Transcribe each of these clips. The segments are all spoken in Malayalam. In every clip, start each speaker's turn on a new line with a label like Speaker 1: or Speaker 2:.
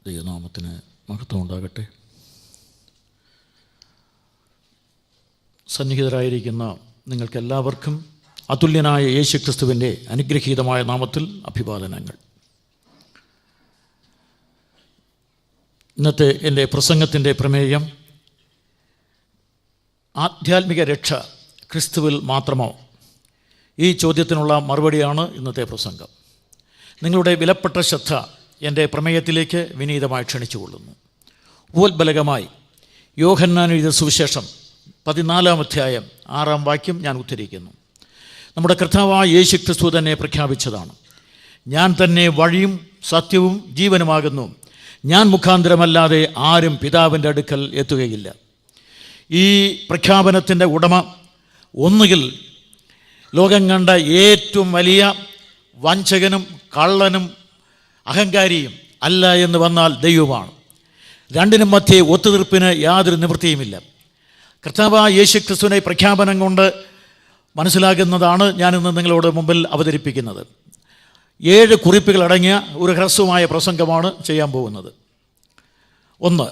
Speaker 1: ദൈവനാമത്തിന് മഹത്വം ഉണ്ടാകട്ടെ. സന്നിഹിതരായിരിക്കുന്ന നിങ്ങൾക്കെല്ലാവർക്കും അതുല്യനായ യേശുക്രിസ്തുവിൻ്റെ അനുഗ്രഹീതമായ നാമത്തിൽ അഭിവാദനങ്ങൾ. ഇന്നത്തെ എൻ്റെ പ്രസംഗത്തിൻ്റെ പ്രമേയം ആധ്യാത്മിക രക്ഷ ക്രിസ്തുവിൽ മാത്രമോ? ഈ ചോദ്യത്തിനുള്ള മറുപടിയാണ് ഇന്നത്തെ പ്രസംഗം. നിങ്ങളുടെ വിലപ്പെട്ട ശ്രദ്ധ എൻ്റെ പ്രമേയത്തിലേക്ക് വിനീതമായി ക്ഷണിച്ചുകൊള്ളുന്നു. ഉപോത്ബലകമായി യോഹന്നാൻ എഴുതിയ സുവിശേഷം 14-ാം അധ്യായം 6-ാം വാക്യം ഞാൻ ഉദ്ധരിക്കുന്നു. നമ്മുടെ കർത്താവായ യേശു ക്രിസ്തു തന്നെ പ്രഖ്യാപിച്ചതാണ്. ഞാൻ തന്നെ വഴിയും സത്യവും ജീവനുമാകുന്നു, ഞാൻ മുഖാന്തരമല്ലാതെ ആരും പിതാവിൻ്റെ അടുക്കൽ എത്തുകയില്ല. ഈ പ്രഖ്യാപനത്തിൻ്റെ ഉടമ ഒന്നുകിൽ ലോകം കണ്ട ഏറ്റവും വലിയ വഞ്ചകനും കള്ളനും അഹങ്കാരിയും അല്ല എന്ന് വന്നാൽ ദൈവമാണ്. രണ്ടിനും മധ്യേ ഒത്തുതീർപ്പിന് യാതൊരു നിവൃത്തിയുമില്ല. കർത്താവായ യേശു ക്രിസ്തുവിനെ പ്രഖ്യാപനം കൊണ്ട് മനസ്സിലാകുന്നതാണ് ഞാനിന്ന് നിങ്ങളോട് മുമ്പിൽ അവതരിപ്പിക്കുന്നത്. 7 കുറിപ്പുകളടങ്ങിയ ഒരു ഹ്രസ്വമായ പ്രസംഗമാണ് ചെയ്യാൻ പോകുന്നത്. 1.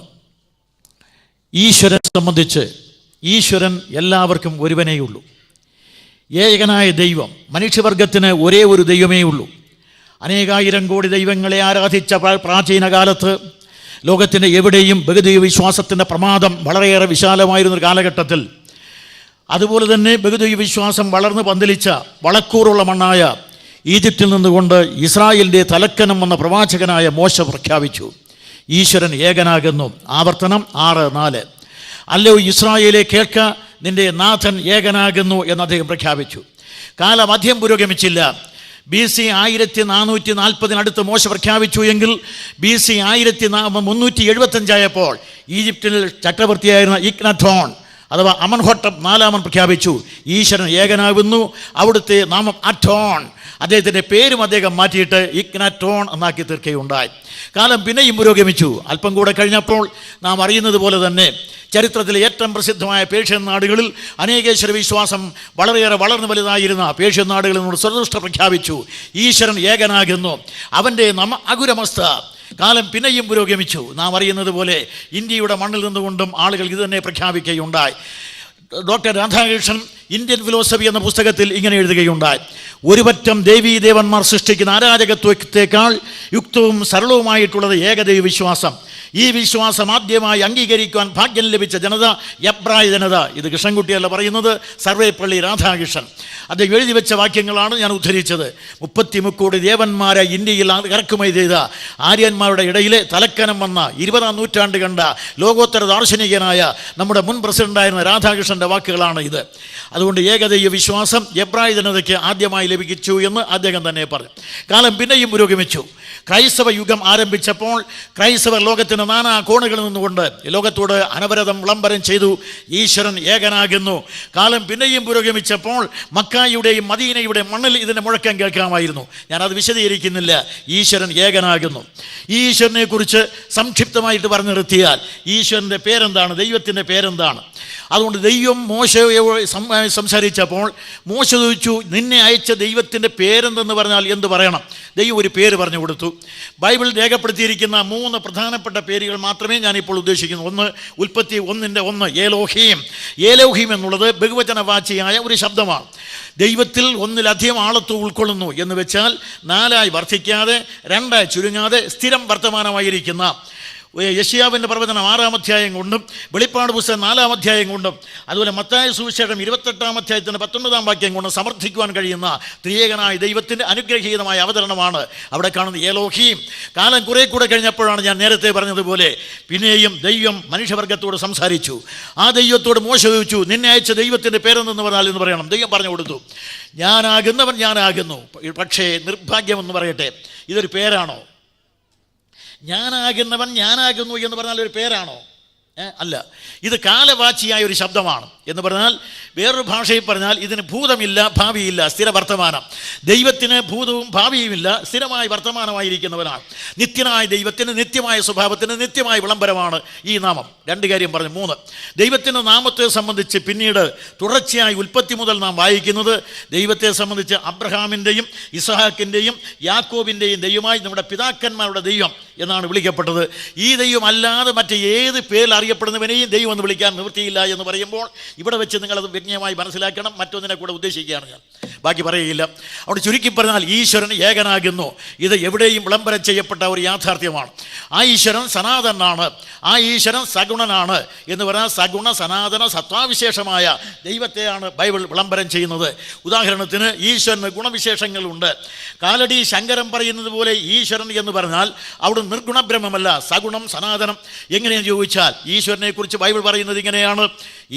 Speaker 1: ഈശ്വരനെ സംബന്ധിച്ച് ഈശ്വരൻ എല്ലാവർക്കും ഒരുവനേയുള്ളൂ. ഏകനായ ദൈവം, മനുഷ്യവർഗത്തിന് ഒരേ ഒരു ദൈവമേ ഉള്ളൂ. അനേകായിരം കോടി ദൈവങ്ങളെ ആരാധിച്ച പ്രാചീന കാലത്ത് ലോകത്തിൻ്റെ എവിടെയും ബഹുദൈവ വിശ്വാസത്തിൻ്റെ പ്രമാദം വളരെയേറെ വിശാലമായിരുന്നൊരു കാലഘട്ടത്തിൽ, അതുപോലെ തന്നെ ബഹുദൈവ വിശ്വാസം വളർന്ന് പന്തലിച്ച വളക്കൂറുള്ള മണ്ണായ ഈജിപ്തിൽ നിന്നുകൊണ്ട് ഇസ്രായേലിൻ്റെ തലക്കനം എന്ന പ്രവാചകനായ മോശ പ്രഖ്യാപിച്ചു, ഈശ്വരൻ ഏകനാകുന്നു. ആവർത്തനം 6:4. അല്ലയോ ഇസ്രായേലെ കേൾക്ക, നിന്റെ നാഥൻ ഏകനാകുന്നു എന്ന് അദ്ദേഹം പ്രഖ്യാപിച്ചു. കാലം അധികം പുരോഗമിച്ചില്ല. BC 1440 മോശ പ്രഖ്യാപിച്ചു എങ്കിൽ BC 1375 ഈജിപ്തിൽ ചക്രവർത്തിയായിരുന്ന ഇക്നറ്റോൺ അഥവാ അമൻഹോട്ടം 4-ാമൻ പ്രഖ്യാപിച്ചു, ഈശ്വരൻ ഏകനാകുന്നു. അവിടുത്തെ നാമം അറ്റോൺ, അദ്ദേഹത്തിൻ്റെ പേരും അദ്ദേഹം മാറ്റിയിട്ട് ഇക്നറ്റോൺ എന്നാക്കി തീർക്കുകയുണ്ടായി. കാലം പിന്നെയും പുരോഗമിച്ചു. അല്പം കൂടെ കഴിഞ്ഞപ്പോൾ നാം അറിയുന്നത് പോലെ തന്നെ ചരിത്രത്തിലെ ഏറ്റവും പ്രസിദ്ധമായ പേർഷ്യൻ നാടുകളിൽ അനേകേശ്വര വിശ്വാസം വളരെയേറെ വളർന്നു വലുതായിരുന്ന പേർഷ്യൻ നാടുകളിൽ നിന്നോട് സ്വതന്ത്രത പ്രഖ്യാപിച്ചു, ഈശ്വരൻ ഏകനാകുന്നു, അവൻ്റെ അകുരമസ്ത. കാലം പിന്നെയും പുരോഗമിച്ചു. നാം അറിയുന്നത് പോലെ ഇന്ത്യയുടെ മണ്ണിൽ നിന്നുകൊണ്ടും ആളുകൾ ഇത് തന്നെ പ്രഖ്യാപിക്കുകയുണ്ടായി. ഡോക്ടർ രാധാകൃഷ്ണൻ ഇന്ത്യൻ ഫിലോസഫി എന്ന പുസ്തകത്തിൽ ഇങ്ങനെ എഴുതുകയുണ്ടായി, ഒരുപറ്റം ദേവീദേവന്മാർ സൃഷ്ടിക്കുന്ന അരാജകത്വത്തേക്കാൾ യുക്തവും സരളവുമായിട്ടുള്ളത് ഏകദൈവ വിശ്വാസം. ഈ വിശ്വാസം ആദ്യമായി അംഗീകരിക്കുവാൻ ഭാഗ്യം ലഭിച്ച ജനത എബ്രായ ജനത. ഇത് കൃഷ്ണൻകുട്ടിയല്ല പറയുന്നത്, സർവേപ്പള്ളി രാധാകൃഷ്ണൻ. അദ്ദേഹം എഴുതി വെച്ച വാക്യങ്ങളാണ് ഞാൻ ഉദ്ധരിച്ചത്. 33 കോടി ദേവന്മാരെ ഇന്ത്യയിൽ ഇറക്കുമതി ചെയ്ത ആര്യന്മാരുടെ ഇടയിലെ തലക്കനം വന്ന 20-ാം നൂറ്റാണ്ട് കണ്ട ലോകോത്തര ദാർശനികനായ നമ്മുടെ മുൻ പ്രസിഡന്റായിരുന്ന രാധാകൃഷ്ണൻ്റെ വാക്കുകളാണ് ഇത്. അതുകൊണ്ട് ഏകദൈവ വിശ്വാസം എബ്രായ ജനതയ്ക്ക് ആദ്യമായി ലഭിച്ചു എന്ന് അദ്ദേഹം തന്നെ പറഞ്ഞു. കാലം പിന്നെയും പുരോഗമിച്ചു. ക്രൈസ്തവ യുഗം ആരംഭിച്ചപ്പോൾ ക്രൈസ്തവർ ലോകത്തിന് നാനാ കോണുകളിൽ നിന്നുകൊണ്ട് ലോകത്തോട് അനവരതം വിളംബരം ചെയ്തു, ഈശ്വരൻ ഏകനാകുന്നു. കാലം പിന്നെയും പുരോഗമിച്ചപ്പോൾ മക്കായുടെയും മദീനയുടെ മണ്ണിൽ ഇതിൻ്റെ മുഴക്കം കേൾക്കാമായിരുന്നു. ഞാനത് വിശദീകരിക്കുന്നില്ല. ഈശ്വരൻ ഏകനാകുന്നു. ഈശ്വരനെ കുറിച്ച് സംക്ഷിപ്തമായിട്ട് പറഞ്ഞു നിർത്തിയാൽ ഈശ്വരൻ്റെ പേരെന്താണ്? ദൈവത്തിൻ്റെ പേരെന്താണ്? അതുകൊണ്ട് ദൈവം മോശയോട് സംസാരിച്ചപ്പോൾ മോശ ചോദിച്ചു, നിന്നെ അയച്ച ദൈവത്തിൻ്റെ പേരെന്തെന്ന് പറഞ്ഞാൽ എന്ത് പറയണം? ദൈവം ഒരു പേര് പറഞ്ഞു കൊടുത്തു. ബൈബിൾ രേഖപ്പെടുത്തിയിരിക്കുന്ന 3 പ്രധാനപ്പെട്ട പേരുകൾ മാത്രമേ ഞാനിപ്പോൾ ഉദ്ദേശിക്കുന്നു. 1 ഉൽപ്പത്തി 1:1 ഏലോഹീം. ഏലോഹീം എന്നുള്ളത് ബഹുവചനവാചിയായ ഒരു ശബ്ദമാണ്. ദൈവത്തിൽ ഒന്നിലധികം ആളത്വം ഉൾക്കൊള്ളുന്നു എന്ന് വെച്ചാൽ 4ആയി വർദ്ധിക്കാതെ 2ആയി ചുരുങ്ങാതെ സ്ഥിരം വർത്തമാനമായിരിക്കുന്ന യെശയ്യാവിൻ്റെ പ്രവചനം 6-ാം അധ്യായം കൊണ്ടും വെളിപ്പാട് പുസ്തകം 4-ാം അധ്യായം കൊണ്ടും അതുപോലെ മത്തായി സുവിശേഷം 28-ാം അധ്യായത്തിൻ്റെ 19-ാം വാക്യം കൊണ്ടും സമർത്ഥിക്കുവാൻ കഴിയുന്ന ത്രിയേകനായ ദൈവത്തിൻ്റെ അനുഗ്രഹീതമായ അവതരണമാണ് അവിടെ കാണുന്നത് ഏലോഹീം. കാലം കുറേ കൂടെ കഴിഞ്ഞപ്പോഴാണ് ഞാൻ നേരത്തെ പറഞ്ഞതുപോലെ പിന്നെയും ദൈവം മനുഷ്യവർഗത്തോട് സംസാരിച്ചു. ആ ദൈവത്തോട് മോശ ചോദിച്ചു, നിന്നെ അയച്ച ദൈവത്തിൻ്റെ പേരെന്തെന്ന് പറഞ്ഞാൽ എന്ന് പറയണം. ദൈവം പറഞ്ഞു കൊടുത്തു, ഞാനാകുന്നവൻ ഞാനാകുന്നു. പക്ഷേ നിർഭാഗ്യമെന്ന് പറയട്ടെ, ഇതൊരു പേരാണോ? ഞാനാകുന്നവൻ ഞാനാകുന്നു എന്ന് പറഞ്ഞാൽ ഒരു പേരാണോ? അല്ല, ഇത് കാലവാചിയായ ഒരു ശബ്ദമാണ്. എന്ന് പറഞ്ഞാൽ വേറൊരു ഭാഷയിൽ പറഞ്ഞാൽ ഇതിന് ഭൂതമില്ല, ഭാവിയില്ല, സ്ഥിര വർത്തമാനം. ദൈവത്തിന് ഭൂതവും ഭാവിയുമില്ല, സ്ഥിരമായ വർത്തമാനമായിരിക്കുന്നവനാണ്. നിത്യനായ ദൈവത്തിന് നിത്യമായ സ്വഭാവത്തിന് നിത്യമായ വിളംബരമാണ് ഈ നാമം. 2 കാര്യം പറഞ്ഞു. 3, ദൈവത്തിൻ്റെ നാമത്തെ സംബന്ധിച്ച് പിന്നീട് തുടർച്ചയായി ഉൽപ്പത്തി മുതൽ നാം വായിക്കുന്നത് ദൈവത്തെ സംബന്ധിച്ച് അബ്രഹാമിൻ്റെയും ഇസ്ഹാക്കിൻ്റെയും യാക്കോബിൻ്റെയും ദൈവമായി നമ്മുടെ പിതാക്കന്മാരുടെ ദൈവം എന്നാണ് വിളിക്കപ്പെട്ടത്. ഈ ദൈവം അല്ലാതെ മറ്റ് ഏത് പേരിൽ അറിയപ്പെടുന്നവനെയും ദൈവം എന്ന് വിളിക്കാൻ നിവൃത്തിയില്ല എന്ന് പറയുമ്പോൾ ഇവിടെ വെച്ച് നിങ്ങളത് വ്യക്തമായി മനസ്സിലാക്കണം. മറ്റൊന്നിനെ കൂടെ ഉദ്ദേശിക്കുകയാണ് ഞാൻ, ബാക്കി പറയുകയില്ല. അവിടെ ചുരുക്കി പറഞ്ഞാൽ ഈശ്വരൻ ഏകനാകുന്നു. ഇത് എവിടെയും വിളംബരം ചെയ്യപ്പെട്ട ഒരു യാഥാർത്ഥ്യമാണ്. ആ ഈശ്വരൻ സനാതനാണ്, ആ ഈശ്വരൻ സഗുണനാണ് എന്ന് പറഞ്ഞാൽ സഗുണ സനാതന സത്വാവിശേഷമായ ദൈവത്തെയാണ് ബൈബിൾ വിളംബരം ചെയ്യുന്നത്. ഉദാഹരണത്തിന് ഈശ്വരന് ഗുണവിശേഷങ്ങളുണ്ട്. കാലടി ശങ്കരൻ പറയുന്നത് പോലെ ഈശ്വരൻ എന്ന് പറഞ്ഞാൽ അവിടെ നിർഗുണബ്രഹ്മമല്ല, സഗുണം സനാതനം. എങ്ങനെയെന്ന് ചോദിച്ചാൽ ഈശ്വരനെ കുറിച്ച് ബൈബിൾ പറയുന്നത് ഇങ്ങനെയാണ്.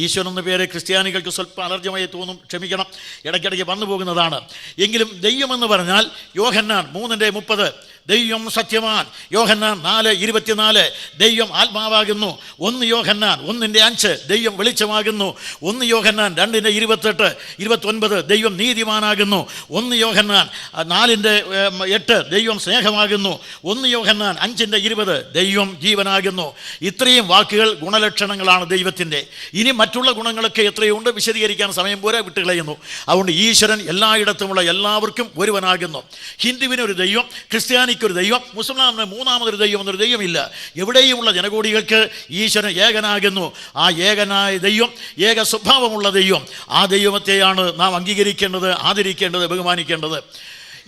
Speaker 1: ഈശ്വരൻ എന്ന പേര് ക്രിസ്ത്യാനികൾക്ക് സ്വല്പം അലർജ്യമായി തോന്നും, ക്ഷമിക്കണം, ഇടയ്ക്കിടയ്ക്ക് വന്നു പോകുന്നതാണ്. എങ്കിലും ദൈവമെന്ന് പറഞ്ഞാൽ യോഹന്നാൻ 3:30 ദൈവം സത്യവാൻ, യോഹന്നാൻ 4:24 ദൈവം ആത്മാവാകുന്നു, 1 യോഹന്നാൻ 1:5 ദൈവം വെളിച്ചമാകുന്നു, 1 യോഹന്നാൻ 2:28 29 ദൈവം നീതിമാനാകുന്നു, 1 യോഹന്നാൻ 4:8 ദൈവം സ്നേഹമാകുന്നു, 1 യോഹന്നാൻ 5:20 ദൈവം ജീവനാകുന്നു. ഇത്രയും വാക്കുകൾ ഗുണലക്ഷണങ്ങളാണ് ദൈവത്തിൻ്റെ. ഇനി മറ്റുള്ള ഗുണങ്ങളൊക്കെ എത്രയുണ്ട് വിശദീകരിക്കാൻ സമയം പോരാ, വിട്ടുകളയുന്നു. അതുകൊണ്ട് ഈശ്വരൻ എല്ലായിടത്തുമുള്ള എല്ലാവർക്കും ഒരുവനാകുന്നു. ഹിന്ദുവിനൊരു ദൈവം, ക്രിസ്ത്യാനിക്കൊരു ദൈവം, മുസ്ലിമിന് മൂന്നാമതൊരു ദൈവം എന്നൊരു ദൈവമില്ല. എവിടെയുമുള്ള ജനകോടികൾക്ക് ഈശ്വരൻ ഏകനാകുന്നു. ആ ഏകനായ ദൈവം, ഏക സ്വഭാവമുള്ള ദൈവം, ആ ദൈവത്തെയാണ് നാം അംഗീകരിക്കേണ്ടത്, ആദരിക്കേണ്ടത്, ബഹുമാനിക്കേണ്ടത്.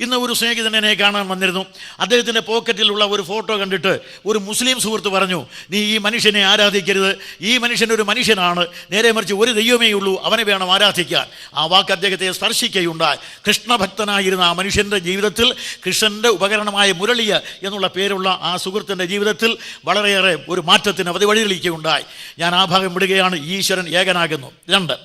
Speaker 1: ഇന്ന് ഒരു സ്നേഹിതൻ എന്നെ കാണാൻ വന്നിരുന്നു. അദ്ദേഹത്തിൻ്റെ പോക്കറ്റിലുള്ള ഒരു ഫോട്ടോ കണ്ടിട്ട് ഒരു മുസ്ലിം സുഹൃത്ത് പറഞ്ഞു, നീ ഈ മനുഷ്യനെ ആരാധിക്കരുത്, ഈ മനുഷ്യനൊരു മനുഷ്യനാണ്, നേരെ മറിച്ച് ഒരു ദൈവമേ ഉള്ളൂ, അവനെ വേണം ആരാധിക്കാൻ. ആ വാക്ക് അദ്ദേഹത്തെ സ്പർശിക്കുകയുണ്ടായി. കൃഷ്ണഭക്തനായിരുന്ന ആ മനുഷ്യൻ്റെ ജീവിതത്തിൽ, കൃഷ്ണൻ്റെ ഉപകരണമായ മുരളിയ എന്നുള്ള പേരുള്ള ആ സുഹൃത്തിൻ്റെ ജീവിതത്തിൽ വളരെയേറെ ഒരു മാറ്റത്തിന് അത് വഴിതെളിക്കുകയുണ്ടായി. ഞാൻ ആ ഭാഗം വിടുകയാണ്. ഈശ്വരൻ ഏകനാകുന്നു. 2,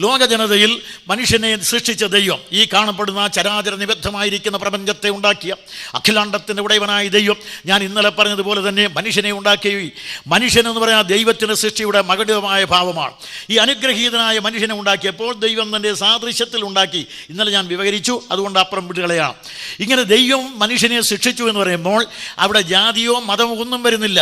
Speaker 1: ലോക ജനതയിൽ മനുഷ്യനെ സൃഷ്ടിച്ച ദൈവം, ഈ കാണപ്പെടുന്ന ചരാചര നിബദ്ധമായി പ്രപഞ്ചത്തെ ഉണ്ടാക്കിയ അഖിലാണ്ടത്തിൻ്റെ ഉടയവനായ ദൈവം, ഞാൻ ഇന്നലെ പറഞ്ഞതുപോലെ തന്നെ മനുഷ്യനെ ഉണ്ടാക്കുകയും, മനുഷ്യൻ എന്ന് പറഞ്ഞാൽ ദൈവത്തിൻ്റെ സൃഷ്ടിയുടെ മകടമായ ഭാവമാണ്. ഈ അനുഗ്രഹീതനായ മനുഷ്യനെ ഉണ്ടാക്കിയപ്പോൾ ദൈവം തൻ്റെ സാദൃശ്യത്തിൽ ഉണ്ടാക്കി. ഇന്നലെ ഞാൻ വിവരിച്ചു, അതുകൊണ്ട് അപ്പുറം വിടുകളെയാണ്. ഇങ്ങനെ ദൈവം മനുഷ്യനെ ശിക്ഷിച്ചു എന്ന് പറയുമ്പോൾ അവിടെ ജാതിയോ മതമോ ഒന്നും വരുന്നില്ല.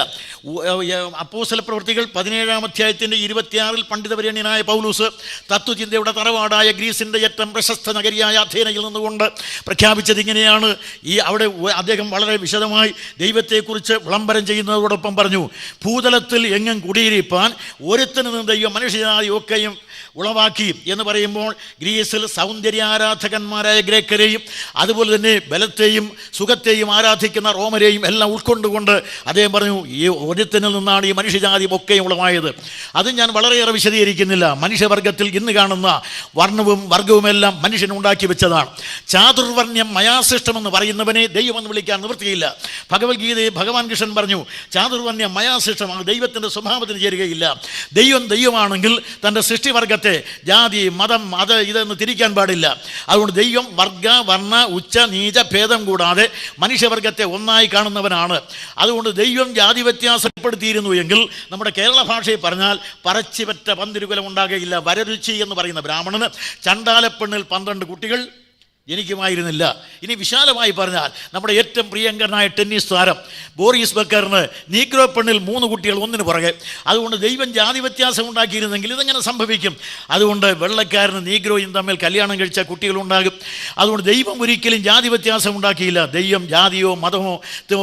Speaker 1: അപ്പോസ്തല പ്രവൃത്തികൾ 17-ാം അധ്യായത്തിൻ്റെ 26 പണ്ഡിതവരേണ്യനായ പൗലൂസ് തത്വചിന്തയുടെ തറവാടായ ഗ്രീസിൻ്റെ ഏറ്റവും പ്രശസ്ത നഗരിയായ അഥേനയിൽ നിന്നുകൊണ്ട് പ്രഖ്യാപിച്ചത് ഇങ്ങനെയാണ്. അവിടെ അദ്ദേഹം വളരെ വിശദമായി ദൈവത്തെക്കുറിച്ച് വിളംബരം ചെയ്യുന്നതോടൊപ്പം പറഞ്ഞു, ഭൂതലത്തിൽ എങ്ങും കുടിയിരിപ്പാൻ ഒരുത്തന് നിന്ന് ദൈവം മനുഷ്യജാതി ഒക്കെയും ഉളവാക്കി എന്ന് പറയുമ്പോൾ ഗ്രീസിൽ സൗന്ദര്യാരാധകന്മാരായ ഗ്രേക്കരെയും അതുപോലെ തന്നെ ബലത്തെയും സുഖത്തെയും ആരാധിക്കുന്ന റോമരെയും എല്ലാം ഉൾക്കൊണ്ടുകൊണ്ട് അദ്ദേഹം പറഞ്ഞു, ഈ ഒരുത്തനിൽ നിന്നാണ് ഈ മനുഷ്യജാതി ഒക്കെയും ഉളവായത്. അത് ഞാൻ വളരെയേറെ വിശദീകരിക്കുന്നില്ല. മനുഷ്യവർഗത്തിൽ ഇന്ന് കാണുന്ന വർണ്ണവും വർഗവുമെല്ലാം മനുഷ്യൻ ഉണ്ടാക്കി വെച്ചതാണ്. ചാതുർവർണ്ണ്യം മയാസൃഷ്ടമെന്ന് പറയുന്നവനെ ദൈവമെന്ന് വിളിക്കാൻ നിവൃത്തിയില്ല. ഭഗവത്ഗീതയിൽ ഭഗവാൻ കൃഷ്ണൻ പറഞ്ഞു, ചാതുർവർണ്ണ്യം മയാസൃഷ്ടമാണ്, ദൈവത്തിൻ്റെ സ്വഭാവത്തിന് ചേരുകയില്ല. ദൈവം ദൈവമാണെങ്കിൽ തൻ്റെ സൃഷ്ടിവർഗത്തെ ജാതി മതം അത് ഇതെന്ന് തിരിക്കാൻ പാടില്ല. അതുകൊണ്ട് ദൈവം വർഗ വർണ്ണ ഉച്ച നീച ഭേദം കൂടാതെ മനുഷ്യവർഗത്തെ ഒന്നായി കാണുന്നവനാണ്. അതുകൊണ്ട് ദൈവം ജാതി വ്യത്യാസപ്പെടുത്തിയിരുന്നു എങ്കിൽ നമ്മുടെ കേരള ഭാഷയിൽ പറഞ്ഞാൽ പറച്ചിപറ്റ പന്തിരുകുലം ഉണ്ടാകുകയില്ല. വരരുചി എന്ന് പറയുന്ന ബ്രാഹ്മണന് ചണ്ടാലപ്പെണ്ണിൽ 12 കുട്ടികൾ ജനിക്കുമായിരുന്നില്ല. ഇനി വിശാലമായി പറഞ്ഞാൽ നമ്മുടെ ഏറ്റവും പ്രിയങ്കരനായ ടെന്നീസ് താരം ബോറിസ് ബക്കറിന് നീഗ്രോ പെണ്ണിൽ 3 കുട്ടികൾ ഒന്നിനു പുറകെ. അതുകൊണ്ട് ദൈവം ജാതി വ്യത്യാസം ഉണ്ടാക്കിയിരുന്നെങ്കിൽ ഇതെങ്ങനെ സംഭവിക്കും? അതുകൊണ്ട് വെള്ളക്കാരന് നീഗ്രോയും തമ്മിൽ കല്യാണം കഴിച്ച കുട്ടികളുണ്ടാകും. അതുകൊണ്ട് ദൈവം ഒരിക്കലും ജാതി വ്യത്യാസം ഉണ്ടാക്കിയില്ല. ദൈവം ജാതിയോ മതമോ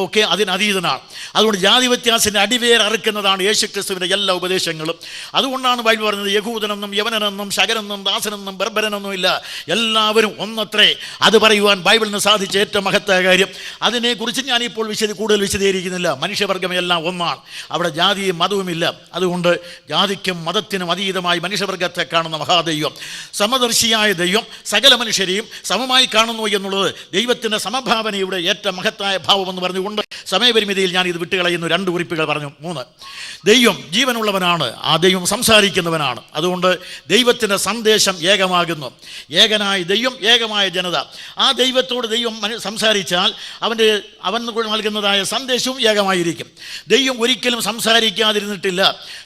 Speaker 1: ഒക്കെ അതിനതീതനാണ്. അതുകൊണ്ട് ജാതി വ്യത്യാസത്തിൻ്റെ അടിവേർ അറുക്കുന്നതാണ് യേശുക്രിസ്തുവിൻ്റെ എല്ലാ ഉപദേശങ്ങളും. അതുകൊണ്ടാണ് ബൈബിൾ പറഞ്ഞത്, യഹൂദനെന്നും യവനനെന്നും ശകരെന്നും ദാസനെന്നും ബർബരനെന്നും ഇല്ല, എല്ലാവരും ഒന്നത്രേ. അത് പറയുവാൻ ബൈബിളിന് സാധിച്ച ഏറ്റവും മഹത്തായ കാര്യം. അതിനെക്കുറിച്ച് ഞാനിപ്പോൾ കൂടുതൽ വിശദീകരിക്കുന്നില്ല. മനുഷ്യവർഗമെല്ലാം ഒന്നാണ്, അവിടെ ജാതിയും മതവുമില്ല. അതുകൊണ്ട് ജാതിക്കും മതത്തിനും അതീതമായി മനുഷ്യവർഗത്തെ കാണുന്ന മഹാദൈവം, സമദർശിയായ ദൈവം സകല മനുഷ്യരെയും സമമായി കാണുന്നു എന്നുള്ളത് ദൈവത്തിൻ്റെ സമഭാവനയുടെ ഏറ്റവും മഹത്തായ ഭാവമെന്ന് പറഞ്ഞുകൊണ്ട് സമയപരിമിതിയിൽ ഞാൻ ഇത് വിട്ടുകളയുന്നു. 2 കുറിപ്പുകൾ പറഞ്ഞു. 3, ദൈവം ജീവനുള്ളവനാണ്, ആ ദൈവം സംസാരിക്കുന്നവനാണ്. അതുകൊണ്ട് ദൈവത്തിൻ്റെ സന്ദേശം ഏകമാകുന്നു. ഏകനായ ദൈവം, ഏകമായ ജനത. ആ ദൈവത്തോട് ദൈവം സംസാരിച്ചാൽ അവൻ നൽകുന്നതായ സന്ദേശവും ഏകമായിരിക്കും. ദൈവം ഒരിക്കലും സംസാരിക്കാതിരുന്നിട്ടില്ല.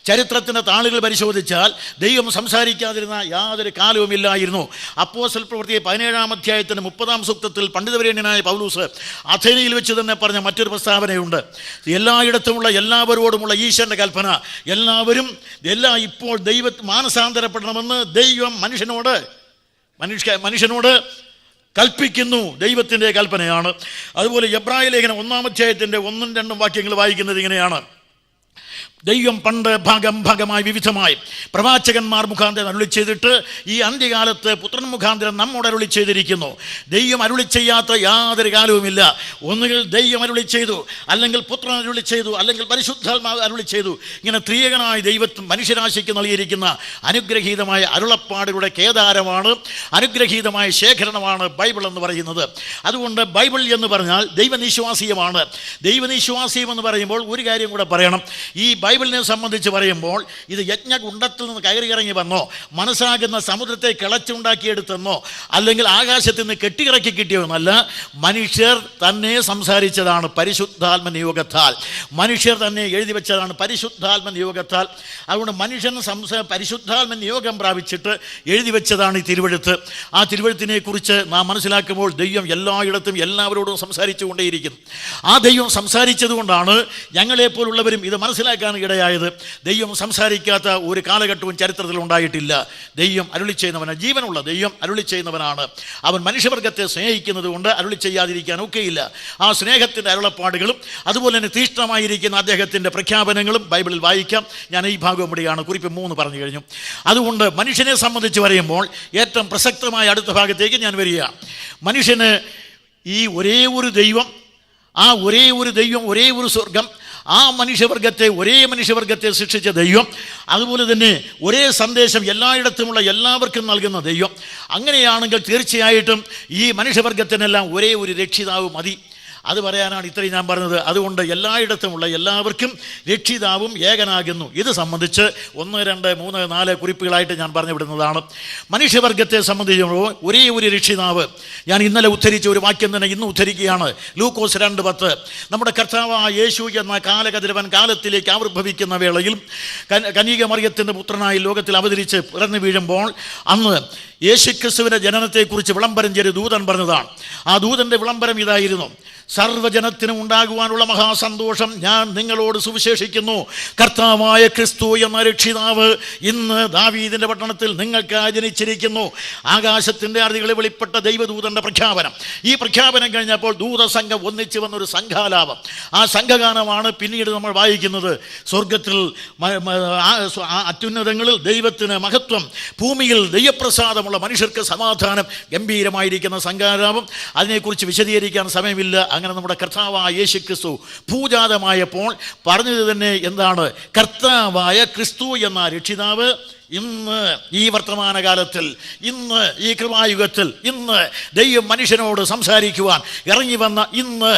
Speaker 1: ചരിത്രത്തിൻ്റെ താളുകൾ പരിശോധിച്ചാൽ ദൈവം സംസാരിക്കാതിരുന്ന യാതൊരു കാലവുമില്ലായിരുന്നു. അപ്പോസ്തല പ്രവൃത്തി 17-ാം അധ്യായത്തിൻ്റെ 30-ാം സൂക്തത്തിൽ പണ്ഡിതവരേണ്യനായ പൗലൂസ് അഥേനയിൽ വെച്ച് തന്നെ പറഞ്ഞ മറ്റൊരു പ്രസ്താവനയുണ്ട്. എല്ലായിടത്തുമുള്ള എല്ലാവരോടുമുള്ള ഈശ്വരൻ്റെ കൽപ്പന, എല്ലാവരും ഇപ്പോൾ മാനസാന്തരപ്പെടണമെന്ന് ദൈവം മനുഷ്യനോട് കൽപ്പിക്കുന്നു. ദൈവത്തിൻ്റെ കൽപ്പനയാണ്. അതുപോലെ എബ്രായ ലേഖനം 1-ാം അധ്യായത്തിൻ്റെ 1-2 വാക്യങ്ങൾ വായിക്കുന്നത് ഇങ്ങനെയാണ്: ദൈവം പണ്ട് ഭാഗമായി വിവിധമായി പ്രവാചകന്മാർ മുഖാന്തരം അരുളി ചെയ്തിട്ട് ഈ അന്ത്യകാലത്ത് പുത്രൻ മുഖാന്തരം നമ്മോട് അരുളി ചെയ്തിരിക്കുന്നു. ദൈവം അരുളി ചെയ്യാത്ത യാതൊരു കാലവുമില്ല. ഒന്നുകിൽ ദൈവം അരുളി ചെയ്തു, അല്ലെങ്കിൽ പുത്രൻ അരുളി ചെയ്തു, അല്ലെങ്കിൽ പരിശുദ്ധാത്മാവ് അരുളി ചെയ്തു. ഇങ്ങനെ ത്രിയേകനായ ദൈവം മനുഷ്യരാശിക്ക് നൽകിയിരിക്കുന്ന അനുഗ്രഹീതമായ അരുളപ്പാടുകളുടെ കേദാരമാണ്, അനുഗ്രഹീതമായ ശേഖരണമാണ് ബൈബിൾ എന്ന് പറയുന്നത്. അതുകൊണ്ട് ബൈബിൾ എന്ന് പറഞ്ഞാൽ ദൈവനിശ്വാസീയമാണ്. ദൈവനിശ്വാസീയം എന്ന് പറയുമ്പോൾ ഒരു കാര്യം കൂടെ പറയണം. ഈ ബൈബിളിനെ സംബന്ധിച്ച് പറയുമ്പോൾ ഇത് യജ്ഞകുണ്ടത്തിൽ നിന്ന് കയറി ഇറങ്ങി വന്നോ, മനസ്സാകുന്ന സമുദ്രത്തെ കിളച്ചുണ്ടാക്കിയെടുത്തെന്നോ, അല്ലെങ്കിൽ ആകാശത്തിൽ നിന്ന് കെട്ടിയിറക്കി കിട്ടിയോന്നല്ല. മനുഷ്യർ തന്നെ സംസാരിച്ചതാണ് പരിശുദ്ധാത്മ നിയോഗത്താൽ. മനുഷ്യർ തന്നെ എഴുതി വെച്ചതാണ് പരിശുദ്ധാത്മ നിയോഗത്താൽ. അതുകൊണ്ട് മനുഷ്യൻ പരിശുദ്ധാത്മ നിയോഗം പ്രാപിച്ചിട്ട് എഴുതി വെച്ചതാണ് ഈ തിരുവെഴുത്ത്. ആ തിരുവെഴുത്തിനെ കുറിച്ച് നാം മനസ്സിലാക്കുമ്പോൾ ദൈവം എല്ലായിടത്തും എല്ലാവരോടും സംസാരിച്ചു കൊണ്ടേയിരിക്കുന്നു. ആ ദൈവം സംസാരിച്ചത് കൊണ്ടാണ് ഞങ്ങളെപ്പോലുള്ളവരും ഇത് മനസ്സിലാക്കാൻ ഇടയായത്. ദൈവം സംസാരിക്കാത്ത ഒരു കാലഘട്ടവും ചരിത്രത്തിൽ ഉണ്ടായിട്ടില്ല. ദൈവം അരുളി ചെയ്യുന്നവനാണ്, ജീവനുള്ള ദൈവം അരുളി ചെയ്യുന്നവനാണ്. അവൻ മനുഷ്യവർഗത്തെ സ്നേഹിക്കുന്നത് കൊണ്ട് അരുളി ചെയ്യാതിരിക്കാൻ ഒക്കെയില്ല. ആ സ്നേഹത്തിൻ്റെ അരുളപ്പാടുകളും അതുപോലെ തന്നെ തീഷ്ണമായിരിക്കുന്ന അദ്ദേഹത്തിൻ്റെ പ്രഖ്യാപനങ്ങളും ബൈബിളിൽ വായിക്കാം. ഞാൻ ഈ ഭാഗം ഇവിടെയാണ് കുറിപ്പ് 3 പറഞ്ഞു കഴിഞ്ഞു. അതുകൊണ്ട് മനുഷ്യനെ സംബന്ധിച്ച് പറയുമ്പോൾ ഏറ്റവും പ്രസക്തമായ അടുത്ത ഭാഗത്തേക്ക് ഞാൻ വരിക. മനുഷ്യന് ഈ ഒരേ ഒരു ദൈവം, ആ ഒരേ ഒരു ദൈവം, ഒരേ ഒരു സ്വർഗം, ആ ഒരേ മനുഷ്യവർഗത്തെ ശിക്ഷിച്ച ദൈവം, അതുപോലെ തന്നെ ഒരേ സന്ദേശം എല്ലായിടത്തുമുള്ള എല്ലാവർക്കും നൽകുന്ന ദൈവം. അങ്ങനെയാണെങ്കിൽ തീർച്ചയായിട്ടും ഈ മനുഷ്യവർഗത്തിനെല്ലാം ഒരേ ഒരു രക്ഷിതാവ് മതി. അത് പറയാനാണ് ഇത്രയും ഞാൻ പറഞ്ഞത്. അതുകൊണ്ട് എല്ലായിടത്തുമുള്ള എല്ലാവർക്കും രക്ഷിതാവും ഏകനാകുന്നു. ഇത് സംബന്ധിച്ച് 1, 2, 3, 4 കുറിപ്പുകളായിട്ട് ഞാൻ പറഞ്ഞു വിടുന്നതാണ്. മനുഷ്യവർഗത്തെ സംബന്ധിച്ച് ഒരേ ഒരു രക്ഷിതാവ്. ഞാൻ ഇന്നലെ ഉദ്ധരിച്ച ഒരു വാക്യം തന്നെ ഇന്ന് ഉദ്ധരിക്കുകയാണ്. ലൂക്കോസ് 2:10. നമ്മുടെ കർത്താവായ യേശു എന്ന കാലകതിരവൻ കാലത്തിലേക്ക് ആവിർഭവിക്കുന്ന വേളയിൽ കന്യക മറിയത്തിൻ്റെ പുത്രനായി ലോകത്തിൽ അവതരിച്ച് പിറന്നു വീഴുമ്പോൾ അന്ന് യേശുക്രിസ്തുവിൻ്റെ ജനനത്തെക്കുറിച്ച് വിളംബരം ചെയ്ത് ദൂതൻ പറഞ്ഞതാണ്. ആ ദൂതൻ്റെ വിളംബരം ഇതായിരുന്നു: സർവ്വജനത്തിനും ഉണ്ടാകുവാനുള്ള മഹാസന്തോഷം ഞാൻ നിങ്ങളോട് സുവിശേഷിക്കുന്നു. കർത്താവായ ക്രിസ്തു എന്ന രക്ഷിതാവ് ഇന്ന് ദാവീദിൻ്റെ പട്ടണത്തിൽ നിങ്ങൾക്ക് ജനിച്ചിരിക്കുന്നു. ആകാശത്തിൻ്റെ അറുതികളിൽ വെളിപ്പെട്ട ദൈവദൂതൻ്റെ പ്രഖ്യാപനം. ഈ പ്രഖ്യാപനം കഴിഞ്ഞപ്പോൾ ദൂതസംഘം ഒന്നിച്ച് വന്നൊരു സംഘാലാപം. ആ സംഘഗാനമാണ് പിന്നീട് നമ്മൾ വായിക്കുന്നത്. സ്വർഗത്തിൽ അത്യുന്നതങ്ങളിൽ ദൈവത്തിന് മഹത്വം, ഭൂമിയിൽ ദൈവപ്രസാദമുള്ള മനുഷ്യർക്ക് സമാധാനം, ഗംഭീരമായിരിക്കുന്ന സംഘാലാപം. അതിനെക്കുറിച്ച് വിശദീകരിക്കാൻ സമയമില്ല. അങ്ങനെ നമ്മുടെ കർത്താവായ യേശുക്രിസ്തു ഭൂജാതമായപ്പോൾ പറഞ്ഞത് തന്നെ എന്താണ്? കർത്താവായ ക്രിസ്തു എന്ന രക്ഷിതാവ് ഇന്ന് ഈ വർത്തമാനകാലത്തിൽ, ഇന്ന് ഈ കൃപായുഗത്തിൽ, ഇന്ന് ദൈവം മനുഷ്യനോട് സംസാരിക്കുവാൻ ഇറങ്ങി വന്ന ഇന്ന്,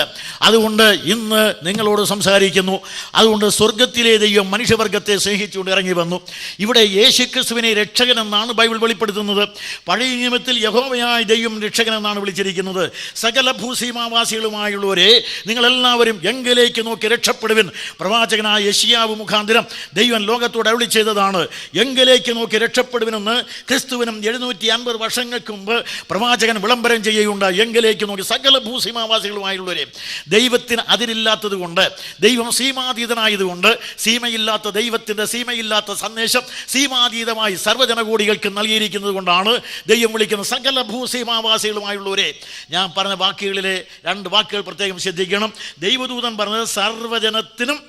Speaker 1: അതുകൊണ്ട് ഇന്ന് നിങ്ങളോട് സംസാരിക്കുന്നു. അതുകൊണ്ട് സ്വർഗത്തിലെ ദൈവം മനുഷ്യവർഗത്തെ സ്നേഹിച്ചുകൊണ്ട് ഇറങ്ങി വന്നു. ഇവിടെ യേശുക്രിസ്തുവിനെ രക്ഷകനെന്നാണ് ബൈബിൾ വെളിപ്പെടുത്തുന്നത്. പഴയ നിയമത്തിൽ യഹോവയായ ദൈവം രക്ഷകനെന്നാണ് വിളിച്ചിരിക്കുന്നത്. സകല ഭൂസീമാവാസികളുമായുള്ളവരെ നിങ്ങളെല്ലാവരും എങ്കിലേക്ക് നോക്കി രക്ഷപ്പെടുവിൻ. പ്രവാചകനായ യെശയ്യാവ് മുഖാന്തരം ദൈവം ലോകത്തോട് അരുളി ചെയ്തതാണ്. എങ്കിലേക്ക് നോക്കി രക്ഷപ്പെടുവിനെന്ന് ക്രിസ്തുവിനും 750 വർഷങ്ങൾക്ക് മുമ്പ് പ്രവാചകൻ വിളംബരം ചെയ്യുകയുണ്ട്. എങ്കിലേക്ക് നോക്കി സകല ഭൂസീമാവാസികളുമായുള്ളവരെ. ദൈവത്തിന് അതിരില്ലാത്തത് കൊണ്ട്, ദൈവം സീമാതീതനായതുകൊണ്ട്, സീമയില്ലാത്ത ദൈവത്തിൻ്റെ സീമയില്ലാത്ത സന്ദേശം സീമാതീതമായി സർവ്വജനകോടികൾക്ക് നൽകിയിരിക്കുന്നത് കൊണ്ടാണ് ദൈവം വിളിക്കുന്നത് സകല ഭൂസീമാവാസികളുമായുള്ളവരെ. ഞാൻ പറഞ്ഞ വാക്കുകളിലെ 2 വാക്കുകൾ പ്രത്യേകം ശ്രദ്ധിക്കണം. ദൈവദൂതൻ പറഞ്ഞത് സർവ്വജനത്തിനും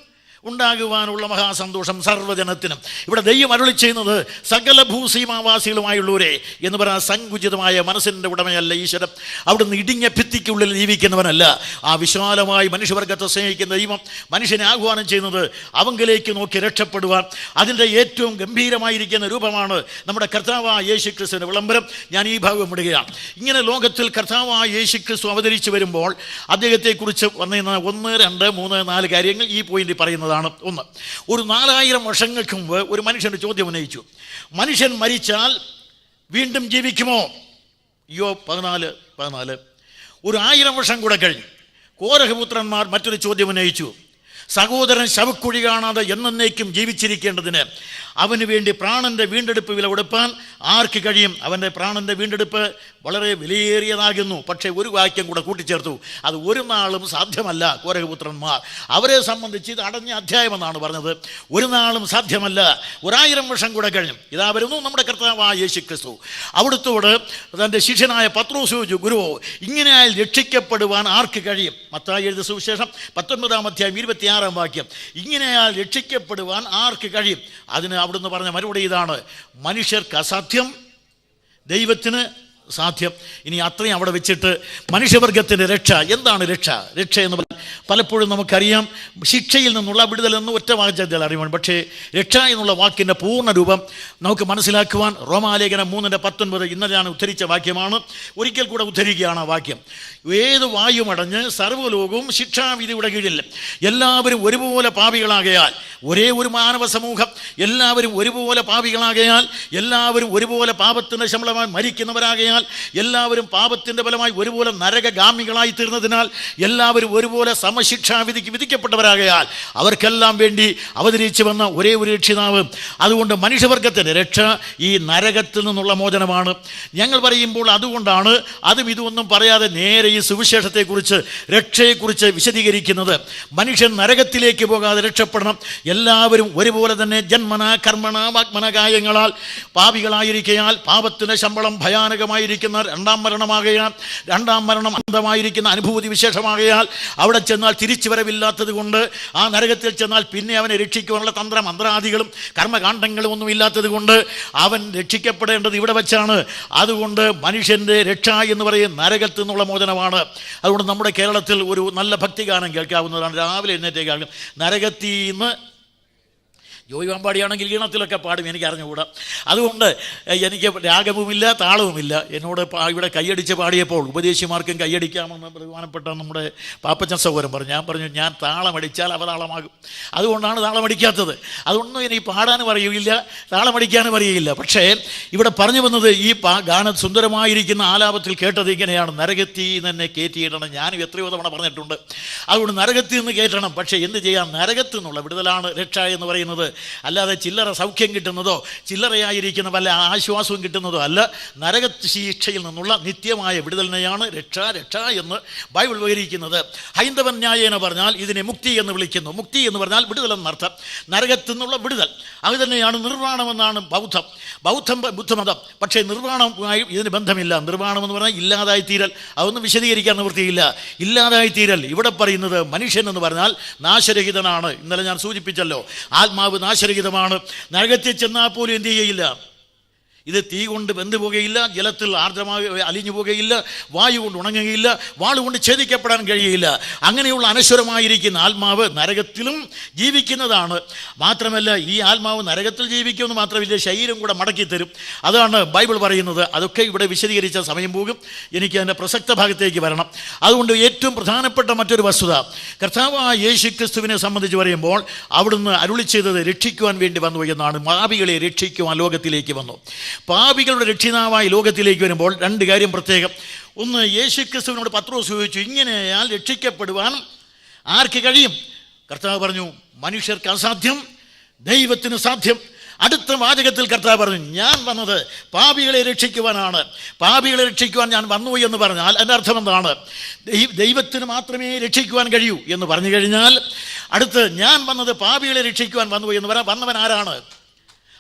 Speaker 1: ഉണ്ടാകുവാനുള്ള മഹാസന്തോഷം, സർവ്വജനത്തിനും. ഇവിടെ ദൈവം അരുളി ചെയ്യുന്നത് സകല ഭൂസീമാവാസികളുമായുള്ളവരെ എന്ന് പറഞ്ഞാൽ സങ്കുചിതമായ മനസ്സിൻ്റെ ഉടമയല്ല ഈശ്വരൻ. അവിടുന്ന് ഇടിഞ്ഞ ഭിത്തിക്കുള്ളിൽ ജീവിക്കുന്നവനല്ല. ആ വിശാലമായി മനുഷ്യവർഗത്തെ സ്നേഹിക്കുന്ന ദൈവം മനുഷ്യനെ ആഹ്വാനം ചെയ്യുന്നത് അവങ്കിലേക്ക് നോക്കി രക്ഷപ്പെടുവാൻ. അതിൻ്റെ ഏറ്റവും ഗംഭീരമായിരിക്കുന്ന രൂപമാണ് നമ്മുടെ കർത്താവായ യേശുക്രിസ്തുവിൻ്റെ വിളംബരം. ഞാൻ ഈ ഭാഗം വിടുകയാണ്. ഇങ്ങനെ ലോകത്തിൽ കർത്താവായ യേശുക്രിസ്തു അവതരിച്ചു വരുമ്പോൾ അദ്ദേഹത്തെക്കുറിച്ച് വന്നിരുന്ന 1, 2, 3, 4 കാര്യങ്ങൾ ഈ പോയിന്റിൽ പറയുന്നതാണ്. ഒന്ന്, ഒരു 4000 വർഷങ്ങൾക്ക് മുമ്പ് ഒരു മനുഷ്യൻ്റെ ചോദ്യം ഉന്നയിച്ചു: മനുഷ്യൻ മരിച്ചാൽ വീണ്ടും ജീവിക്കുമോ? യോബ് 14:14. ഒരു 1000 വർഷം കൂടെ കഴിഞ്ഞു കോരഹപുത്രന്മാർ മറ്റൊരു ചോദ്യം ഉന്നയിച്ചു: സഹോദരൻ ശവക്കുഴി കാണാതെ എന്നേക്കും ജീവിച്ചിരിക്കേണ്ടതിന് അവന് വേണ്ടി പ്രാണൻ്റെ വീണ്ടെടുപ്പ് വില കൊടുപ്പാൻ ആർക്ക് കഴിയും? അവൻ്റെ പ്രാണൻ്റെ വീണ്ടെടുപ്പ് വളരെ വിലയേറിയതാകുന്നു. പക്ഷേ ഒരു വാക്യം കൂടെ കൂട്ടിച്ചേർത്തു, അത് ഒരു നാളും സാധ്യമല്ല. കോരഹപുത്രന്മാർ അവരെ സംബന്ധിച്ച് ഇത് അടഞ്ഞ അധ്യായമെന്നാണ് പറഞ്ഞത്. ഒരു നാളും സാധ്യമല്ല. 1000 വർഷം കൂടെ കഴിഞ്ഞു. ഇതാ വരുന്നു നമ്മുടെ കർത്താവായ യേശു ക്രിസ്തു. അവിടുത്തോട് തൻ്റെ ശിഷ്യനായ പത്രോസ് ചോദിച്ചു, ഗുരുവോ, ഇങ്ങനെയാൽ രക്ഷിക്കപ്പെടുവാൻ ആർക്ക് കഴിയും? മത്തായി എഴുതിയ സുവിശേഷം 19 അധ്യായം 26 വാക്യം. ഇങ്ങനെയാൽ രക്ഷിക്കപ്പെടുവാൻ ആർക്ക് കഴിയും? അതിന് അവിടുന്ന് പറഞ്ഞ മറുപടി ഇതാണ്, മനുഷ്യർക്ക് അസാധ്യം, ദൈവത്തിന് സാധ്യം. ഇനി അത്രയും അവിടെ വെച്ചിട്ട് മനുഷ്യവർഗത്തിൻ്റെ രക്ഷ എന്താണ്? രക്ഷ എന്ന് പറഞ്ഞാൽ പലപ്പോഴും നമുക്കറിയാം ശിക്ഷയിൽ നിന്നുള്ള വിടുതലെന്ന് ഒറ്റ വാചകത്തിൽ അറിയുവാൻ. പക്ഷേ രക്ഷ എന്നുള്ള വാക്കിൻ്റെ പൂർണ്ണ രൂപം നമുക്ക് മനസ്സിലാക്കുവാൻ റോമാലേഖനം 3:19 ഇന്നലെ ഞാൻ ഉദ്ധരിച്ച വാക്യമാണ്. ഒരിക്കൽ കൂടെ ഉദ്ധരിക്കുകയാണ് ആ വാക്യം. ഏത് വായുമടഞ്ഞ് സർവ്വലോകവും ശിക്ഷാവിധിയുടെ കീഴിൽ എല്ലാവരും ഒരുപോലെ പാപികളാകയാൽ, ഒരേ ഒരു മാനവ സമൂഹം എല്ലാവരും ഒരുപോലെ പാപികളാകയാൽ, എല്ലാവരും ഒരുപോലെ പാപത്തിൻ്റെ ശമ്പളമായി മരിക്കുന്നവരാകയാൽ, എല്ലാവരും പാപത്തിൻ്റെ ഫലമായി ഒരുപോലെ നരകഗാമികളായി തീർന്നതിനാൽ, എല്ലാവരും ഒരുപോലെ സമശിക്ഷാവിധിക്ക് വിധിക്കപ്പെട്ടവരാകയാൽ, അവർക്കെല്ലാം വേണ്ടി അവതരിച്ചു വന്ന ഒരേ ഒരു രക്ഷിതാവ്. അതുകൊണ്ട് മനുഷ്യവർഗത്തിൻ്റെ രക്ഷ ഈ നരകത്തിൽ നിന്നുള്ള മോചനമാണ്. ഞങ്ങൾ പറയുമ്പോൾ അതുകൊണ്ടാണ് അതും ഇതൊന്നും പറയാതെ നേരെ ഈ സുവിശേഷത്തെക്കുറിച്ച്, രക്ഷയെക്കുറിച്ച് വിശദീകരിക്കുന്നത്. മനുഷ്യൻ നരകത്തിലേക്ക് പോകാതെ രക്ഷപ്പെടണം. എല്ലാവരും ഒരുപോലെ തന്നെ ജന്മന കർമ്മണ വാഗ്മനകായങ്ങളാൽ പാപികളായിരിക്കയാൽ, പാപത്തിൻ്റെ ശമ്പളം ഭയാനകമായിരിക്കുന്ന രണ്ടാം മരണമാകയാൽ, രണ്ടാം മരണം അന്ധമായിരിക്കുന്ന അനുഭൂതി വിശേഷമാകയാൽ, അവിടെ ചെന്നാൽ തിരിച്ചു വരവില്ലാത്തത് കൊണ്ട്, ആ നരകത്തിൽ ചെന്നാൽ പിന്നെ അവനെ രക്ഷിക്കുവാനുള്ള തന്ത്രമന്ത്രാദികളും കർമ്മകാണ്ഡങ്ങളും ഒന്നും ഇല്ലാത്തത് കൊണ്ട് അവൻ രക്ഷിക്കപ്പെടേണ്ടത് ഇവിടെ വെച്ചാണ്. അതുകൊണ്ട് മനുഷ്യൻ്റെ രക്ഷ എന്ന് പറയുന്നത് നരകത്തിൽ നിന്നുള്ള മോചനമാണ്. അതുകൊണ്ട് നമ്മുടെ കേരളത്തിൽ ഒരു നല്ല ഭക്തിഗാനം കേൾക്കാവുന്നതാണ്. രാവിലെ എഴുന്നേറ്റേക്കാളും നരകത്തീന്ന് ജോയി വാമ്പാടിയാണെങ്കിൽ ഈണത്തിലൊക്കെ പാടും, എനിക്ക് അറിഞ്ഞുകൂടാ. അതുകൊണ്ട് എനിക്ക് രാഗവുമില്ല താളവുമില്ല. എന്നോട് ഇവിടെ കയ്യടിച്ച് പാടിയപ്പോൾ ഉപദേശിമാർക്കും കയ്യടിക്കാമെന്ന് ബഹുമാനപ്പെട്ട നമ്മുടെ പാപ്പച്ചൻ സഹോദരൻ പറഞ്ഞു. ഞാൻ പറഞ്ഞു, ഞാൻ താളമടിച്ചാൽ അവതാളമാകും, അതുകൊണ്ടാണ് താളമടിക്കാത്തത്. അതൊന്നും എനിക്ക് പാടാനും അറിയില്ല, താളമടിക്കാനും അറിയില്ല. പക്ഷേ ഇവിടെ പറഞ്ഞു വന്നത് ഈ ഗാനം സുന്ദരമായിരിക്കുന്ന ആലാപത്തിൽ കേട്ടത് ഇങ്ങനെയാണ്, നരകത്തിൽ നിന്ന് തന്നെ കയറ്റിയിടണം. ഞാനും എത്രയോ തവണ പറഞ്ഞിട്ടുണ്ട്. അതുകൊണ്ട് നരകത്തിൽ നിന്ന് കയറ്റണം. പക്ഷേ എന്ത് ചെയ്യാം? നരകത്തിൽ നിന്നുള്ള വിടുതലാണ് രക്ഷ എന്ന് പറയുന്നത്. അല്ലാതെ ചില്ലറ സൗഖ്യം കിട്ടുന്നതോ ചില്ലറയായിരിക്കുന്ന വല്ല ആശ്വാസവും കിട്ടുന്നതോ അല്ല. നരക ശിക്ഷയിൽ നിന്നുള്ള നിത്യമായ വിടുതലിനെയാണ് രക്ഷ എന്ന് ബൈബിൾ വിവരിക്കുന്നത്. ഹൈന്ദവൻ ന്യായേന പറഞ്ഞാൽ ഇതിനെ മുക്തി എന്ന് വിളിക്കുന്നു. മുക്തി എന്ന് പറഞ്ഞാൽ വിടുതൽ എന്നർത്ഥം. നരകത്തിൽ നിന്നുള്ള വിടുതൽ അത് തന്നെയാണ് നിർവ്വാണമെന്നാണ് ബുദ്ധമതം. പക്ഷേ നിർവ്വാണവുമായി ഇതിന് ബന്ധമില്ല. നിർവ്വാണം എന്ന് പറഞ്ഞാൽ ഇല്ലാതായി തീരൽ. അതൊന്നും വിശദീകരിക്കാൻ നിവൃത്തിയില്ല. ഇല്ലാതായി തീരൽ ഇവിടെ പറയുന്നത് മനുഷ്യൻ എന്ന് പറഞ്ഞാൽ നാശരഹിതനാണ്. ഇന്നലെ ഞാൻ സൂചിപ്പിച്ചല്ലോ, ആത്മാവ് നാശരഹിതമാണ്. നരകത്തിൽ ചെന്നാൽ പോലും എന്ത് ചെയ്യില്ല? ഇത് തീ കൊണ്ട് വെന്തു പോകുകയില്ല, ജലത്തിൽ ആർദ്രമായി അലിഞ്ഞു പോകുകയില്ല, വായു കൊണ്ട് ഉണങ്ങുകയില്ല, വാളുകൊണ്ട് ഛേദിക്കപ്പെടാൻ കഴിയുകയില്ല. അങ്ങനെയുള്ള അനശ്വരമായിരിക്കുന്ന ആത്മാവ് നരകത്തിലും ജീവിക്കുന്നതാണ്. മാത്രമല്ല ഈ ആത്മാവ് നരകത്തിൽ ജീവിക്കുമെന്ന് മാത്രമല്ല, ശരീരം കൂടെ മടക്കിത്തരും. അതാണ് ബൈബിൾ പറയുന്നത്. അതൊക്കെ ഇവിടെ വിശദീകരിച്ച സമയം പോകും. എനിക്ക് അതിൻ്റെ പ്രസക്ത ഭാഗത്തേക്ക് വരണം. അതുകൊണ്ട് ഏറ്റവും പ്രധാനപ്പെട്ട മറ്റൊരു വസ്തുത, കർത്താവായ യേശു ക്രിസ്തുവിനെ സംബന്ധിച്ച് പറയുമ്പോൾ അവിടുന്ന് അരുളി ചെയ്തത് രക്ഷിക്കുവാൻ വേണ്ടി വന്നു എന്നാണ്. പാപികളെ രക്ഷിക്കുവാൻ ലോകത്തിലേക്ക് വന്നു. പാപികളുടെ രക്ഷിതാവായി ലോകത്തിലേക്ക് വരുമ്പോൾ രണ്ട് കാര്യം പ്രത്യേകം. ഒന്ന്, യേശു ക്രിസ്തുവിനോട് പത്രോസ് ചോദിച്ചു, ഇങ്ങനെയാൽ രക്ഷിക്കപ്പെടുവാൻ ആർക്ക് കഴിയും? കർത്താവ് പറഞ്ഞു, മനുഷ്യർക്ക് അസാധ്യം, ദൈവത്തിന് സാധ്യം. അടുത്ത വാചകത്തിൽ കർത്താവ് പറഞ്ഞു, ഞാൻ വന്നത് പാപികളെ രക്ഷിക്കുവാനാണ്. പാപികളെ രക്ഷിക്കുവാൻ ഞാൻ വന്നു എന്ന് പറഞ്ഞാൽ അതിൻ്റെ അർത്ഥം എന്താണ്? ദൈവത്തിന് മാത്രമേ രക്ഷിക്കുവാൻ കഴിയൂ എന്ന് പറഞ്ഞു കഴിഞ്ഞാൽ, അടുത്ത് ഞാൻ വന്നത് പാപികളെ രക്ഷിക്കുവാൻ വന്നു എന്ന് പറയാൻ വന്നവൻ ആരാണ്?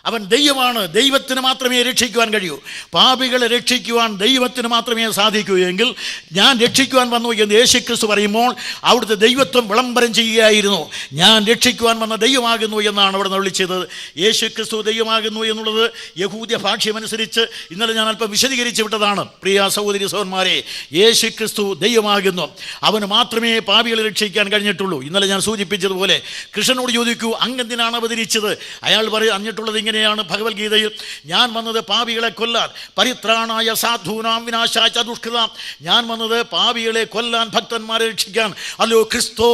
Speaker 1: അവൻ ദൈവമാണ്. ദൈവത്തിന് മാത്രമേ രക്ഷിക്കുവാൻ കഴിയൂ. പാപികളെ രക്ഷിക്കുവാൻ ദൈവത്തിന് മാത്രമേ സാധിക്കൂ. എങ്കിൽ ഞാൻ രക്ഷിക്കുവാൻ വന്നു എന്ന് യേശു ക്രിസ്തു പറയുമ്പോൾ അവിടുത്തെ ദൈവത്വം വിളംബരം ചെയ്യുകയായിരുന്നു. ഞാൻ രക്ഷിക്കുവാൻ വന്ന ദൈവമാകുന്നു എന്നാണ് അവിടെ നിന്ന് വിളിച്ചത്. യേശു ക്രിസ്തു ദൈവമാകുന്നു എന്നുള്ളത് യഹൂദ്യ ഭാഷ്യമനുസരിച്ച് ഇന്നലെ ഞാൻ അല്പം വിശദീകരിച്ചു വിട്ടതാണ്. പ്രിയ സഹോദരി സഹോദരന്മാരെ, യേശു ക്രിസ്തു ദൈവമാകുന്നു. അവന് മാത്രമേ പാപികളെ രക്ഷിക്കാൻ കഴിഞ്ഞിട്ടുള്ളൂ. ഇന്നലെ ഞാൻ സൂചിപ്പിച്ചതുപോലെ കൃഷ്ണനോട് ചോദിക്കൂ, അങ്ങെന്തിനാണ് അവതരിച്ചത്? അയാൾ പറഞ്ഞിട്ടുള്ളത് ഇങ്ങനെ, ഭഗവത്ഗീതയിൽ, ഞാൻ വന്നത് പാപികളെ കൊല്ലാൻ, പരിത്രാണായ സാധൂനാം വിനാശായ ദുഷ്കൃതാം. ഞാൻ വന്നത് പാപികളെ കൊല്ലാൻ, ഭക്തന്മാരെ രക്ഷിക്കാൻ. അല്ലോ ക്രിസ്തു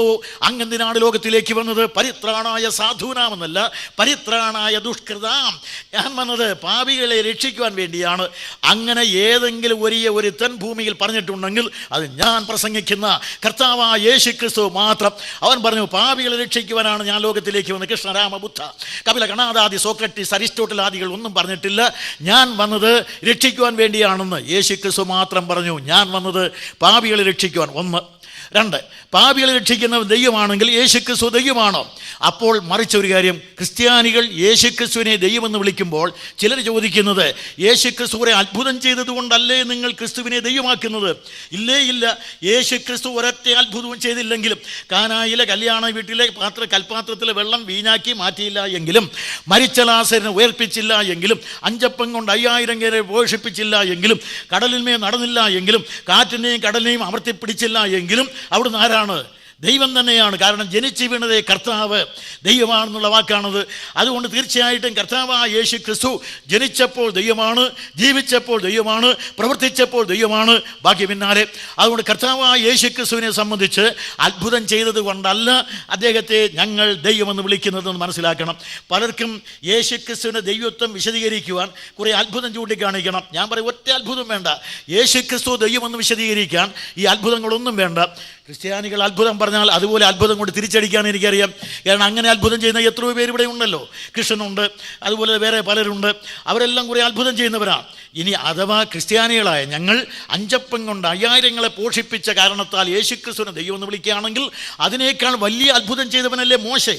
Speaker 1: അങ്ങെന്തിനാണ് ലോകത്തിലേക്ക് വന്നത്? പരിത്രാണായ സാധൂനാം എന്നല്ല, പരിത്രാണായ ദുഷ്കൃതാം. ഞാൻ വന്നത് പാപികളെ രക്ഷിക്കുവാൻ വേണ്ടിയാണ്. അങ്ങനെ ഏതെങ്കിലും ഒരുത്തൻ ഭൂമിയിൽ പറഞ്ഞിട്ടുണ്ടെങ്കിൽ അത് ഞാൻ പ്രസംഗിക്കുന്ന കർത്താവായ യേശു ക്രിസ്തു മാത്രം. അവൻ പറഞ്ഞു, പാപികളെ രക്ഷിക്കുവാനാണ് ഞാൻ ലോകത്തിലേക്ക് വന്നത്. കൃഷ്ണ, രാമ, ബുദ്ധ, കപില, കണാദാദി, സോക്രട്ടീസ്, സോക്രട്ടീസ്, അരിസ്റ്റോട്ടിൽ ആദികൾ ഒന്നും പറഞ്ഞിട്ടില്ല ഞാൻ വന്നത് രക്ഷിക്കുവാൻ വേണ്ടിയാണെന്ന്. യേശു ക്രിസ്തു മാത്രം പറഞ്ഞു ഞാൻ വന്നത് പാപികളെ രക്ഷിക്കുവാൻ. 1. 2, പാപികളെ രക്ഷിക്കുന്ന ദൈവമാണെങ്കിൽ യേശുക്രിസ്തു ദൈവമാണോ? അപ്പോൾ മറിച്ചൊരു കാര്യം, ക്രിസ്ത്യാനികൾ യേശുക്രിസ്തുവിനെ ദൈവമെന്ന് വിളിക്കുമ്പോൾ ചിലർ ചോദിക്കുന്നത്, യേശുക്രിസ്തുവിനെ അത്ഭുതം ചെയ്തതുകൊണ്ടല്ലേ നിങ്ങൾ ക്രിസ്തുവിനെ ദൈവമാക്കുന്നത്? ഇല്ലേ, ഇല്ല. യേശുക്രിസ്തു ഒരൊറ്റ അത്ഭുതവും ചെയ്തില്ലെങ്കിലും, കാനായിലെ കല്യാണ വീട്ടിലെ കൽപ്പാത്രത്തിലെ വെള്ളം വീഞ്ഞാക്കി മാറ്റിയില്ല എങ്കിലും, മരിച്ച ലാസറിനെ ഉയർപ്പിച്ചില്ല എങ്കിലും, 5 അപ്പം കൊണ്ട് 5000 പേരെ പോഷിപ്പിച്ചില്ല എങ്കിലും, കടലിന്മേൽ നടന്നില്ല എങ്കിലും, കാറ്റിനെയും കടലിനെയും അമർത്തിപ്പിടിച്ചില്ല എങ്കിലും, അവിടുന്ന് ആരാണ്? ദൈവം തന്നെയാണ്. കാരണം ജനിച്ചു വീണതേ കർത്താവ് ദൈവമാണെന്നുള്ള വാക്കാണത്. അതുകൊണ്ട് തീർച്ചയായിട്ടും കർത്താവായ യേശു ക്രിസ്തു ജനിച്ചപ്പോൾ ദൈവമാണ്, ജീവിച്ചപ്പോൾ ദൈവമാണ്, പ്രവർത്തിച്ചപ്പോൾ ദൈവമാണ്, ബാക്കി പിന്നാലെ. അതുകൊണ്ട് കർത്താവായ യേശു ക്രിസ്തുവിനെ സംബന്ധിച്ച് അത്ഭുതം ചെയ്തത് കൊണ്ടല്ല അദ്ദേഹത്തെ ഞങ്ങൾ ദൈവമെന്ന് വിളിക്കുന്നതെന്ന് മനസ്സിലാക്കണം. പലർക്കും യേശു ക്രിസ്തുവിൻ്റെ ദൈവത്വം വിശദീകരിക്കുവാൻ കുറേ അത്ഭുതം ചൂണ്ടിക്കാണിക്കണം. ഞാൻ പറയും, ഒറ്റ അത്ഭുതം വേണ്ട. യേശു ക്രിസ്തു ദൈവമെന്ന് വിശദീകരിക്കാൻ ഈ അത്ഭുതങ്ങളൊന്നും വേണ്ട. ക്രിസ്ത്യാനികൾ അത്ഭുതം പറഞ്ഞാൽ അതുപോലെ അത്ഭുതം കൊണ്ട് തിരിച്ചടിക്കാൻ എനിക്കറിയാം. കാരണം അങ്ങനെ അത്ഭുതം ചെയ്യുന്ന എത്രയോ പേര് ഇവിടെ ഉണ്ടല്ലോ. കൃഷ്ണനുണ്ട്, അതുപോലെ വേറെ പലരുണ്ട്. അവരെല്ലാം കുറേ അത്ഭുതം ചെയ്യുന്നവരാണ്. ഇനി അഥവാ ക്രിസ്ത്യാനികളായ ഞങ്ങൾ 5 അപ്പം കൊണ്ട് 5000 പോഷിപ്പിച്ച കാരണത്താൽ യേശുക്രിസ്തുവിനെ ദൈവം എന്ന് വിളിക്കുകയാണെങ്കിൽ അതിനേക്കാൾ വലിയ അത്ഭുതം ചെയ്തവനല്ലേ മോശെ.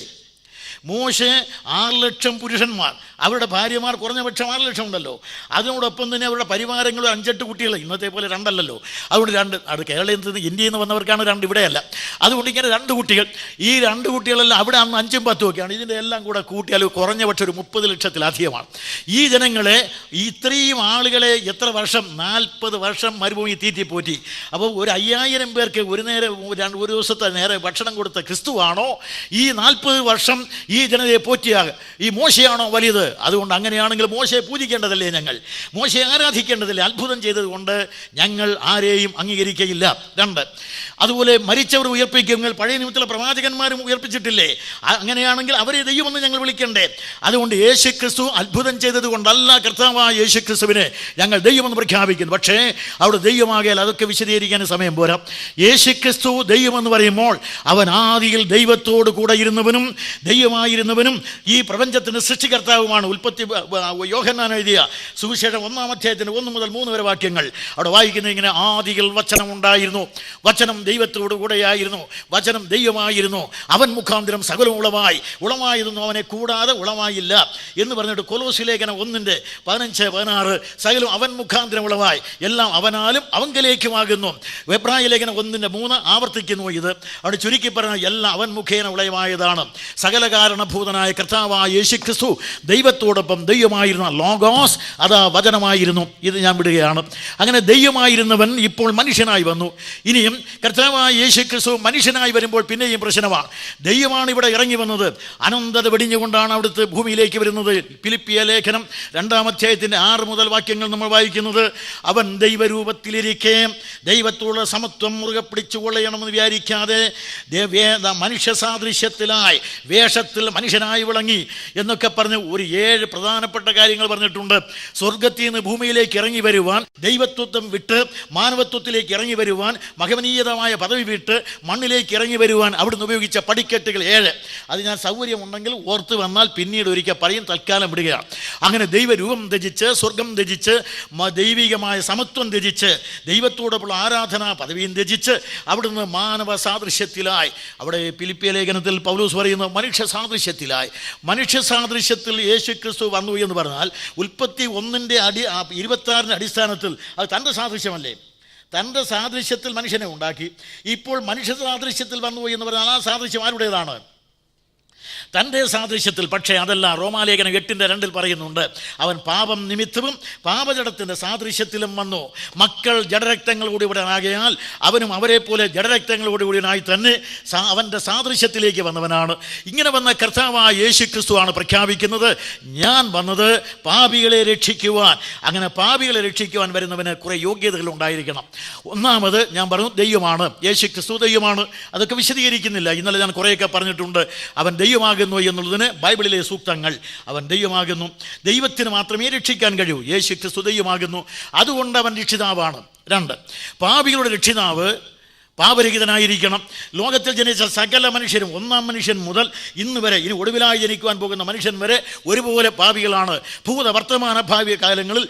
Speaker 1: 6 ലക്ഷം പുരുഷന്മാർ, അവരുടെ ഭാര്യമാർ കുറഞ്ഞ പക്ഷം 6 ലക്ഷം ഉണ്ടല്ലോ. അതിനോടൊപ്പം തന്നെ അവരുടെ പരിവാരങ്ങളും 5-8 കുട്ടികൾ, ഇന്നത്തെ പോലെ 2 അല്ലല്ലോ. അതുകൊണ്ട് 2, അത് കേരളത്തിൽ നിന്ന് ഇന്ത്യയിൽ നിന്ന് വന്നവർക്കാണ് 2, ഇവിടെയല്ല. അതുകൊണ്ട് ഇങ്ങനെ 2 കുട്ടികൾ. ഈ 2 കുട്ടികളെല്ലാം അവിടെ അന്ന് 5ഉം 10ഉം ഒക്കെയാണ്. ഇതിൻ്റെ എല്ലാം കൂടെ കൂട്ടിയാൽ കുറഞ്ഞ പക്ഷം ഒരു 30 ലക്ഷത്തിലധികമാണ്. ഈ ജനങ്ങളെ, ഇത്രയും ആളുകളെ എത്ര വർഷം? 40 വർഷം മരുഭൂമി തീറ്റിപ്പോറ്റി. അപ്പോൾ ഒരു 5000 പേർക്ക് ഒരു ദിവസത്തെ നേരെ ഭക്ഷണം കൊടുത്ത ക്രിസ്തുവാണോ ഈ 40 വർഷം ഈ ജനതയെ പോറ്റിയ ഈ മോശയാണോ വലുത്? അതുകൊണ്ട് അങ്ങനെയാണെങ്കിൽ മോശയെ പൂജിക്കേണ്ടതല്ലേ ഞങ്ങൾ? മോശയെ ആരാധിക്കേണ്ടതല്ലേ? അത്ഭുതം ചെയ്തതുകൊണ്ട് ഞങ്ങൾ ആരെയും അംഗീകരിക്കുകയില്ല. 2, അതുപോലെ മരിച്ചവർ ഉയർപ്പിക്കുമെങ്കിൽ പഴയ നിയമത്തിലെ പ്രവാചകന്മാരും ഉയർപ്പിച്ചിട്ടില്ലേ? അങ്ങനെയാണെങ്കിൽ അവരെ ദൈവമെന്ന് ഞങ്ങൾ വിളിക്കണ്ടേ? അതുകൊണ്ട് യേശു ക്രിസ്തു അത്ഭുതം ചെയ്തത് കൊണ്ടല്ല കർത്താവായ യേശു ക്രിസ്തുവിനെ ഞങ്ങൾ ദൈവമെന്ന് പ്രഖ്യാപിക്കുന്നു. പക്ഷേ അവിടെ ദൈവമാകിയാൽ അതൊക്കെ വിശദീകരിക്കാൻ സമയം പോരാ. യേശു ക്രിസ്തു ദൈവമെന്ന് പറയുമ്പോൾ അവൻ ആദിയിൽ ദൈവത്തോട് കൂടെ ഇരുന്നവനും ദൈവമായിരുന്നവനും ഈ പ്രപഞ്ചത്തിൻ്റെ സൃഷ്ടികർത്താവുമാണ്. യോഹന്നാൻ എഴുതിയ സുവിശേഷം 1-ാം അധ്യായത്തിന് 1 മുതൽ 3 വരെ വാക്യങ്ങൾ അവിടെ വായിക്കുന്നത് ഇങ്ങനെ: ആദിയിൽ വചനം ഉണ്ടായിരുന്നു, വചനം ദൈവത്തോടു കൂടെയായിരുന്നു, വചനം ദൈവമായിരുന്നു, അവൻ മുഖാന്തരം സകലം ഉളവായിരുന്നു, അവനെ കൂടാതെ ഉളവായില്ല എന്ന് പറഞ്ഞിട്ട് കൊലോസ്യ ലേഖനം 1:15-16 സകലം അവൻ മുഖാന്തരം ഉളവായി, എല്ലാം അവനാലും അവങ്കലേക്കുമാകുന്നു. എബ്രായ ലേഖനം 1:3 ആവർത്തിക്കുന്നു ഇത്. അവിടെ ചുരുക്കി പറഞ്ഞാൽ എല്ലാം അവൻ മുഖേന ഉളവായതാണ്. സകല കാരണഭൂതനായ കർത്താവായ യേശു ക്രിസ്തു ദൈവത്തോടൊപ്പം ദൈവമായിരുന്ന ലോഗോസ്, അതാ വചനമായിരുന്നു. ഇത് ഞാൻ വിടുകയാണ്. അങ്ങനെ ദൈവമായിരുന്നവൻ ഇപ്പോൾ മനുഷ്യനായി വന്നു. ഇനിയും കർത്താവായ യേശു ക്രിസ്തു മനുഷ്യനായി വരുമ്പോൾ പിന്നെയും പ്രശ്നമാണ്. ദൈവമാണ് ഇവിടെ ഇറങ്ങി വന്നത്. അനന്തത വെടിഞ്ഞുകൊണ്ടാണ് അവിടുത്തെ ഭൂമിയിലേക്ക് വരുന്നത്. ഫിലിപ്പിയ ലേഖനം 2-ാം അധ്യായത്തിൻ്റെ 6 മുതൽ വാക്യങ്ങൾ നമ്മൾ വായിക്കുന്നത്: അവൻ ദൈവരൂപത്തിലിരിക്കെ ദൈവത്തോടുള്ള സമത്വം മുറുകെ പിടിച്ചു കൊള്ളണമെന്ന് വിചാരിക്കാതെ മനുഷ്യ സാദൃശ്യത്തിലായി വേഷത്തിൽ മനുഷ്യനായി വിളങ്ങി എന്നൊക്കെ പറഞ്ഞ് ഒരു 7 പ്രധാനപ്പെട്ട കാര്യങ്ങൾ പറഞ്ഞിട്ടുണ്ട്. സ്വർഗത്തിൽ നിന്ന് ഭൂമിയിലേക്ക് ഇറങ്ങി വരുവാൻ, ദൈവത്വം വിട്ട് മാനവത്വത്തിലേക്ക് ഇറങ്ങി വരുവാൻ, മഹനീയതമായ പദവി വിട്ട് മണ്ണിലേക്ക് ഇറങ്ങി വരുവാൻ അവിടുന്ന് ഉപയോഗിച്ച പടിക്കെട്ടുകൾ 7. അത് ഞാൻ സൗകര്യമുണ്ടെങ്കിൽ ഓർത്ത് വന്നാൽ പിന്നീട് ഒരിക്കൽ പറയും, തൽക്കാലം വിടുകയാണ്. അങ്ങനെ ദൈവരൂപം ത്യജിച്ച്, സ്വർഗം ത്യജിച്ച്, ദൈവികമായ സമത്വം ത്യജിച്ച്, ദൈവത്തോടുള്ള ആരാധന പദവിയും ത്യജിച്ച് അവിടുന്ന് മാനവ സാദൃശ്യത്തിലായി, അവിടെ ഫിലിപ്പിയ ലേഖനത്തിൽ പൗലോസ് പറയുന്നു മനുഷ്യ സാദൃശ്യത്തിൽ യേശു ക്രിസ്തു വന്നു എന്ന് പറഞ്ഞാൽ ഉൽപ്പത്തി 1:26 അടിസ്ഥാനത്തിൽ അത് തൻ്റെ സാദൃശ്യമല്ലേ? തൻ്റെ സാദൃശ്യത്തിൽ മനുഷ്യനെ ഉണ്ടാക്കി. ഇപ്പോൾ മനുഷ്യ സാദൃശ്യത്തിൽ വന്നു എന്ന് പറഞ്ഞാൽ ആ സാദൃശ്യം ആരുടേതാണ്? തൻ്റെ സാദൃശ്യത്തിൽ. പക്ഷേ അതല്ല. റോമാലേഖനം 8:2 പറയുന്നുണ്ട്, അവൻ പാപം നിമിത്തവും പാപജടത്തിൻ്റെ സാദൃശ്യത്തിലും വന്നു. മക്കൾ ജഡരക്തങ്ങളോട് ഇവിടെ ആകയാൽ അവനും അവരെ പോലെ ജഡരക്തങ്ങളോട് കൂടിയനായി തന്നെ അവൻ്റെ സാദൃശ്യത്തിലേക്ക് വന്നവനാണ്. ഇങ്ങനെ വന്ന കർത്താവായ യേശു ക്രിസ്തുവാണ് പ്രഖ്യാപിക്കുന്നത്, ഞാൻ വന്നത് പാപികളെ രക്ഷിക്കുവാൻ. അങ്ങനെ പാപികളെ രക്ഷിക്കുവാൻ വരുന്നവന് കുറേ യോഗ്യതകൾ ഉണ്ടായിരിക്കണം. ഒന്നാമത് ഞാൻ പറഞ്ഞു, ദൈവമാണ്. യേശു ക്രിസ്തു ദൈവമാണ്. അതൊക്കെ വിശദീകരിക്കുന്നില്ല. ഇന്നലെ ഞാൻ കുറേയൊക്കെ പറഞ്ഞിട്ടുണ്ട്. അവൻ ദൈവമാകുന്നു എന്നുള്ളതിന് ബൈബിളിലെ സൂക്തങ്ങൾ. അവൻ ദൈവമാകുന്നു. ദൈവത്തിന് മാത്രമേ രക്ഷിക്കാൻ കഴിയൂ. യേശു ക്രിസ്തു ദൈവമാകുന്നു. അതുകൊണ്ട് അവൻ രക്ഷിതാവാണ്. 2, പാപികളുടെ രക്ഷിതാവ് പാപരഹിതനായിരിക്കണം. ലോകത്തിൽ ജനിച്ച സകല മനുഷ്യരും, ഒന്നാം മനുഷ്യൻ മുതൽ ഇന്ന് വരെ, ഇനി ഒടുവിലായി ജനിക്കുവാൻ പോകുന്ന മനുഷ്യൻ വരെ ഒരുപോലെ പാപികളാണ്. ഭൂത വർത്തമാന ഭാവി കാലങ്ങളിൽ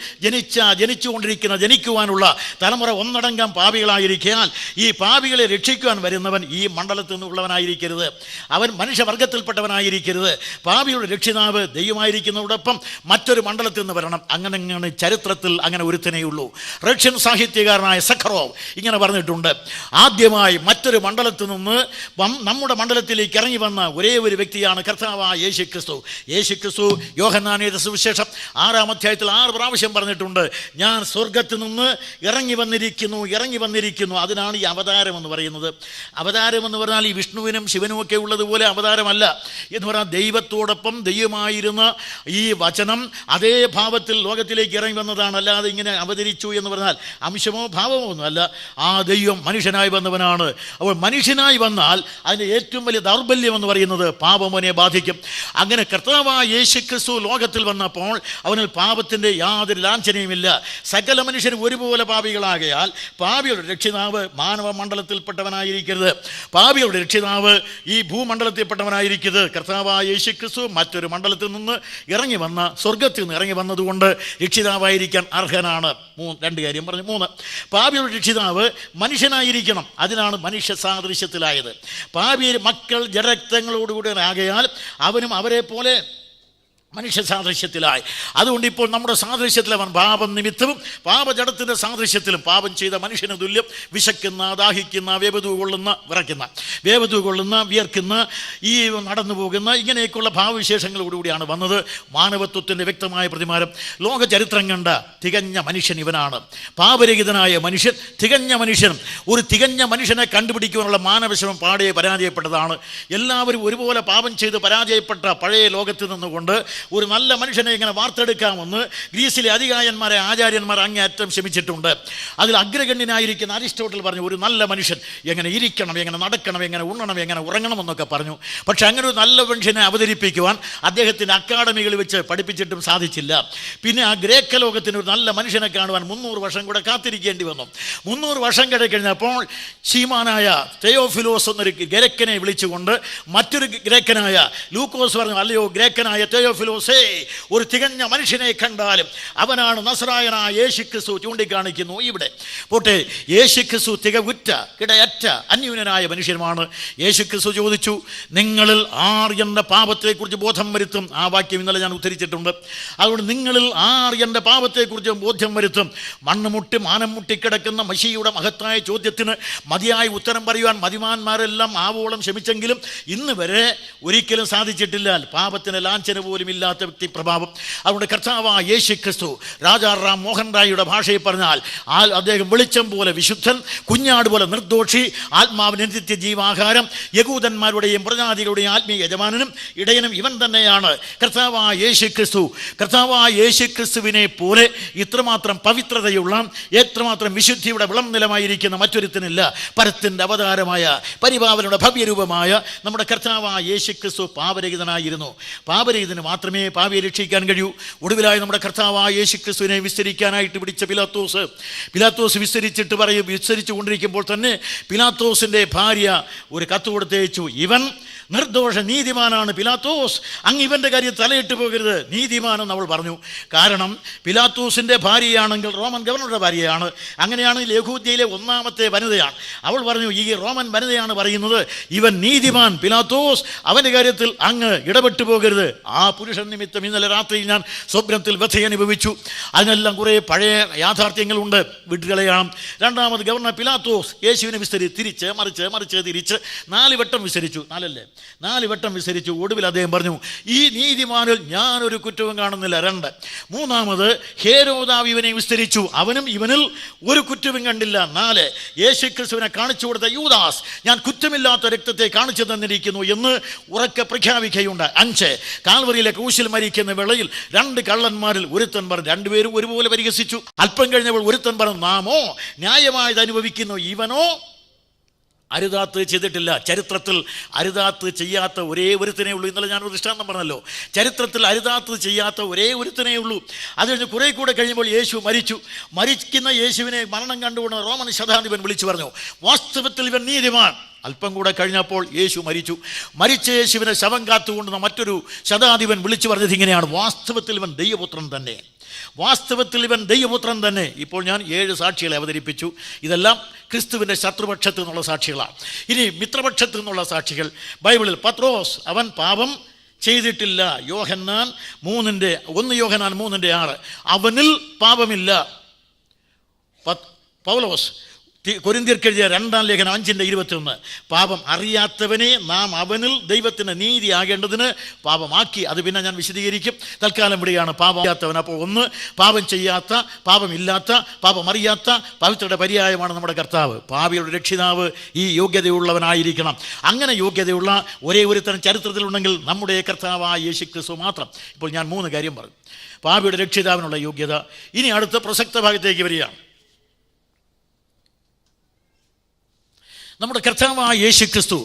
Speaker 1: ജനിക്കുവാനുള്ള തലമുറ ഒന്നടങ്കം പാപികളായിരിക്കാൻ ഈ പാപികളെ രക്ഷിക്കുവാൻ വരുന്നവൻ ഈ മണ്ഡലത്തിൽ നിന്നുള്ളവനായിരിക്കരുത്, അവൻ മനുഷ്യവർഗത്തിൽപ്പെട്ടവനായിരിക്കരുത്. പാപിയുടെ രക്ഷിതാവ് ദൈവമായിരിക്കുന്നതോടൊപ്പം മറ്റൊരു മണ്ഡലത്തിൽ നിന്ന് വരണം. അങ്ങനെ ചരിത്രത്തിൽ അങ്ങനെ ഒരുത്തനെയുള്ളൂ. റഷ്യൻ സാഹിത്യകാരനായ സഖറോവ് ഇങ്ങനെ പറഞ്ഞിട്ടുണ്ട്, ആദ്യമായി മറ്റൊരു മണ്ഡലത്തിൽ നിന്ന് നമ്മുടെ മണ്ഡലത്തിലേക്ക് ഇറങ്ങി വന്ന ഒരേ ഒരു വ്യക്തിയാണ് കർത്താവായ യേശുക്രിസ്തു. യേശുക്രിസ്തു യോഹന്നാന്റെ സുവിശേഷം 6-ാം അധ്യായത്തിൽ 6 പ്രാവശ്യം പറഞ്ഞിട്ടുണ്ട്, ഞാൻ സ്വർഗത്തിൽ നിന്ന് ഇറങ്ങി വന്നിരിക്കുന്നു. അതിനാണ് ഈ അവതാരം എന്ന് പറയുന്നത്. അവതാരം എന്ന് പറഞ്ഞാൽ ഈ വിഷ്ണുവിനും ശിവനും ഒക്കെ ഉള്ളതുപോലെ അവതാരമല്ല എന്ന് പറഞ്ഞാൽ ദൈവത്തോടൊപ്പം ദൈവമായിരുന്ന ഈ വചനം അതേ ഭാവത്തിൽ ലോകത്തിലേക്ക് ഇറങ്ങി വന്നതാണ്. അല്ലാതെ ഇങ്ങനെ അവതരിച്ചു എന്ന് പറഞ്ഞാൽ അംശമോ ഭാവമോ ഒന്നുമല്ല. ആ ദൈവം മനുഷ്യനായി വന്നവനാണ്. അപ്പോൾ മനുഷ്യനായി വന്നാൽ അതിൻ്റെ ഏറ്റവും വലിയ ദൗർബല്യം എന്ന് പറയുന്നത് പാപമോനെ ബാധിക്കും. അങ്ങനെ കർത്താവായ യേശുക്രിസ്തു ലോകത്തിൽ വന്നപ്പോൾ അവനിൽ പാപത്തിൻ്റെ യാതൊരു ലാഞ്ചനയുമില്ല. സകല മനുഷ്യരും ഒരുപോലെ പാപികളാകയാൽ പാപിയുടെ രക്ഷിതാവ് മാനവ മണ്ഡലത്തിൽപ്പെട്ടവനായിരിക്കരുത്, പാപിയുടെ രക്ഷിതാവ് ഈ ഭൂമണ്ഡലത്തിൽപ്പെട്ടവനായിരിക്കരുത്. കർത്താവായ യേശുക്രിസ്തു മറ്റൊരു മണ്ഡലത്തിൽ നിന്ന് ഇറങ്ങി വന്ന, സ്വർഗത്തിൽ നിന്ന് ഇറങ്ങി വന്നതുകൊണ്ട് രക്ഷിതാവായിരിക്കാൻ അർഹനാണ്. 2 കാര്യം പറഞ്ഞു. 3, പാപിയുടെ രക്ഷിതാവ് മനുഷ്യനായിരിക്കണം. അതിനാണ് മനുഷ്യ സാദൃശ്യത്തിലായത്. പാപി മക്കൾ ജഡരക്തങ്ങളോടുകൂടി ആകയാൽ അവനും അവരെ പോലെ മനുഷ്യ സാദൃശ്യത്തിലായി. അതുകൊണ്ട് ഇപ്പോൾ നമ്മുടെ സാദൃശ്യത്തിൽ അവൻ പാപം നിമിത്തവും പാപജടത്തിൻ്റെ സാദൃശ്യത്തിലും പാപം ചെയ്ത മനുഷ്യന് തുല്യം വിശക്കുന്ന, ദാഹിക്കുന്ന, വേവതു കൊള്ളുന്ന, വിയർക്കുന്ന, ഈ നടന്നു പോകുന്ന ഇങ്ങനെയൊക്കെയുള്ള ഭാവവിശേഷങ്ങളോടുകൂടിയാണ് വന്നത്. മാനവത്വത്തിൻ്റെ വ്യക്തമായ പ്രതിമാനം. ലോക ചരിത്രം കണ്ട തികഞ്ഞ മനുഷ്യൻ ഇവനാണ്. പാപരഹിതനായ മനുഷ്യൻ, തികഞ്ഞ മനുഷ്യൻ. ഒരു തികഞ്ഞ മനുഷ്യനെ കണ്ടുപിടിക്കുവാനുള്ള മാനവശ്രമം പാടെ പരാജയപ്പെട്ടതാണ്. എല്ലാവരും ഒരുപോലെ പാപം ചെയ്ത് പരാജയപ്പെട്ട പഴയ ലോകത്തിൽ നിന്നുകൊണ്ട് ഒരു നല്ല മനുഷ്യനെ ഇങ്ങനെ വാർത്തെടുക്കാമെന്ന് ഗ്രീസിലെ അധികായന്മാരെ, ആചാര്യന്മാർ അങ്ങേയറ്റം ശ്രമിച്ചിട്ടുണ്ട്. അതിൽ അഗ്രഗണ്യനായിരിക്കുന്ന അരിസ്റ്റോട്ടിൽ പറഞ്ഞു, ഒരു നല്ല മനുഷ്യൻ എങ്ങനെ ഇരിക്കണം, എങ്ങനെ നടക്കണം, എങ്ങനെ ഉണ്ണണം, എങ്ങനെ ഉറങ്ങണം എന്നൊക്കെ പറഞ്ഞു. പക്ഷെ അങ്ങനെ ഒരു നല്ല മനുഷ്യനെ അവതരിപ്പിക്കുവാൻ അദ്ദേഹത്തിൻ്റെ അക്കാഡമികൾ വെച്ച് പഠിപ്പിച്ചിട്ടും സാധിച്ചില്ല. പിന്നെ ആ ഗ്രേക്ക ലോകത്തിന് ഒരു നല്ല മനുഷ്യനെ കാണുവാൻ 300 വർഷം കൂടെ കാത്തിരിക്കേണ്ടി വന്നു. 300 വർഷം കഴിഞ്ഞപ്പോൾ ശീമാനായ തെയോഫിലോസ് എന്നൊരു ഗ്രേക്കനെ വിളിച്ചുകൊണ്ട് മറ്റൊരു ഗ്രേക്കനായ ലൂക്കോസ് പറഞ്ഞു, അല്ലയോ ഗ്രേക്കനായ തെയോഫിലോസ്, ഒരു തികഞ്ഞ മനുഷ്യനെ കണ്ടാലും അവനാണ് നസറായനായ യേശുക്രിസ്തു ചൂണ്ടിക്കാണിക്കുന്നു. ഇവിടെ പോട്ടെ, യേശുക്രിസ്തു തികവുറ്റ, ഇടയറ്റ, അന്യൂനനായ മനുഷ്യനുമാണ്. യേശുക്രിസ്തു ചോദിച്ചു, നിങ്ങളിൽ ആർ എൻ്റെ പാപത്തെക്കുറിച്ച് ബോധം വരുത്തും? ആ വാക്യം ഇന്നലെ ഞാൻ ഉദ്ധരിച്ചിട്ടുണ്ട്. അതുകൊണ്ട് നിങ്ങളിൽ ആർ എൻ്റെ പാപത്തെക്കുറിച്ച് ബോധ്യം വരുത്തും? മണ്ണുമുട്ടി മാനം മുട്ടിക്കിടക്കുന്ന മശിയുടെ മഹത്തായ ചോദ്യത്തിന് മതിയായ ഉത്തരം പറയുവാൻ മതിമാന്മാരെല്ലാം ആവോളം ശ്രമിച്ചെങ്കിലും ഇന്ന് വരെ ഒരിക്കലും സാധിച്ചിട്ടില്ല. പാപത്തിന് ലാഞ്ചന പോലും ഇല്ലാത്ത വ്യക്തിപ്രഭാവം. അതുകൊണ്ട് കർത്താവായ യേശുക്രിസ്തു, രാജാ റാം മോഹൻ റായിയുടെ ഭാഷയിൽ പറഞ്ഞാൽ അദ്ദേഹം വെളിച്ചം പോലെ വിശുദ്ധൻ, കുഞ്ഞാട് പോലെ നിർദോഷി, ആത്മാവിന് നിത്യ ജീവാഹാരം, യഹൂദന്മാരുടെയും പ്രജാതികളുടെയും ആത്മീയ യജമാനനും ഇടയനും ഇവൻ തന്നെയാണ് കർത്താവായ യേശുക്രിസ്തു. കർത്താവായ യേശുക്രിസ്തുവിനെ പോലെ ഇത്രമാത്രം പവിത്രതയുള്ള, എത്രമാത്രം വിശുദ്ധിയുടെ വിളം നിലമായിരിക്കുന്ന മറ്റൊരുത്തനില്ല. പരത്തിൻ്റെ അവതാരമായ, പരിപാവനയുടെ ഭവ്യരൂപമായ നമ്മുടെ കർത്താവായ യേശുക്രിസ്തു പാപരഹിതനായിരുന്നു. പാപരഹിതന് മാത്രമേ പാപിയെ രക്ഷിക്കാൻ കഴിയൂ. ഒടുവിലായി നമ്മുടെ കർത്താവായ യേശുക്രിസ്തുവിനെ വിസ്തരിക്കാനായിട്ട് പിടിച്ച പിലാത്തോസ് വിസ്തരിച്ചു കൊണ്ടിരിക്കുമ്പോൾ തന്നെ പിലാത്തോസിൻ്റെ ഭാര്യ ഒരു കത്ത് കൊടുത്തയച്ചു. ഇവൻ നിർദോഷ നീതിമാനാണ് പിലാത്തോസ്, അങ്ങ് ഇവൻ്റെ കാര്യം തലയിട്ട് പോകരുത്, നീതിമാനെന്ന് അവൾ പറഞ്ഞു. കാരണം പിലാത്തോസിൻ്റെ ഭാര്യയാണെങ്കിൽ റോമൻ ഗവർണറുടെ ഭാര്യയാണ്. അങ്ങനെയാണെങ്കിൽ യഹൂദ്യയിലെ 1ാമത്തെ വനിതയാണ്. അവൾ പറഞ്ഞു, ഈ റോമൻ വനിതയാണ് പറയുന്നത്, ഇവൻ നീതിമാൻ പിലാത്തോസ്, അവൻ്റെ കാര്യത്തിൽ അങ്ങ് ഇടപെട്ടു പോകരുത്. ആ പുരുഷൻ നിമിത്തം ഇന്നലെ രാത്രി ഞാൻ സ്വപ്നത്തിൽ വ്യഥയനുഭവിച്ചു. അതിനെല്ലാം കുറേ പഴയ യാഥാർത്ഥ്യങ്ങളുണ്ട്, വിട്ടുകളയാണ്. 2ാമത് ഗവർണർ പിലാത്തോസ് യേശുവിനെ തിരിച്ച് തിരിച്ച് 4 വട്ടം വിസ്തരിച്ചു. 4 വട്ടം വിസ്തരിച്ചു. ഒടുവിൽ അദ്ദേഹം പറഞ്ഞു, ഈ നീതിമാനിൽ ഞാനൊരു കുറ്റവും കാണുന്നില്ല. 2. 3ാമത് ഹേരോദാവ് ഇവനെ വിസ്തരിച്ചു, അവനും ഇവനിൽ ഒരു കുറ്റവും കണ്ടില്ല. 4. യേശുക്രിസ്തുവിനെ കാണിച്ചു കൊടുത്ത യൂദാസ്, ഞാൻ കുറ്റമില്ലാത്ത രക്തത്തെ കാണിച്ചു തന്നിരിക്കുന്നു എന്ന് ഉറക്കെ പ്രഖ്യാപിക്കുകയുണ്ട്. 5. കാൽവരിയിലെ ക്രൂശിൽ മരിക്കുന്ന വേളയിൽ 2 കള്ളന്മാരിൽ ഒരുത്തൻ പറഞ്ഞു, 2 പേരും ഒരുപോലെ പരിഹസിച്ചു. അല്പം കഴിഞ്ഞപ്പോൾ ഒരുത്തൻ പറഞ്ഞു, നാമോ ന്യായമായത് അനുഭവിക്കുന്നു, ഇവനോ അരുതാത്ത് ചെയ്തിട്ടില്ല. ചരിത്രത്തിൽ അരുതാത്ത് ചെയ്യാത്ത ഒരേ ഒരുത്തനേ ഉള്ളൂ. ഇന്നലെ ഞാനൊരു ദൃഷ്ടാന്തം പറഞ്ഞല്ലോ. ചരിത്രത്തിൽ അരുതാത്ത് ചെയ്യാത്ത ഒരേ ഒരുത്തനേ ഉള്ളൂ. അത് കഴിഞ്ഞ് കുറേ കൂടെ കഴിയുമ്പോൾ യേശു മരിച്ചു. മരിക്കുന്ന യേശുവിനെ മരണം കണ്ടുകൊണ്ട് റോമൻ ശതാധിപൻ വിളിച്ചു പറഞ്ഞു, വാസ്തവത്തിൽ ഇവൻ നീതിമാൻ. അല്പം കൂടെ കഴിഞ്ഞപ്പോൾ യേശു മരിച്ചു. മരിച്ച യേശുവിനെ ശവം കാത്തുകൊണ്ടുന്ന മറ്റൊരു ശതാധിപൻ വിളിച്ചു പറഞ്ഞത് ഇങ്ങനെയാണ്, വാസ്തവത്തിൽ ഇവൻ ദൈവപുത്രൻ തന്നെ, വാസ്തവത്തിൽ ഇവൻ ദൈവപുത്രൻ തന്നെ. ഇപ്പോൾ ഞാൻ 7 സാക്ഷികളെ അവതരിപ്പിച്ചു. ഇതെല്ലാം ക്രിസ്തുവിൻ്റെ ശത്രുപക്ഷത്ത് നിന്നുള്ള സാക്ഷികളാണ്. ഇനി മിത്രപക്ഷത്ത് നിന്നുള്ള സാക്ഷികൾ ബൈബിളിൽ പത്രോസ്, അവൻ പാപം ചെയ്തിട്ടില്ല. യോഹന്നാൻ 3:6 അവനിൽ പാപമില്ല. പൗലോസ് കൊരിന്ത്യർക്കെഴുതിയ 2-ാം ലേഖനം 5:21 പാപം അറിയാത്തവനെ നാം അവനിൽ ദൈവത്തിന് നീതി ആകേണ്ടതിന് പാപമാക്കി. അത് പിന്നെ ഞാൻ വിശദീകരിക്കും. തൽക്കാലം ഇവിടെയാണ് പാപം അറിയാത്തവൻ. അപ്പോൾ ഒന്ന്, പാപം ചെയ്യാത്ത, പാപമില്ലാത്ത, പാപം അറിയാത്ത പവിത്രയുടെ പര്യായമാണ് നമ്മുടെ കർത്താവ്. പാപിയുടെ രക്ഷിതാവ് ഈ യോഗ്യതയുള്ളവനായിരിക്കണം. അങ്ങനെ യോഗ്യതയുള്ള ഒരേ ഒരുത്തരം ചരിത്രത്തിലുണ്ടെങ്കിൽ നമ്മുടെ കർത്താവായ യേശു ക്രിസ്തു മാത്രം. ഇപ്പോൾ ഞാൻ 3 കാര്യം പറഞ്ഞു. പാപിയുടെ രക്ഷിതാവിനുള്ള യോഗ്യത. ഇനി അടുത്ത പ്രസക്ത ഭാഗത്തേക്ക് വരികയാണ്. നമ്മുടെ കർത്താവായ യേശു ക്രിസ്തു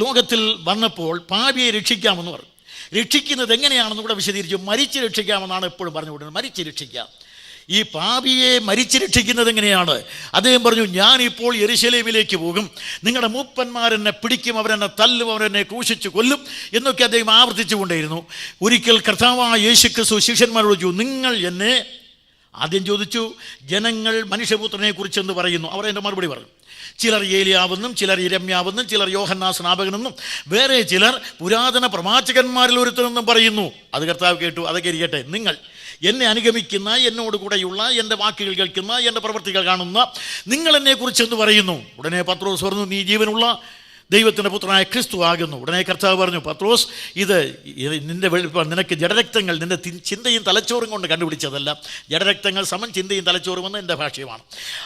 Speaker 1: ലോകത്തിൽ വന്നപ്പോൾ പാപിയെ രക്ഷിക്കാമെന്ന് പറഞ്ഞു. രക്ഷിക്കുന്നത് എങ്ങനെയാണെന്ന് കൂടെ വിശദീകരിച്ചു. മരിച്ച് രക്ഷിക്കാമെന്നാണ് എപ്പോഴും പറഞ്ഞുകൊണ്ടിരുന്നത്. മരിച്ച് രക്ഷിക്കാം. ഈ പാപിയെ മരിച്ച് രക്ഷിക്കുന്നത് എങ്ങനെയാണ്? അദ്ദേഹം പറഞ്ഞു, ഞാനിപ്പോൾ യെരുശലേമിലേക്ക് പോകും, നിങ്ങളുടെ മൂപ്പന്മാരെന്നെ പിടിക്കും, അവരെന്നെ തല്ലും, അവരെന്നെ ക്രൂശിച്ച് കൊല്ലും എന്നൊക്കെ അദ്ദേഹം ആവർത്തിച്ചു കൊണ്ടേയിരുന്നു. ഒരിക്കൽ കർത്താവായ യേശു ക്രിസ്തു ശിഷ്യന്മാരോട് ചോദിച്ചു, നിങ്ങൾ എന്നെ, ആദ്യം ചോദിച്ചു, ജനങ്ങൾ മനുഷ്യപുത്രനെ കുറിച്ചെന്ന് പറയുന്നു. അവർ എൻ്റെ മറുപടി പറഞ്ഞു, ചിലർ ഏലിയാവെന്നും, ചിലർ ഇരമ്യാവെന്നും, ചിലർ യോഹന്നാൻ സ്നാപകനെന്നും, വേറെ ചിലർ പുരാതന പ്രവാചകന്മാരിൽ ഒരുത്തനെന്നും പറയുന്നു. അത് കർത്താവ് കേട്ടു. അതൊക്കെ ഇരിക്കട്ടെ, നിങ്ങൾ എന്നെ അനുഗമിക്കുന്ന, എന്നോട് കൂടെയുള്ള, എൻ്റെ വാക്കുകൾ കേൾക്കുന്ന, എൻ്റെ പ്രവൃത്തികൾ കാണുന്ന നിങ്ങൾ എന്നെക്കുറിച്ചെന്ന് പറയുന്നു. ഉടനെ പത്രോസ് പറഞ്ഞു, നീ ജീവനുള്ള ദൈവത്തിൻ്റെ പുത്രനായ ക്രിസ്തു ആകുന്നു. ഉടനെ കർത്താവ് പറഞ്ഞു, പത്രോസ്, ഇത് നിനക്ക് ജഡരക്തങ്ങൾ നിൻ്റെ ചിന്തയും തലച്ചോറും കൊണ്ട് കണ്ടുപിടിച്ചതല്ല. ജഡരക്തങ്ങൾ സമം ചിന്തയും തലച്ചോറും എന്ന് എൻ്റെ ഭാഷ്യമാണ്.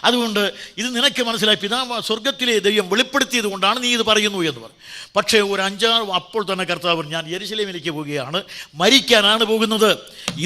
Speaker 1: അതുകൊണ്ട് ഇത് നിനക്ക് മനസ്സിലായി, പിതാവ് സ്വർഗത്തിലെ ദൈവം വെളിപ്പെടുത്തിയത് കൊണ്ടാണ് നീ ഇത് പറയുന്നു എന്ന് പറഞ്ഞു. പക്ഷേ ഒരു 5-6 അപ്പോൾ തന്നെ കർത്താവ്, ഞാൻ യെരുശലേമിലേക്ക് പോവുകയാണ്, മരിക്കാനാണ് പോകുന്നത്.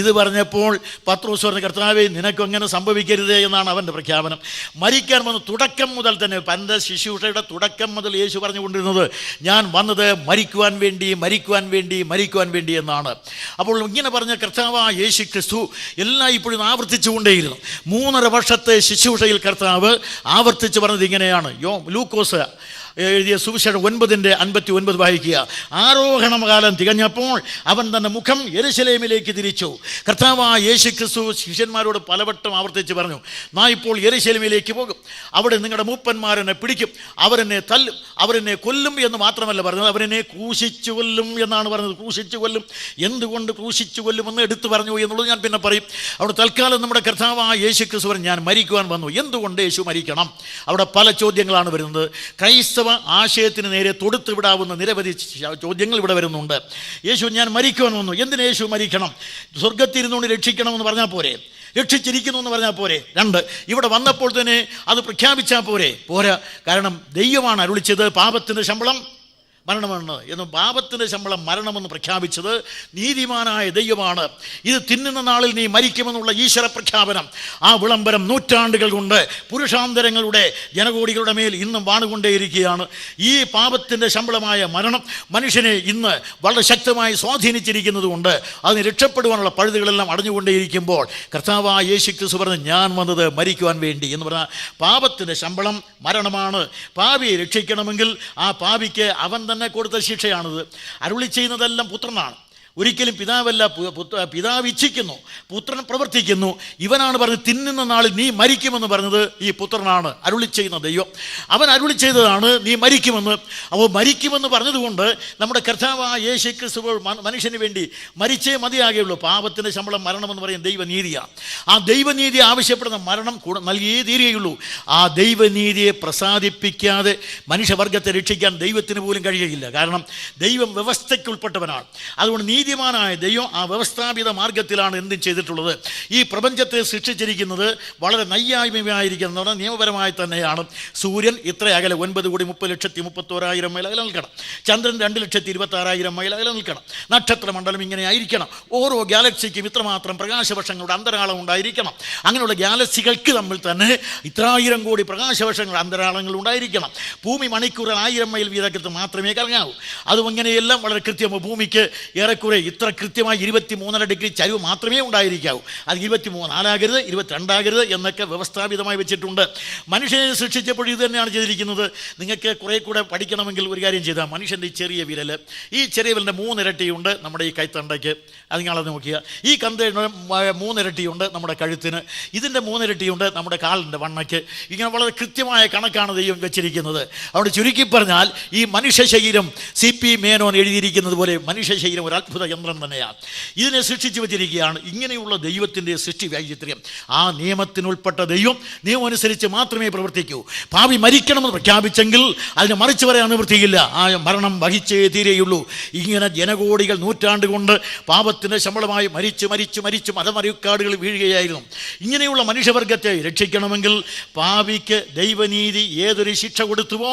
Speaker 1: ഇത് പറഞ്ഞപ്പോൾ പത്രോസ് പറഞ്ഞ, കർത്താവേ, നിനക്കങ്ങനെ സംഭവിക്കരുതേ എന്നാണ് അവൻ്റെ പ്രഖ്യാപനം. മരിക്കാൻ വന്ന് തുടക്കം മുതൽ തന്നെ, തൻ്റെ ശുശ്രൂഷയുടെ തുടക്കം മുതൽ യേശു പറഞ്ഞുകൊണ്ടിരുന്നത്, ഞാൻ വന്നത് മരിക്കുവാൻ വേണ്ടി, മരിക്കുവാൻ വേണ്ടി, മരിക്കുവാൻ വേണ്ടി എന്നാണ്. അപ്പോൾ ഇങ്ങനെ പറഞ്ഞ കർത്താവായ യേശു ക്രിസ്തു എല്ലാം ഇപ്പോഴും ആവർത്തിച്ചുകൊണ്ടേയിരുന്നു. 3.5 വർഷത്തെ ശുശ്രൂഷയിൽ കർത്താവ് ആവർത്തിച്ച് പറഞ്ഞത് ഇങ്ങനെയാണ്. ലൂക്കോസ് എഴുതിയ സുവിശേഷം 9:59 വായിക്കുക. ആരോഹണകാലം തികഞ്ഞപ്പോൾ അവൻ തൻ്റെ മുഖം യെരുശലേമിലേക്ക് തിരിച്ചു. കർത്താവായ യേശു ക്രിസ്തു ശിഷ്യന്മാരോട് പലവട്ടം ആവർത്തിച്ച് പറഞ്ഞു, നാം ഇപ്പോൾ യെരുശലേമിലേക്ക് പോകും, അവിടെ നിങ്ങളുടെ മൂപ്പന്മാരെന്നെ പിടിക്കും, അവരെന്നെ തല്ലും, അവരെന്നെ കൊല്ലും എന്ന് മാത്രമല്ല പറഞ്ഞത്, അവരെന്നെ ക്രൂശിച്ചു കൊല്ലും എന്നാണ് പറഞ്ഞത്. ക്രൂശിച്ചു കൊല്ലും. എന്തുകൊണ്ട് ക്രൂശിച്ചു കൊല്ലുമെന്ന് എടുത്തു പറഞ്ഞു എന്നുള്ളത് ഞാൻ പിന്നെ പറയും. അവിടെ തൽക്കാലം നമ്മുടെ കർത്താവായ യേശു ക്രിസ്തു പറഞ്ഞു, ഞാൻ മരിക്കുവാൻ വന്നു. എന്തുകൊണ്ട് യേശു മരിക്കണം? അവിടെ പല ചോദ്യങ്ങളാണ് വരുന്നത്. ക്രൈസ്തവ ആശയത്തിന് നേരെ തൊടുത്തു വിടാവുന്ന നിരവധി ചോദ്യങ്ങൾ ഇവിടെ വരുന്നുണ്ട്. യേശു ഞാൻ മരിക്കുവാൻ വന്നു. എന്തിന് യേശു മരിക്കണം? സ്വർഗത്തിരുന്നുകൊണ്ട് രക്ഷിക്കണമെന്ന് പറഞ്ഞാൽ പോരെ? രക്ഷിച്ചിരിക്കുന്നു എന്ന് പറഞ്ഞാൽ പോരെ? 2, ഇവിടെ വന്നപ്പോൾ തന്നെ അത് പ്രഖ്യാപിച്ചാൽ പോരാ. കാരണം ദൈവമാണ് അരുളിച്ചത്, പാപത്തിൻ്റെ ശമ്പളം മരണമെന്ന് എന്നും പാപത്തിൻ്റെ ശമ്പളം മരണമെന്ന് പ്രഖ്യാപിച്ചത് നീതിമാനായ ദൈവമാണ്. ഇത് തിന്നുന്ന നാളിൽ നീ മരിക്കുമെന്നുള്ള ഈശ്വര പ്രഖ്യാപനം, ആ വിളംബരം നൂറ്റാണ്ടുകൾ കൊണ്ട് പുരുഷാന്തരങ്ങളുടെ ജനകോടികളുടെ മേൽ ഇന്നും വാണുകൊണ്ടേയിരിക്കുകയാണ്. ഈ പാപത്തിൻ്റെ ശമ്പളമായ മരണം മനുഷ്യനെ ഇന്ന് വളരെ ശക്തമായി സ്വാധീനിച്ചിരിക്കുന്നത് കൊണ്ട് അതിന് രക്ഷപ്പെടുവാനുള്ള പഴുതുകളെല്ലാം അടഞ്ഞുകൊണ്ടേയിരിക്കുമ്പോൾ കർത്താവായ യേശു ക്രിസ്തു പറഞ്ഞു, ഞാൻ വന്നത് മരിക്കുവാൻ വേണ്ടി എന്ന് പറഞ്ഞാൽ പാപത്തിൻ്റെ ശമ്പളം മരണമാണ്. പാപിയെ രക്ഷിക്കണമെങ്കിൽ ആ പാപിക്ക് അവൻ തന്നെ കൊടുത്ത ശിക്ഷയാണിത്. അരുളി ചെയ്യുന്നതെല്ലാം പുത്രനാണ്. ഒരിക്കലും പിതാവല്ല. പിതാവ് ഇച്ഛിക്കുന്നു, പുത്രൻ പ്രവർത്തിക്കുന്നു. ഇവനാണ് പറഞ്ഞത്, തിന്നുന്ന നാളിൽ നീ മരിക്കുമെന്ന് പറഞ്ഞത് ഈ പുത്രനാണ്, അരുളി ചെയ്യുന്ന ദൈവം. അവൻ അരുളി ചെയ്തതാണ് നീ മരിക്കുമെന്ന്. അപ്പോൾ മരിക്കുമെന്ന് പറഞ്ഞതുകൊണ്ട് നമ്മുടെ കർത്താവായ യേശു ക്രിസ്തു മനുഷ്യന് വേണ്ടി മരിച്ചേ മതിയാകുകയുള്ളൂ. പാപത്തിൻ്റെ ശമ്പളം മരണമെന്ന് പറയുന്ന ദൈവനീതിയാണ്. ആ ദൈവനീതി ആവശ്യപ്പെടുന്ന മരണം നൽകിയേ തീരുകയുള്ളൂ. ആ ദൈവനീതിയെ പ്രസാദിപ്പിക്കാതെ മനുഷ്യവർഗത്തെ രക്ഷിക്കാൻ ദൈവത്തിന് പോലും കഴിയുകയില്ല. കാരണം ദൈവം വ്യവസ്ഥയ്ക്ക് ഉൾപ്പെട്ടവനാണ്. അതുകൊണ്ട് നീതിമാനായ ദൈവം ആ വ്യവസ്ഥാപിത മാർഗത്തിലാണ് എന്തും ചെയ്തിട്ടുള്ളത്. ഈ പ്രപഞ്ചത്തെ സൃഷ്ടിച്ചിരിക്കുന്നത് വളരെ നൈയായ്മയായിരിക്കുന്ന നിയമപരമായി തന്നെയാണ്. സൂര്യൻ ഇത്ര അകലെ 9,30,31,000 മൈൽ അകലെ നിൽക്കണം. ചന്ദ്രൻ 2,26,000 മൈൽ അകലെ നിൽക്കണം. നക്ഷത്രമണ്ഡലം ഇങ്ങനെ ആയിരിക്കണം. ഓരോ ഗാലക്സിക്കും ഇത്രമാത്രം പ്രകാശവർഷങ്ങളുടെ അന്തരാളം ഉണ്ടായിരിക്കണം. അങ്ങനെയുള്ള ഗാലക്സികൾക്ക് തമ്മിൽ തന്നെ ഇത്രായിരം കോടി പ്രകാശവർഷങ്ങൾ അന്തരാളങ്ങൾ ഉണ്ടായിരിക്കണം. ഭൂമി മണിക്കൂറിൽ 1000 മൈൽ വീതത്തിൽ മാത്രമേ കറങ്ങാവൂ. അതും ഇങ്ങനെയെല്ലാം വളരെ കൃത്യമാണ്. ഭൂമിക്ക് ഏറെക്കുറെ ഇത്ര കൃത്യമായി 23.5 ഡിഗ്രി ചരിവ് മാത്രമേ ഉണ്ടായിരിക്കാവൂ. അത് 23 ആകരുത്, 22 ആകരുത് എന്നൊക്കെ വ്യവസ്ഥാപിതമായി വെച്ചിട്ടുണ്ട്. മനുഷ്യനെ സൃഷ്ടിച്ചപ്പോൾ ഇത് തന്നെയാണ് ചെയ്തിരിക്കുന്നത്. നിങ്ങൾക്ക് കുറേ കൂടെ പഠിക്കണമെങ്കിൽ ഒരു കാര്യം ചെയ്താൽ, മനുഷ്യൻ്റെ ഈ ചെറിയ വിരൽ, ഈ ചെറിയ വിരലിൻ്റെ 3 ഇരട്ടിയുണ്ട് നമ്മുടെ ഈ കൈത്തണ്ടയ്ക്ക്. അത് നിങ്ങളത് നോക്കിയാൽ ഈ കന്തയുടെ 3 ഇരട്ടിയുണ്ട് നമ്മുടെ കഴുത്തിന്. ഇതിൻ്റെ 3 ഇരട്ടിയുണ്ട് നമ്മുടെ കാലിൻ്റെ വണ്ണയ്ക്ക്. ഇങ്ങനെ വളരെ കൃത്യമായ കണക്കാണ് ദൈവം വെച്ചിരിക്കുന്നത്. അവിടെ ചുരുക്കി പറഞ്ഞാൽ ഈ മനുഷ്യ ശരീരം CP മേനോൻ എഴുതിയിരിക്കുന്നത് പോലെ മനുഷ്യ ശരീരം ഒരു അത്ഭുത യന്ത്രം തന്നെയാണ്. ഇതിനെ സൃഷ്ടിച്ചു വെച്ചിരിക്കുകയാണ്. ഇങ്ങനെയുള്ള ദൈവത്തിൻ്റെ സൃഷ്ടി വൈചിത്ര്യം. ആ നിയമത്തിനുൾപ്പെട്ട ദൈവം നിയമം അനുസരിച്ച് മാത്രമേ പ്രവർത്തിക്കൂ. പാപി മരിക്കണമെന്ന് പ്രഖ്യാപിച്ചെങ്കിൽ അതിനെ മറിച്ച് പറയാൻ നിവൃത്തിയില്ല. ആ മരണം വഹിച്ചേ തീരെയുള്ളൂ. ഇങ്ങനെ ജനകോടികൾ നൂറ്റാണ്ട് കൊണ്ട് പാപത്തിൻ്റെ ശമ്പളമായി മരിച്ചു മതമറിക്കാടുകൾ വീഴുകയായിരുന്നു. ഇങ്ങനെയുള്ള മനുഷ്യവർഗത്തെ രക്ഷിക്കണമെങ്കിൽ പാപിക്ക് ദൈവനീതി ഏതൊരു ശിക്ഷ കൊടുത്തുവോ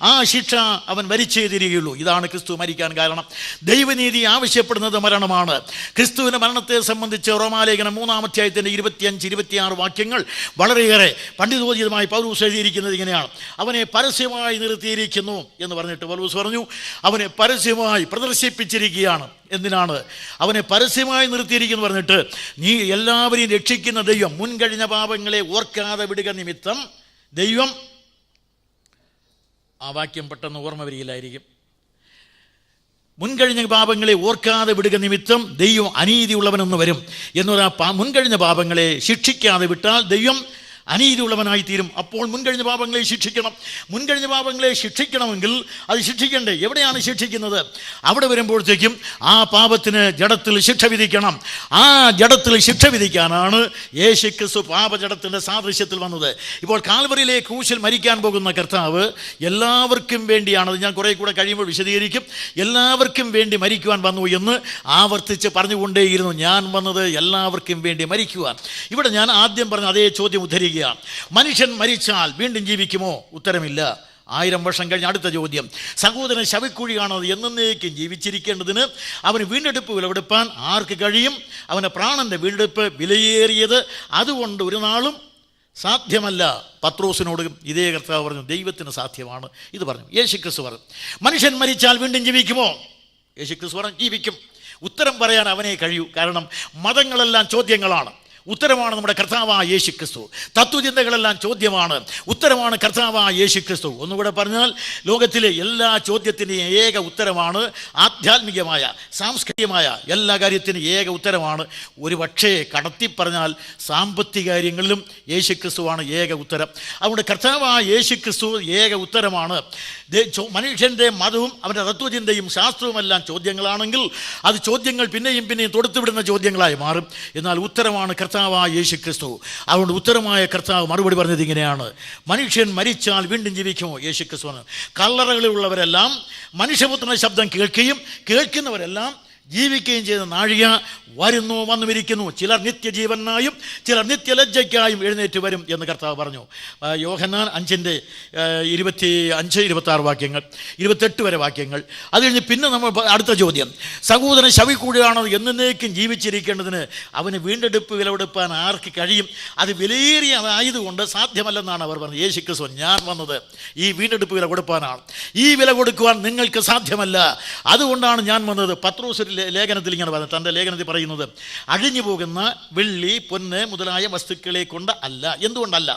Speaker 1: ആ ശിക്ഷ അവൻ മരിച്ചേ തീരുകയുള്ളൂ. ഇതാണ് ക്രിസ്തു മരിക്കാൻ കാരണം. ദൈവനീതി ആവശ്യപ്പെടുന്നത് മരണമാണ്. ക്രിസ്തുവിൻ്റെ മരണത്തെ സംബന്ധിച്ച് റോമാലേഖനം 3-ാം അധ്യായത്തിൻ്റെ 25-26 വാക്യങ്ങൾ വളരെയേറെ പണ്ഡിതോചിതമായി പൗലൂസ് എഴുതിയിരിക്കുന്നത് ഇങ്ങനെയാണ്. അവനെ പരസ്യമായി നിർത്തിയിരിക്കുന്നു എന്ന് പറഞ്ഞിട്ട് പൗലൂസ് പറഞ്ഞു, അവനെ പരസ്യമായി പ്രദർശിപ്പിച്ചിരിക്കുകയാണ്. എന്തിനാണ് അവനെ പരസ്യമായി നിർത്തിയിരിക്കുന്നു പറഞ്ഞിട്ട്? നീ എല്ലാവരെയും രക്ഷിക്കുന്ന ദൈവം മുൻകഴിഞ്ഞ പാപങ്ങളെ ഓർക്കാതെ വിടുക നിമിത്തം ദൈവം, ആ വാക്യം പെട്ടെന്ന് ഓർമ്മ വരികയില്ലായിരിക്കും. മുൻകഴിഞ്ഞ പാപങ്ങളെ ഓർക്കാതെ വിടുക നിമിത്തം ദൈവം അനീതിയുള്ളവനെന്ന് വരും എന്ന് പറഞ്ഞാൽ മുൻകഴിഞ്ഞ പാപങ്ങളെ ശിക്ഷിക്കാതെ വിട്ടാൽ ദൈവം അനീതിയുള്ളവനായി തീരും. അപ്പോൾ മുൻകഴിഞ്ഞ പാപങ്ങളെ ശിക്ഷിക്കണം. മുൻകഴിഞ്ഞ പാപങ്ങളെ ശിക്ഷിക്കണമെങ്കിൽ അത് ശിക്ഷിക്കണ്ടേ? എവിടെയാണ് ശിക്ഷിക്കുന്നത്? അവിടെ വരുമ്പോഴത്തേക്കും ആ പാപത്തിന് ജഡത്തിൽ ശിക്ഷ വിധിക്കണം. ആ ജഡത്തിൽ ശിക്ഷ വിധിക്കാനാണ് യേശുക്രിസ്തു പാപജഡത്തിൻ്റെ സാദൃശ്യത്തിൽ വന്നത്. ഇപ്പോൾ കാൽവറിയിലെ ക്രൂശിൽ മരിക്കാൻ പോകുന്ന കർത്താവ് എല്ലാവർക്കും വേണ്ടിയാണ്, അത് ഞാൻ കുറേ കൂടെ കഴിയുമ്പോൾ വിശദീകരിക്കും, എല്ലാവർക്കും വേണ്ടി മരിക്കുവാൻ വന്നു എന്ന് ആവർത്തിച്ച് പറഞ്ഞുകൊണ്ടേയിരുന്നു. ഞാൻ വന്നത് എല്ലാവർക്കും വേണ്ടി മരിക്കുവാൻ. ഇവിടെ ഞാൻ ആദ്യം പറഞ്ഞ അതേ ചോദ്യം ഉദ്ധരിക്കുക. മനുഷ്യൻ മരിച്ചാൽ വീണ്ടും ജീവിക്കുമോ? ഉത്തരമില്ല. 1000 വർഷം കഴിഞ്ഞ് അടുത്ത ചോദ്യം. സഹോദരൻ ശവക്കുഴിയാണത് എന്നേക്കും ജീവിച്ചിരിക്കേണ്ടതിന് അവന് വീണ്ടെടുപ്പ് വിലവെടുപ്പാൻ ആർക്ക് കഴിയും? അവൻ്റെ പ്രാണൻ്റെ വീണ്ടെടുപ്പ് വിലയേറിയത്, അതുകൊണ്ട് ഒരു നാളും സാധ്യമല്ല. പത്രോസിനോട് ഇതേ കർത്താവ് പറഞ്ഞു, ദൈവത്തിന് സാധ്യമാണ്. ഇത് പറഞ്ഞു യേശുക്രിസ്തു പറഞ്ഞു. മനുഷ്യൻ മരിച്ചാൽ വീണ്ടും ജീവിക്കുമോ? യേശുക്രിസ്തു പറഞ്ഞു ജീവിക്കും. ഉത്തരം പറയാൻ അവനെ കഴിയൂ. കാരണം മതങ്ങളെല്ലാം ചോദ്യങ്ങളാണ്, ഉത്തരമാണ് നമ്മുടെ കർത്താവായ യേശുക്രിസ്തു. തത്വചിന്തകളെല്ലാം ചോദ്യമാണ്, ഉത്തരമാണ് കർത്താവായ യേശുക്രിസ്തു. ഒന്നുകൂടെ പറഞ്ഞാൽ ലോകത്തിലെ എല്ലാ ചോദ്യത്തിൻ്റെയും ഏക ഉത്തരമാണ്, ആധ്യാത്മികമായ സാംസ്കാരികമായ എല്ലാ കാര്യത്തിനും ഏക ഉത്തരമാണ്. ഒരു പക്ഷേ കടത്തി പറഞ്ഞാൽ സാമ്പത്തിക കാര്യങ്ങളിലും യേശുക്രിസ്തുവാണ് ഏക ഉത്തരം. അതുകൊണ്ട് കർത്താവായ യേശുക്രിസ്തു ഏക ഉത്തരമാണ്. മനുഷ്യൻ്റെ മതവും അവൻ്റെ തത്വചിന്തയും ശാസ്ത്രവുമെല്ലാം ചോദ്യങ്ങളാണെങ്കിൽ അത് ചോദ്യങ്ങൾ പിന്നെയും തൊടുത്തുവിടുന്ന ചോദ്യങ്ങളായി മാറും. എന്നാൽ ഉത്തരമാണ് കർത്താവായ യേശുക്രിസ്തു. അതുകൊണ്ട് ഉത്തരമായ കർത്താവ് മറുപടി പറഞ്ഞത് ഇങ്ങനെയാണ്, മനുഷ്യൻ മരിച്ചാൽ വീണ്ടും ജീവിക്കുമോ? യേശുക്രിസ്തു പറഞ്ഞു, കല്ലറകളിലുള്ളവരെല്ലാം മനുഷ്യപുത്രൻ്റെ ശബ്ദം കേൾക്കുകയും കേൾക്കുന്നവരെല്ലാം ജീവിക്കുകയും ചെയ്ത നാഴിക വന്നുമിരിക്കുന്നു. ചിലർ നിത്യജീവനായും ചിലർ നിത്യലജ്ജയ്ക്കായും എഴുന്നേറ്റ് വരും എന്ന് കർത്താവ് പറഞ്ഞു. യോഹന്നാൻ 5:25-26 വാക്യങ്ങൾ, 28 വരെ വാക്യങ്ങൾ. അത് കഴിഞ്ഞ് പിന്നെ നമ്മൾ അടുത്ത ചോദ്യം, സഹോദരൻ ശവിക്കൂടിയാണോ എന്നേക്കും ജീവിച്ചിരിക്കേണ്ടതിന് അവന് വീണ്ടെടുപ്പ് വിലവെടുപ്പാൻ ആർക്ക് കഴിയും? അത് വിലയേറിയതായതുകൊണ്ട് സാധ്യമല്ലെന്നാണ് അവർ പറഞ്ഞത്. യേശുക്രിസ്തു, ഞാൻ വന്നത് ഈ വീണ്ടെടുപ്പ് വില കൊടുപ്പാനാണ്. ഈ വില കൊടുക്കുവാൻ നിങ്ങൾക്ക് സാധ്യമല്ല, അതുകൊണ്ടാണ് ഞാൻ വന്നത്. പത്രോസ് ലേഖനത്തിൽ ഇങ്ങനെ പറഞ്ഞു, തൻ്റെ ലേഖനത്തിൽ പറയുന്നത്, അഴിഞ്ഞു പോകുന്ന വെള്ളി, പൊന്ന് മുതലായ വസ്തുക്കളെ കൊണ്ട് അല്ല. എന്തുകൊണ്ടല്ല?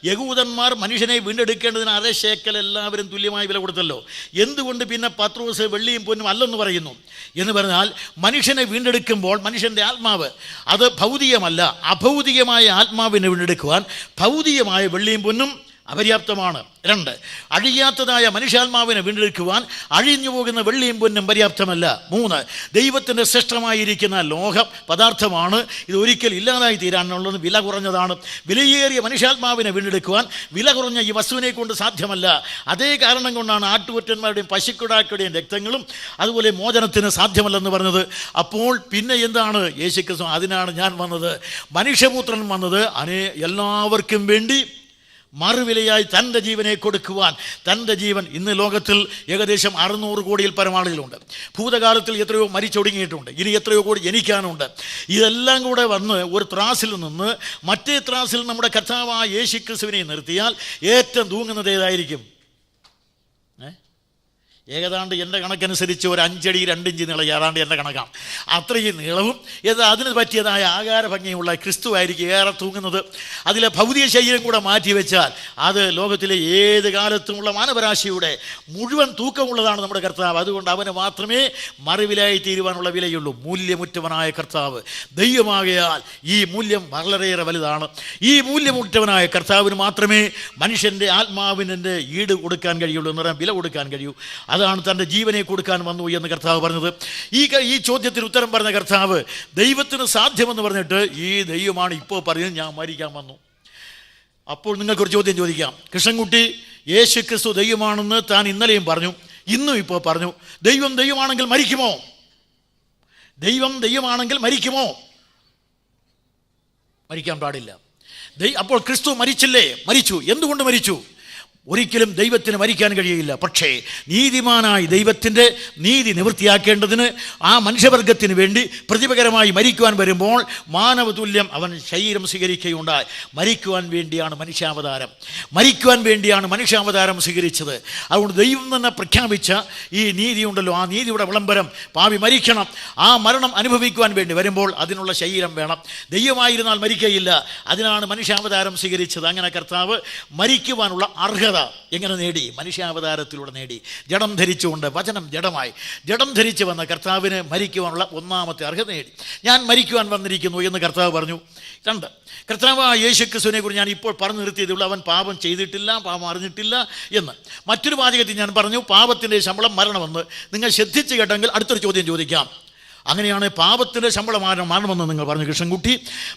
Speaker 1: യഹൂദന്മാർ മനുഷ്യനെ വീണ്ടെടുക്കേണ്ടതിന് 1/2 ശേക്കൽ എല്ലാവരും തുല്യമായി വില കൊടുത്തല്ലോ. എന്തുകൊണ്ട് പിന്നെ പത്രോസ് വെള്ളിയും പൊന്നും അല്ലെന്ന് പറയുന്നു? എന്ന് പറഞ്ഞാൽ മനുഷ്യനെ വീണ്ടെടുക്കുമ്പോൾ മനുഷ്യൻ്റെ ആത്മാവ് അത് ഭൗതികമല്ല, അഭൗതികമായ ആത്മാവിനെ വീണ്ടെടുക്കുവാൻ ഭൗതികമായ വെള്ളിയും പൊന്നും അപര്യാപ്തമാണ്. 2, അഴിയാത്തതായ മനുഷ്യാത്മാവിനെ വീണ്ടെടുക്കുവാൻ അഴിഞ്ഞു പോകുന്ന വെള്ളിയും പൊന്നും പര്യാപ്തമല്ല. 3, ദൈവത്തിൻ്റെ ശ്രേഷ്ഠമായിരിക്കുന്ന ലോഹ പദാർത്ഥമാണ്. ഇത് ഒരിക്കൽ ഇല്ലാതായി തീരാനുള്ളത് വില കുറഞ്ഞതാണ്. വിലയേറിയ മനുഷ്യാത്മാവിനെ വീണ്ടെടുക്കുവാൻ വില കുറഞ്ഞ ഈ വസ്തുവിനെ കൊണ്ട് സാധ്യമല്ല. അതേ കാരണം കൊണ്ടാണ് ആട്ടുകൊറ്റന്മാരുടെയും പശുക്കിടാക്കളുടെയും രക്തങ്ങളും അതുപോലെ മോചനത്തിന് സാധ്യമല്ലെന്ന് പറഞ്ഞത്. അപ്പോൾ പിന്നെ എന്താണ് യേശുക്രിസ്തു? അതിനാണ് ഞാൻ വന്നത്, മനുഷ്യപുത്രൻ വന്നത് എല്ലാവർക്കും വേണ്ടി മറുവിലയായി തൻ്റെ ജീവനെ കൊടുക്കുവാൻ. തൻ്റെ ജീവൻ ഇന്ന് ലോകത്തിൽ ഏകദേശം 600 കോടിയിൽ പരം ആളുകളുണ്ട്. ഭൂതകാലത്തിൽ എത്രയോ മരിച്ചൊടുങ്ങിയിട്ടുണ്ട്, ഇനി എത്രയോ കോടി ജനിക്കാനുണ്ട്. ഇതെല്ലാം കൂടെ വന്ന് ഒരു ത്രാസിൽ നിന്ന് മറ്റേ ത്രാസിൽ നമ്മുടെ കർത്താവായ യേശുക്രിസ്തുവിനെ നിർത്തിയാൽ ഏറ്റവും തൂങ്ങുന്നത് ഏതായിരിക്കും? ഏതാണ്ട് എൻ്റെ കണക്കനുസരിച്ച് ഒരു 5 അടി 2 ഇഞ്ച് നീളം, ഏതാണ്ട് എൻ്റെ കണക്കാണ്. അത്രയും നീളവും അതിന് പറ്റിയതായ ആകാര ഭംഗിയുള്ള ക്രിസ്തു ആയിരിക്കും ഏറെ തൂങ്ങുന്നത്. അതിലെ ഭൗതിക ശരീരം കൂടെ മാറ്റിവെച്ചാൽ അത് ലോകത്തിലെ ഏത് കാലത്തുമുള്ള മാനവരാശിയുടെ മുഴുവൻ തൂക്കമുള്ളതാണ് നമ്മുടെ കർത്താവ്. അതുകൊണ്ട് അവന് മാത്രമേ മറുവിലായി തീരുവാനുള്ള വിലയുള്ളൂ. മൂല്യമുറ്റവനായ കർത്താവ് ദൈവമാകയാൽ ഈ മൂല്യം വളരെയേറെ വലുതാണ്. ഈ മൂല്യമുറ്റവനായ കർത്താവിന് മാത്രമേ മനുഷ്യൻ്റെ ആത്മാവിനെ ഈട് കൊടുക്കാൻ കഴിയുള്ളൂ, എന്ന് പറയാൻ വില കൊടുക്കാൻ കഴിയൂ. അതാണ് തൻ്റെ ജീവനെ കൊടുക്കാൻ വന്നു എന്ന് കർത്താവ് പറഞ്ഞത്. ഈ ചോദ്യത്തിന് ഉത്തരം പറഞ്ഞ കർത്താവ് ദൈവത്തിന് സാധ്യമെന്ന് പറഞ്ഞിട്ട് ഈ ദൈവമാണ് ഇപ്പോൾ പറയുന്നത് ഞാൻ മരിക്കാൻ വന്നു. അപ്പോൾ നിങ്ങൾക്കൊരു ചോദ്യം ചോദിക്കാം. കൃഷ്ണൻകുട്ടി യേശു ക്രിസ്തു ദൈവമാണെന്ന് താൻ ഇന്നലെയും പറഞ്ഞു, ഇന്നും ഇപ്പോൾ പറഞ്ഞു. ദൈവമാണെങ്കിൽ മരിക്കുമോ? ദൈവമാണെങ്കിൽ മരിക്കുമോ? മരിക്കാൻ പാടില്ല. അപ്പോൾ ക്രിസ്തു മരിച്ചില്ലേ? മരിച്ചു. എന്തുകൊണ്ട് മരിച്ചു? ഒരിക്കലും ദൈവത്തിന് മരിക്കാൻ കഴിയില്ല. പക്ഷേ നീതിമാനായി ദൈവത്തിൻ്റെ നീതി നിവൃത്തിയാക്കേണ്ടതിന് ആ മനുഷ്യവർഗത്തിന് വേണ്ടി പ്രതിപകരമായി മരിക്കുവാൻ വരുമ്പോൾ മാനവതുല്യം അവൻ ശരീരം സ്വീകരിക്കുകയുണ്ടായി. മരിക്കുവാൻ വേണ്ടിയാണ് മനുഷ്യാവതാരം, മരിക്കുവാൻ വേണ്ടിയാണ് മനുഷ്യാവതാരം സ്വീകരിച്ചത്. അതുകൊണ്ട് ദൈവം തന്നെ പ്രഖ്യാപിച്ച ഈ നീതിയുണ്ടല്ലോ, ആ നീതിയുടെ വിളംബരം, പാപി മരിക്കണം, ആ മരണം അനുഭവിക്കുവാൻ വേണ്ടി വരുമ്പോൾ അതിനുള്ള ശരീരം വേണം. ദൈവമായിരുന്നാൽ മരിക്കയില്ല, അതിനാണ് മനുഷ്യാവതാരം സ്വീകരിച്ചത്. അങ്ങനെ കർത്താവ് മരിക്കുവാനുള്ള അർഹത എങ്ങനെ നേടി? മനുഷ്യാവതാരത്തിലൂടെ നേടി. ജഡം ധരിച്ചുകൊണ്ട്, വചനം ജഡം ധരിച്ച് വന്ന കർത്താവിന് മരിക്കുവാനുള്ള ഒന്നാമത്തെ അർഹത നേടി. ഞാൻ മരിക്കുവാൻ വന്നിരിക്കുന്നു എന്ന് കർത്താവ് പറഞ്ഞു. 2, കർത്താവ് യേശുക്രിസ്തുവിനെ കുറിച്ച് ഞാൻ ഇപ്പോൾ പറഞ്ഞു നിർത്തിയതുള്ളൂ. അവൻ പാപം ചെയ്തിട്ടില്ല, പാപം അറിഞ്ഞിട്ടില്ല എന്ന്. മറ്റൊരു വാചകത്തിൽ ഞാൻ പറഞ്ഞു പാപത്തിൻ്റെ ശമ്പളം മരണമെന്ന്. നിങ്ങൾ ശ്രദ്ധിച്ച് കേട്ടെങ്കിൽ അടുത്തൊരു ചോദ്യം ചോദിക്കാം. അങ്ങനെയാണ് പാപത്തിൻ്റെ ശമ്പളമാണ് മരണമെന്ന് നിങ്ങൾ പറഞ്ഞു കൃഷ്ണൻകുട്ടി.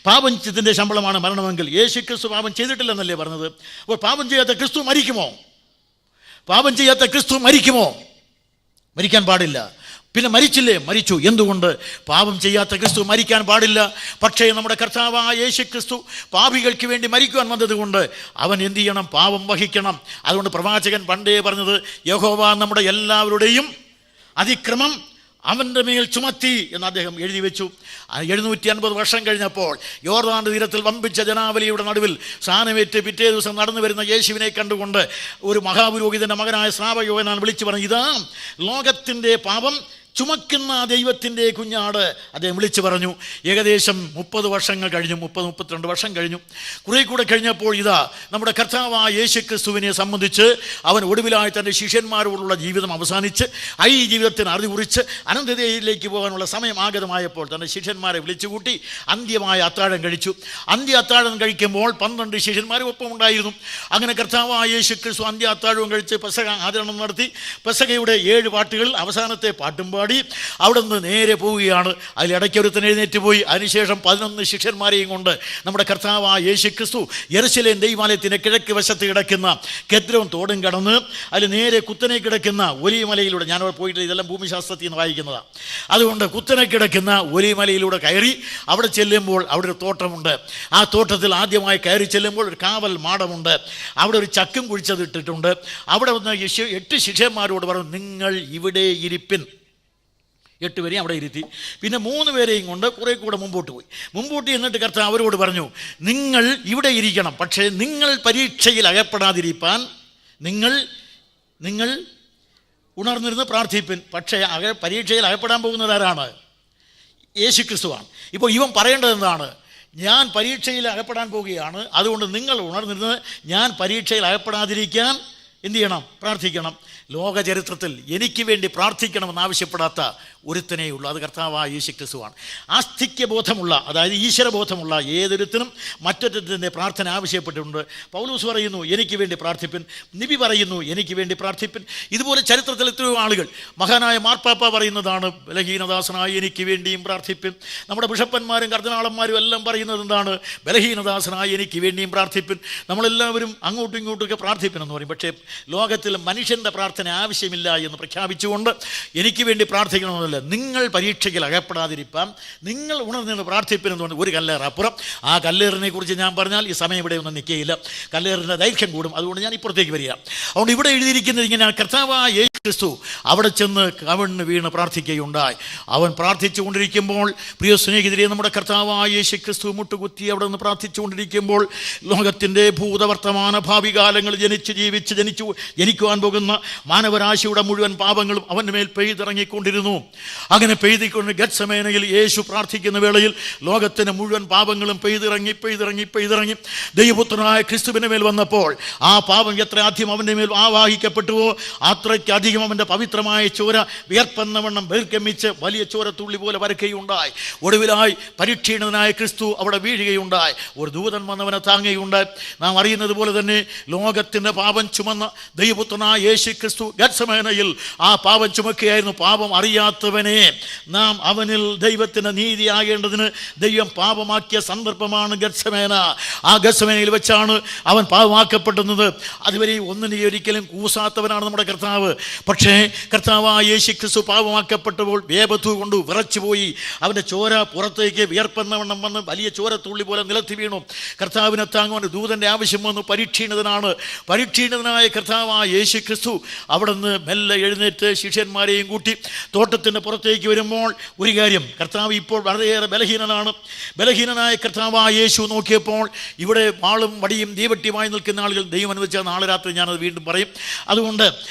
Speaker 1: പാപത്തിൻ്റെ ശമ്പളമാണ് മരണമെങ്കിൽ യേശു ക്രിസ്തു പാപം ചെയ്തിട്ടില്ലെന്നല്ലേ പറഞ്ഞത്? അപ്പോൾ പാപം ചെയ്യാത്ത ക്രിസ്തു മരിക്കുമോ? പാപം ചെയ്യാത്ത ക്രിസ്തു മരിക്കുമോ? മരിക്കാൻ പാടില്ല. പിന്നെ മരിച്ചില്ലേ? മരിച്ചു. എന്തുകൊണ്ട്? പാപം ചെയ്യാത്ത ക്രിസ്തു മരിക്കാൻ പാടില്ല. പക്ഷേ നമ്മുടെ കർത്താവായ യേശു ക്രിസ്തു പാപികൾക്ക് വേണ്ടി മരിക്കുവാൻ വന്നതുകൊണ്ട് അവൻ എന്ത് ചെയ്യണം? പാപം വഹിക്കണം. അതുകൊണ്ട് പ്രവാചകൻ പണ്ടേ പറഞ്ഞത് യഹോവ നമ്മുടെ എല്ലാവരുടെയും അതിക്രമം അവൻ്റെ മേൽ ചുമത്തി എന്ന് അദ്ദേഹം എഴുതി വെച്ചു. 750 വർഷം കഴിഞ്ഞപ്പോൾ യോർദാൻ തീരത്തിൽ വമ്പിച്ച ജനാവലിയുടെ നടുവിൽ സ്ഥാനമേറ്റ് പിറ്റേ ദിവസം നടന്നു വരുന്ന യേശുവിനെ കണ്ടുകൊണ്ട് ഒരു മഹാപുരോഹിതൻ്റെ മകനായ സ്നാപകയോഹന്നാൻ വിളിച്ചു പറഞ്ഞു, ഇതാ ലോകത്തിൻ്റെ പാപം ചുമക്കുന്ന ദൈവത്തിൻ്റെ കുഞ്ഞാട്. അദ്ദേഹം വിളിച്ചു പറഞ്ഞു. ഏകദേശം 30 വർഷങ്ങൾ കഴിഞ്ഞു, 30-32 വർഷം കഴിഞ്ഞു. കുറേ കൂടെ കഴിഞ്ഞപ്പോൾ ഇതാ നമ്മുടെ കർത്താവായ യേശു ക്രിസ്തുവിനെ സംബന്ധിച്ച് അവൻ ഒടുവിലായി തൻ്റെ ശിഷ്യന്മാരോടുള്ള ജീവിതം അവസാനിച്ച് ഈ ജീവിതത്തിന് അറുതി കുറിച്ച് അനന്തതയിലേക്ക് പോകാനുള്ള സമയം ആഗതമായപ്പോൾ തൻ്റെ ശിഷ്യന്മാരെ വിളിച്ചുകൂട്ടി അന്ത്യമായ അത്താഴം കഴിച്ചു. അന്ത്യ അത്താഴം കഴിക്കുമ്പോൾ 12 ശിഷ്യന്മാരും ഒപ്പം ഉണ്ടായിരുന്നു. അങ്ങനെ കർത്താവായ യേശു ക്രിസ്തു അന്ത്യ അത്താഴവും കഴിച്ച് പെസഹ ആചരണം നടത്തി. പെസഹയുടെ 7 പാട്ടുകളിൽ അവസാനത്തെ പാട്ടും അവിടെ നിന്ന് നേരെ പോവുകയാണ്. അതിലിടയ്ക്കൊരുത്തൻ എഴുന്നേറ്റ് പോയി. അതിനുശേഷം 11 ശിഷ്യന്മാരെയും കൊണ്ട് നമ്മുടെ കർത്താവായ യേശു ക്രിസ്തു യെരുശലേം ദൈവാലയത്തിൻ്റെ കിഴക്ക് വശത്ത് കിടക്കുന്ന കെദ്രോൻ തോടും കടന്ന് അതിൽ നേരെ കുത്തനെ കിടക്കുന്ന ഒലിമലയിലൂടെ, ഞാനവിടെ പോയിട്ട് ഇതെല്ലാം ഭൂമിശാസ്ത്രത്തിൽ നിന്ന് വായിക്കുന്നതാണ്, അതുകൊണ്ട് കുത്തനെ കിടക്കുന്ന ഒലിമലയിലൂടെ കയറി അവിടെ ചെല്ലുമ്പോൾ അവിടെ ഒരു തോട്ടമുണ്ട്. ആ തോട്ടത്തിൽ ആദ്യമായി കയറി ചെല്ലുമ്പോൾ ഒരു കാവൽ മാടമുണ്ട്. അവിടെ ഒരു ചക്കും കുഴിച്ചതിട്ടിട്ടുണ്ട്. അവിടെ വന്ന് 8 ശിഷ്യന്മാരോട് പറഞ്ഞു, നിങ്ങൾ ഇവിടെ ഇരിപ്പിൻ. 8 പേരെയും അവിടെ ഇരുത്തി. പിന്നെ 3 പേരെയും കൊണ്ട് കുറേ കൂടെ മുമ്പോട്ട് എന്നിട്ട് കർത്താവ് അവരോട് പറഞ്ഞു, നിങ്ങൾ ഇവിടെ ഇരിക്കണം, പക്ഷേ നിങ്ങൾ പരീക്ഷയിൽ അകപ്പെടാതിരിക്കാൻ നിങ്ങൾ ഉണർന്നിരുന്ന് പ്രാർത്ഥിപ്പിൻ. പക്ഷേ പരീക്ഷയിൽ അകപ്പെടാൻ പോകുന്നത് ആരാണ്? യേശു ക്രിസ്തുവാണ്. ഇപ്പോൾ ഇവൻ പറയേണ്ടത് എന്താണ്? ഞാൻ പരീക്ഷയിൽ അകപ്പെടാൻ പോവുകയാണ്, അതുകൊണ്ട് നിങ്ങൾ ഉണർന്നിരുന്ന് ഞാൻ പരീക്ഷയിൽ അകപ്പെടാതിരിക്കാൻ എന്ത് ചെയ്യണം? പ്രാർത്ഥിക്കണം. ലോക ചരിത്രത്തിൽ എനിക്ക് വേണ്ടി പ്രാർത്ഥിക്കണമെന്ന് ആവശ്യപ്പെടാത്ത ഒരുത്തനേയുള്ളൂ, അത് കർത്താവായ യേശുക്രിസ്തുവാണ്. ആസ്തിക്യബോധമുള്ള, അതായത് ഈശ്വരബോധമുള്ള ഏതൊരുത്തനും മറ്റൊരുത്തൻ്റെ പ്രാർത്ഥന ആവശ്യപ്പെട്ടിട്ടുണ്ട്. പൗലോസ് പറയുന്നു എനിക്ക് വേണ്ടി പ്രാർത്ഥിപ്പിൻ, നബി പറയുന്നു എനിക്ക് വേണ്ടി പ്രാർത്ഥിപ്പിൻ. ഇതുപോലെ ചരിത്രത്തിൽ എത്രയോ ആളുകൾ, മഹാനായ മാർപ്പാപ്പ പറയുന്നതാണ് ബലഹീനദാസനായ എനിക്ക് വേണ്ടിയും പ്രാർത്ഥിപ്പിൻ. നമ്മുടെ ബിഷപ്പന്മാരും കർദിനാളന്മാരും എല്ലാം പറയുന്നത് എന്താണ്? ബലഹീനദാസനായ എനിക്ക് വേണ്ടിയും പ്രാർത്ഥിപ്പിൻ. നമ്മളെല്ലാവരും അങ്ങോട്ടും ഇങ്ങോട്ടുമൊക്കെ പ്രാർത്ഥിപ്പിനെന്ന് പറയും. പക്ഷേ ലോകത്തിൽ മനുഷ്യൻ്റെ പ്രാർത്ഥന ആവശ്യമില്ല എന്ന് പ്രഖ്യാപിച്ചുകൊണ്ട് എനിക്ക് വേണ്ടി പ്രാർത്ഥിക്കണമെന്നല്ല, നിങ്ങൾ പരീക്ഷയ്ക്ക് അകപ്പെടാതിരിപ്പാൻ നിങ്ങൾ ഉണർന്ന് പ്രാർത്ഥിപ്പിനെന്ന് ഒരു കല്ലേറപ്പുറം. ആ കല്ലേറിനെ കുറിച്ച് ഞാൻ പറഞ്ഞാൽ ഈ സമയം ഇവിടെ ഒന്നും നിൽക്കുകയില്ല, കല്ലേറിൻ്റെ ദൈർഘ്യം കൂടും. അതുകൊണ്ട് ഞാൻ ഇപ്പുറത്തേക്ക് വരിക. അതുകൊണ്ട് ഇവിടെ എഴുതിയിരിക്കുന്നത് ഇങ്ങനെ, കർത്താവായ യേശുക്രിസ്തു അവിടെ ചെന്ന് കവിണ്ണ് വീണ് പ്രാർത്ഥിക്കുകയുണ്ടായി. അവൻ പ്രാർത്ഥിച്ചുകൊണ്ടിരിക്കുമ്പോൾ, പ്രിയ സ്നേഹിതരെ, നമ്മുടെ കർത്താവായ യേശുക്രിസ്തു മുട്ടുകുത്തി അവിടെ നിന്ന് പ്രാർത്ഥിച്ചുകൊണ്ടിരിക്കുമ്പോൾ ലോകത്തിൻ്റെ ഭൂതവർത്തമാന ഭാവി കാലങ്ങൾ ജനിക്കുവാൻ പോകുന്ന മാനവരാശിയുടെ മുഴുവൻ പാപങ്ങളും അവൻ്റെ മേൽ പെയ്തിറങ്ങിക്കൊണ്ടിരുന്നു. അങ്ങനെ പെയ്തിക്കൊണ്ട് ഗത്സമേനയിൽ യേശു പ്രാർത്ഥിക്കുന്ന വേളയിൽ ലോകത്തിന് മുഴുവൻ പാപങ്ങളും പെയ്തിറങ്ങി ദൈവപുത്രനായ ക്രിസ്തുവിൻ്റെ മേൽ വന്നപ്പോൾ ആ പാപം എത്ര ആദ്യം അവൻ്റെ മേൽ ആവാഹിക്കപ്പെട്ടുവോ അത്രയ്ക്കധികം അവൻ്റെ പവിത്രമായ ചോര വിയർപ്പെന്നവണ്ണം ബഹിർഗമിച്ച് വലിയ ചോരത്തുള്ളി പോലെ വരയ്ക്കുകയുണ്ടായി. ഒടുവിലായി പരീക്ഷീണനായ ക്രിസ്തു അവിടെ വീഴുകയുണ്ടായി. ഒരു ദൂതൻ വന്നവനെ താങ്ങുകയുണ്ടായി. നാം അറിയുന്നത് പോലെ തന്നെ ലോകത്തിൻ്റെ പാപം ചുമന്ന ദൈവപുത്രനായ യേശു ക്രിസ്തു ഗത്സമേനയിൽ ആ പാപം ചുമക്കുകയായിരുന്നു. പാപം അറിയാത്തവനെ നാം അവനിൽ ദൈവത്തിൻ്റെ നീതിയാകേണ്ടതിന് ദൈവം പാപമാക്കിയ സന്ദർഭമാണ് ഗത്സമേന. ആ ഗത്സമേനയിൽ വെച്ചാണ് അവൻ പാപമാക്കപ്പെടുന്നത്. അതുവരെ ഒരിക്കലും കൂസാത്തവനാണ് നമ്മുടെ കർത്താവ്. പക്ഷേ കർത്താവായ യേശു ക്രിസ്തു പാപമാക്കപ്പെട്ടപ്പോൾ വേപത്തു കൊണ്ട് വിറച്ചുപോയി. അവൻ്റെ ചോര പുറത്തേക്ക് വിയർപ്പെന്നവണ്ണം വന്ന് വലിയ ചോരത്തുള്ളി പോലെ നിലത്തി വീണു. കർത്താവിനെ താങ്ങുവാൻ ദൂതൻ്റെ ആവശ്യം വന്നു. പരീക്ഷീണതനായ കർത്താവായ യേശു ക്രിസ്തു അവിടെ നിന്ന് മെല്ലെ എഴുന്നേറ്റ് ശിഷ്യന്മാരെയും കൂട്ടി തോട്ടത്തിൻ്റെ പുറത്തേക്ക് വരുമ്പോൾ ഒരു കാര്യം, കർത്താവ് ഇപ്പോൾ വളരെയേറെ ബലഹീനനായ കർത്താവായ യേശു നോക്കിയപ്പോൾ ഇവിടെ വാളും വടിയും തീവട്ടിയുമായി നിൽക്കുന്ന ആളുകൾ, ദൈവം അനുവദിച്ചാൽ നാളെ രാത്രി ഞാനത് വീണ്ടും പറയും. അതുകൊണ്ട്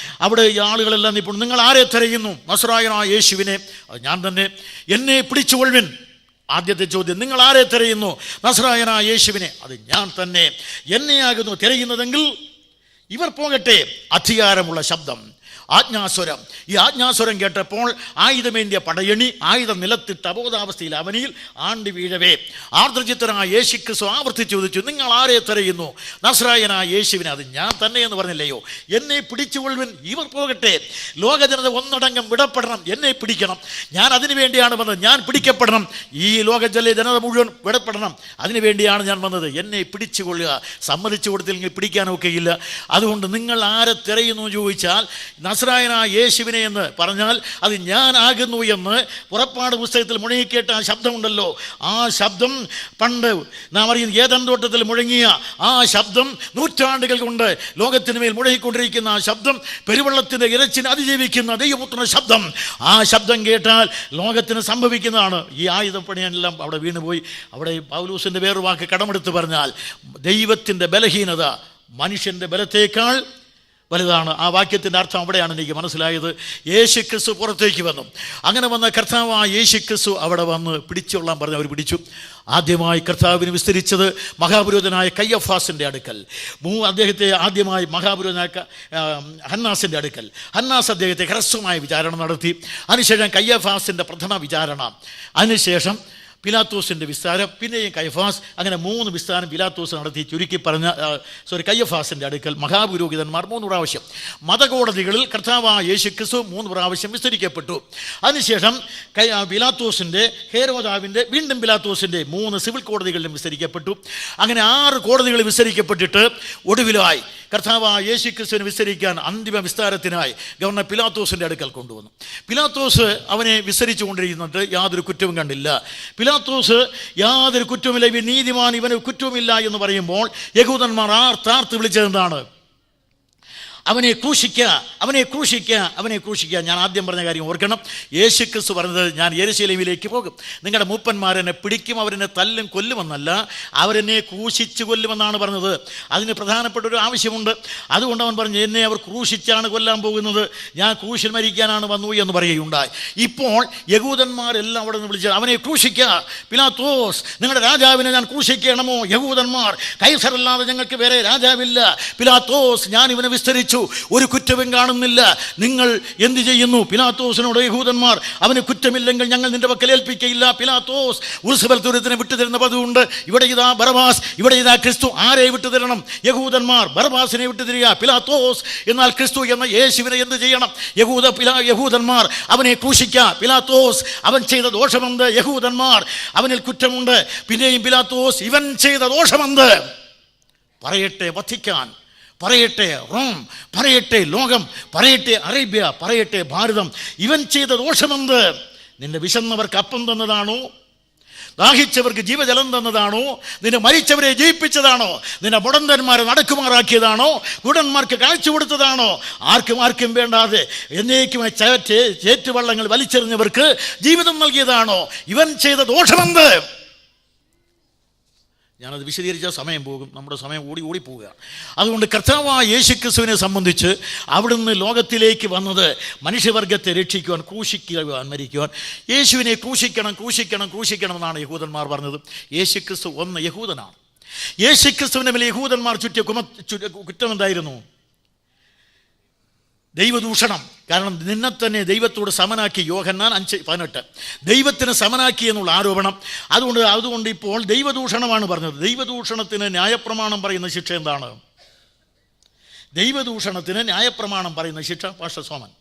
Speaker 1: അവിടെ ഈ ആളുകളെല്ലാം ഇപ്പോൾ നിങ്ങൾ ആരെ തിരയുന്നു? നസറായനായ യേശുവിനെ. അത് ഞാൻ തന്നെ. എന്നെ പിടിച്ചുകൊള്ളുവിൻ. ആദ്യത്തെ ചോദ്യം, നിങ്ങൾ ആരെ തിരയുന്നു? നസറായനായ യേശുവിനെ. അത് ഞാൻ തന്നെ. എന്നെയാകുന്നു തിരയുന്നതെങ്കിൽ ഇവർ പോകട്ടെ. അധികാരമുള്ള ശബ്ദം, ആജ്ഞാസ്വരം. ഈ ആജ്ഞാസ്വരം കേട്ടപ്പോൾ ആയുധമേന്തിയ പടയണി ആയുധം നിലത്തിട്ട് അബോധാവസ്ഥയിൽ അവനിൽ ആണ്ടി വീഴവേ ആർദ്രചിത്തനായ യേശുക്രിസ്തു ആവർത്തിച്ച് ചോദിച്ചു, നിങ്ങൾ ആരെ തിരയുന്നു? നസ്രായനായ യേശുവിനെ. അത് ഞാൻ തന്നെ എന്ന് പറഞ്ഞില്ലയോ? എന്നെ പിടിച്ചുകൊള്ളുവിൻ, ഇവർ പോകട്ടെ. ലോക ജനത ഒന്നടങ്കം വിടപ്പെടണം, എന്നെ പിടിക്കണം. ഞാൻ അതിനു വേണ്ടിയാണ് വന്നത്. ഞാൻ പിടിക്കപ്പെടണം. ഈ ലോക ജനത മുഴുവൻ വിടപ്പെടണം. അതിനു വേണ്ടിയാണ് ഞാൻ വന്നത്. എന്നെ പിടിച്ചുകൊള്ളുക. സമ്മതിച്ചു കൊടുത്തില്ലെങ്കിൽ പിടിക്കാനൊക്കെയില്ല. അതുകൊണ്ട് നിങ്ങൾ ആരെ തിരയുന്നു ചോദിച്ചാൽ നസ്രായനായ യേശുവിനെ എന്ന് പറഞ്ഞാൽ അത് ഞാനാകുന്നു എന്ന് പുറപ്പാട് പുസ്തകത്തിൽ മുഴങ്ങിക്കേട്ട ആ ശബ്ദമുണ്ടല്ലോ. ആ ശബ്ദം പണ്ട് നാം അറിയുന്ന ഏദൻ തോട്ടത്തിൽ മുഴങ്ങിയ ആ ശബ്ദം നൂറ്റാണ്ടുകൾ കൊണ്ട് ലോകത്തിന് മേൽ മുഴങ്ങിക്കൊണ്ടിരിക്കുന്ന ആ ശബ്ദം, പെരുവെള്ളത്തിൻ്റെ ഇരച്ചിനെ അതിജീവിക്കുന്ന ദൈവപുത്രന്റെ ശബ്ദം. ആ ശബ്ദം കേട്ടാൽ ലോകത്തിന് സംഭവിക്കുന്നതാണ്. ഈ ആയുധപ്പണിയെല്ലാം അവിടെ വീണുപോയി. അവിടെ പൗലോസിൻ്റെ വേറൊരു വാക്ക് കടമെടുത്ത് പറഞ്ഞാൽ ദൈവത്തിൻ്റെ ബലഹീനത മനുഷ്യൻ്റെ ബലത്തേക്കാൾ വലുതാണ്. ആ വാക്യത്തിൻ്റെ അർത്ഥം അവിടെയാണ് എനിക്ക് മനസ്സിലായത്. യേശുക്രിസ്തു പുറത്തേക്ക് വന്നു. അങ്ങനെ വന്ന കർത്താവായ യേശുക്രിസ്തു അവിടെ വന്ന് പിടിച്ചുകൊള്ളാൻ പറഞ്ഞ് അവർ പിടിച്ചു. ആദ്യമായി കർത്താവിന് വിസ്തരിച്ചത് മഹാപുരോഹിതനായ കയ്യഫാസിൻ്റെ അടുക്കൽ. അദ്ദേഹത്തെ ആദ്യമായി മഹാപുരോഹിതനായ ഹന്നാസിൻ്റെ അടുക്കൽ. ഹന്നാസ് അദ്ദേഹത്തെ ഹ്രസ്വമായ വിചാരണ നടത്തി. അതിനുശേഷം കയ്യഫാസിൻ്റെ പ്രഥമ വിചാരണ, അതിനുശേഷം പിലാത്തോസിൻ്റെ വിസ്താരം, പിന്നെയും കയ്യഫാസ്. അങ്ങനെ 3 വിസ്താരം പിലാത്തോസ് നടത്തി. ചുരുക്കി പറഞ്ഞ കയ്യഫാസിൻ്റെ അടുക്കൽ മഹാപുരോഹിതന്മാർ 3 പ്രാവശ്യം. മതകോടതികളിൽ കർത്താവായ യേശുക്രിസ്തു 3 പ്രാവശ്യം വിസ്തരിക്കപ്പെട്ടു. അതിനുശേഷം പിലാത്തോസിൻ്റെ, ഹേരോദാവിൻ്റെ, വീണ്ടും പിലാത്തോസിൻ്റെ 3 സിവിൽ കോടതികളിലും വിസ്തരിക്കപ്പെട്ടു. അങ്ങനെ 6 കോടതികളിൽ വിസ്തരിക്കപ്പെട്ടിട്ട് ഒടുവിലായി കർത്താവായ യേശുക്രിസ്തുവിനെ വിസ്തരിക്കാൻ അന്തിമ വിസ്താരത്തിനായി ഗവർണർ പിലാത്തോസിൻ്റെ അടുക്കൽ കൊണ്ടുവന്നു. പിലാത്തോസ് അവനെ വിസ്തരിച്ചു കൊണ്ടിരിക്കുന്നുണ്ട്. യാതൊരു കുറ്റവും കണ്ടില്ല. പിലാത്തോസ് യാതൊരു കുറ്റവുമില്ല, ഇവൻ നീതിമാൻ, ഇവന് കുറ്റവുമില്ല എന്ന് പറയുമ്പോൾ യഹൂദന്മാർ ആർത്താർത്ത് വിളിച്ചതെന്താണ്? അവനെ ക്രൂശിക്കുക, അവനെ ക്രൂശിക്കുക, അവനെ ക്രൂശിക്കുക. ഞാൻ ആദ്യം പറഞ്ഞ കാര്യം ഓർക്കണം. യേശുക്രിസ്തു പറഞ്ഞത്, ഞാൻ യെരൂശലേമിലേക്ക് പോകും, നിങ്ങളുടെ മൂപ്പന്മാരെന്നെ പിടിക്കും, അവരെന്നെ തല്ലും കൊല്ലുമെന്നല്ല, അവരെന്നെ ക്രൂശിച്ച് കൊല്ലുമെന്നാണ് പറഞ്ഞത്. അതിന് പ്രധാനപ്പെട്ട ഒരു ആവശ്യമുണ്ട്. അതുകൊണ്ട് അവൻ പറഞ്ഞു, എന്നെ അവർ ക്രൂശിച്ചാണ് കൊല്ലാൻ പോകുന്നത്, ഞാൻ ക്രൂശിൽ മരിക്കാനാണ് വന്നു എന്ന് പറയുകയുണ്ടായി. ഇപ്പോൾ യഹൂദന്മാരെല്ലാം അവിടെ നിന്ന് വിളിച്ചത്, അവനെ ക്രൂശിക്കുക. പിലാത്തോസ്, നിങ്ങളുടെ രാജാവിനെ ഞാൻ ക്രൂശിക്കണമോ? യഹൂദന്മാർ, കൈസറല്ലാതെ ഞങ്ങൾക്ക് വേറെ രാജാവില്ല. പിലാത്തോസ്, ഞാൻ ഇവനെ വിസ്തരിച്ചു, പരിശോധിച്ചു, ഒരു കുറ്റവും കാണുന്നില്ല. നിങ്ങൾ എന്ത് ചെയ്യുന്നു? പിലാത്തോസിനോട് യഹൂദന്മാർ, അവന് കുറ്റമില്ലെങ്കിൽ ഞങ്ങൾ നിന്റെ പക്കൽ ഏൽപ്പിക്കയില്ല. പിലാത്തോസ് ഉത്സവത്തിന് വിട്ടുതരുന്ന പതിവുണ്ട്. ഇവിടെ ഇതാ ബറബാസ്, ഇവിടെ ഇതാ ക്രിസ്തു. ആരെ വിട്ടുതരണം? യഹൂദന്മാർ ബറബാസിനെ വിട്ടുതരിക. പിലാത്തോസ് എന്നാൽ ക്രിസ്തു എന്ന യേശുവിനെ എന്ത് ചെയ്യണം? യഹൂദന്മാർ അവനെ ക്രൂശിക്കുക. പിലാത്തോസ് അവൻ ചെയ്ത ദോഷമെന്ത്? യഹൂദന്മാർ അവനിൽ കുറ്റമുണ്ട്. പിന്നെയും പിലാത്തോസ് ഇവൻ ചെയ്ത ദോഷമെന്ത്? പറയട്ടെ വത്തിക്കാൻ, പറയട്ടെ റോം, പറയട്ടെ ലോകം, പറയട്ടെ അറേബ്യ, പറയട്ടെ ഭാരതം, ഇവൻ ചെയ്ത ദോഷമെന്ത്? നിന്റെ വിശന്നവർക്ക് അപ്പം തന്നതാണോ? ദാഹിച്ചവർക്ക് ജീവജലം തന്നതാണോ? നിന്നെ മരിച്ചവരെ ജീവിപ്പിച്ചതാണോ? നിന്നെ മുടന്തന്മാരെ നടക്കുമാറാക്കിയതാണോ? കുടന്മാർക്ക് കാഴ്ച കൊടുത്തതാണോ? ആർക്കും വേണ്ടാതെ എന്നേക്കുമായി ചേറ്റുവള്ളങ്ങൾ വലിച്ചെറിഞ്ഞവർക്ക് ജീവിതം നൽകിയതാണോ? ഇവൻ ചെയ്ത ദോഷമെന്ത്? ഞാനത് വിശദീകരിച്ച സമയം പോകും, നമ്മുടെ സമയം ഓടിപ്പോവുക. അതുകൊണ്ട് കർത്താവായ യേശുക്രിസ്തുവിനെ സംബന്ധിച്ച് അവിടുന്ന് ലോകത്തിലേക്ക് വന്നത് മനുഷ്യവർഗത്തെ രക്ഷിക്കുവാൻ, ക്രൂശിക്കുവാൻ, മരിക്കുവാൻ. യേശുവിനെ ക്രൂശിക്കണം എന്നാണ് യഹൂദന്മാർ പറഞ്ഞത്. യേശുക്രിസ്തു ഒന്ന് യഹൂദനാണ്. യേശുക്രിസ്തുവിനെ മേലെ യഹൂദന്മാർ ചുറ്റിയ കുറ്റം എന്തായിരുന്നു? ദൈവദൂഷണം. കാരണം നിന്നെ തന്നെ ദൈവത്തോട് സമനാക്കി, യോഹന്നാൻ 5:18, ദൈവത്തിന് സമനാക്കി എന്നുള്ള ആരോപണം. അതുകൊണ്ട് ഇപ്പോൾ ദൈവദൂഷണമാണ് പറഞ്ഞത്. ദൈവദൂഷണത്തിന് ന്യായപ്രമാണം പറയുന്ന ശിക്ഷ എന്താണ്? ദൈവദൂഷണത്തിന് ന്യായപ്രമാണം പറയുന്ന ശിക്ഷ പാസ്റ്റർ സോമൻ,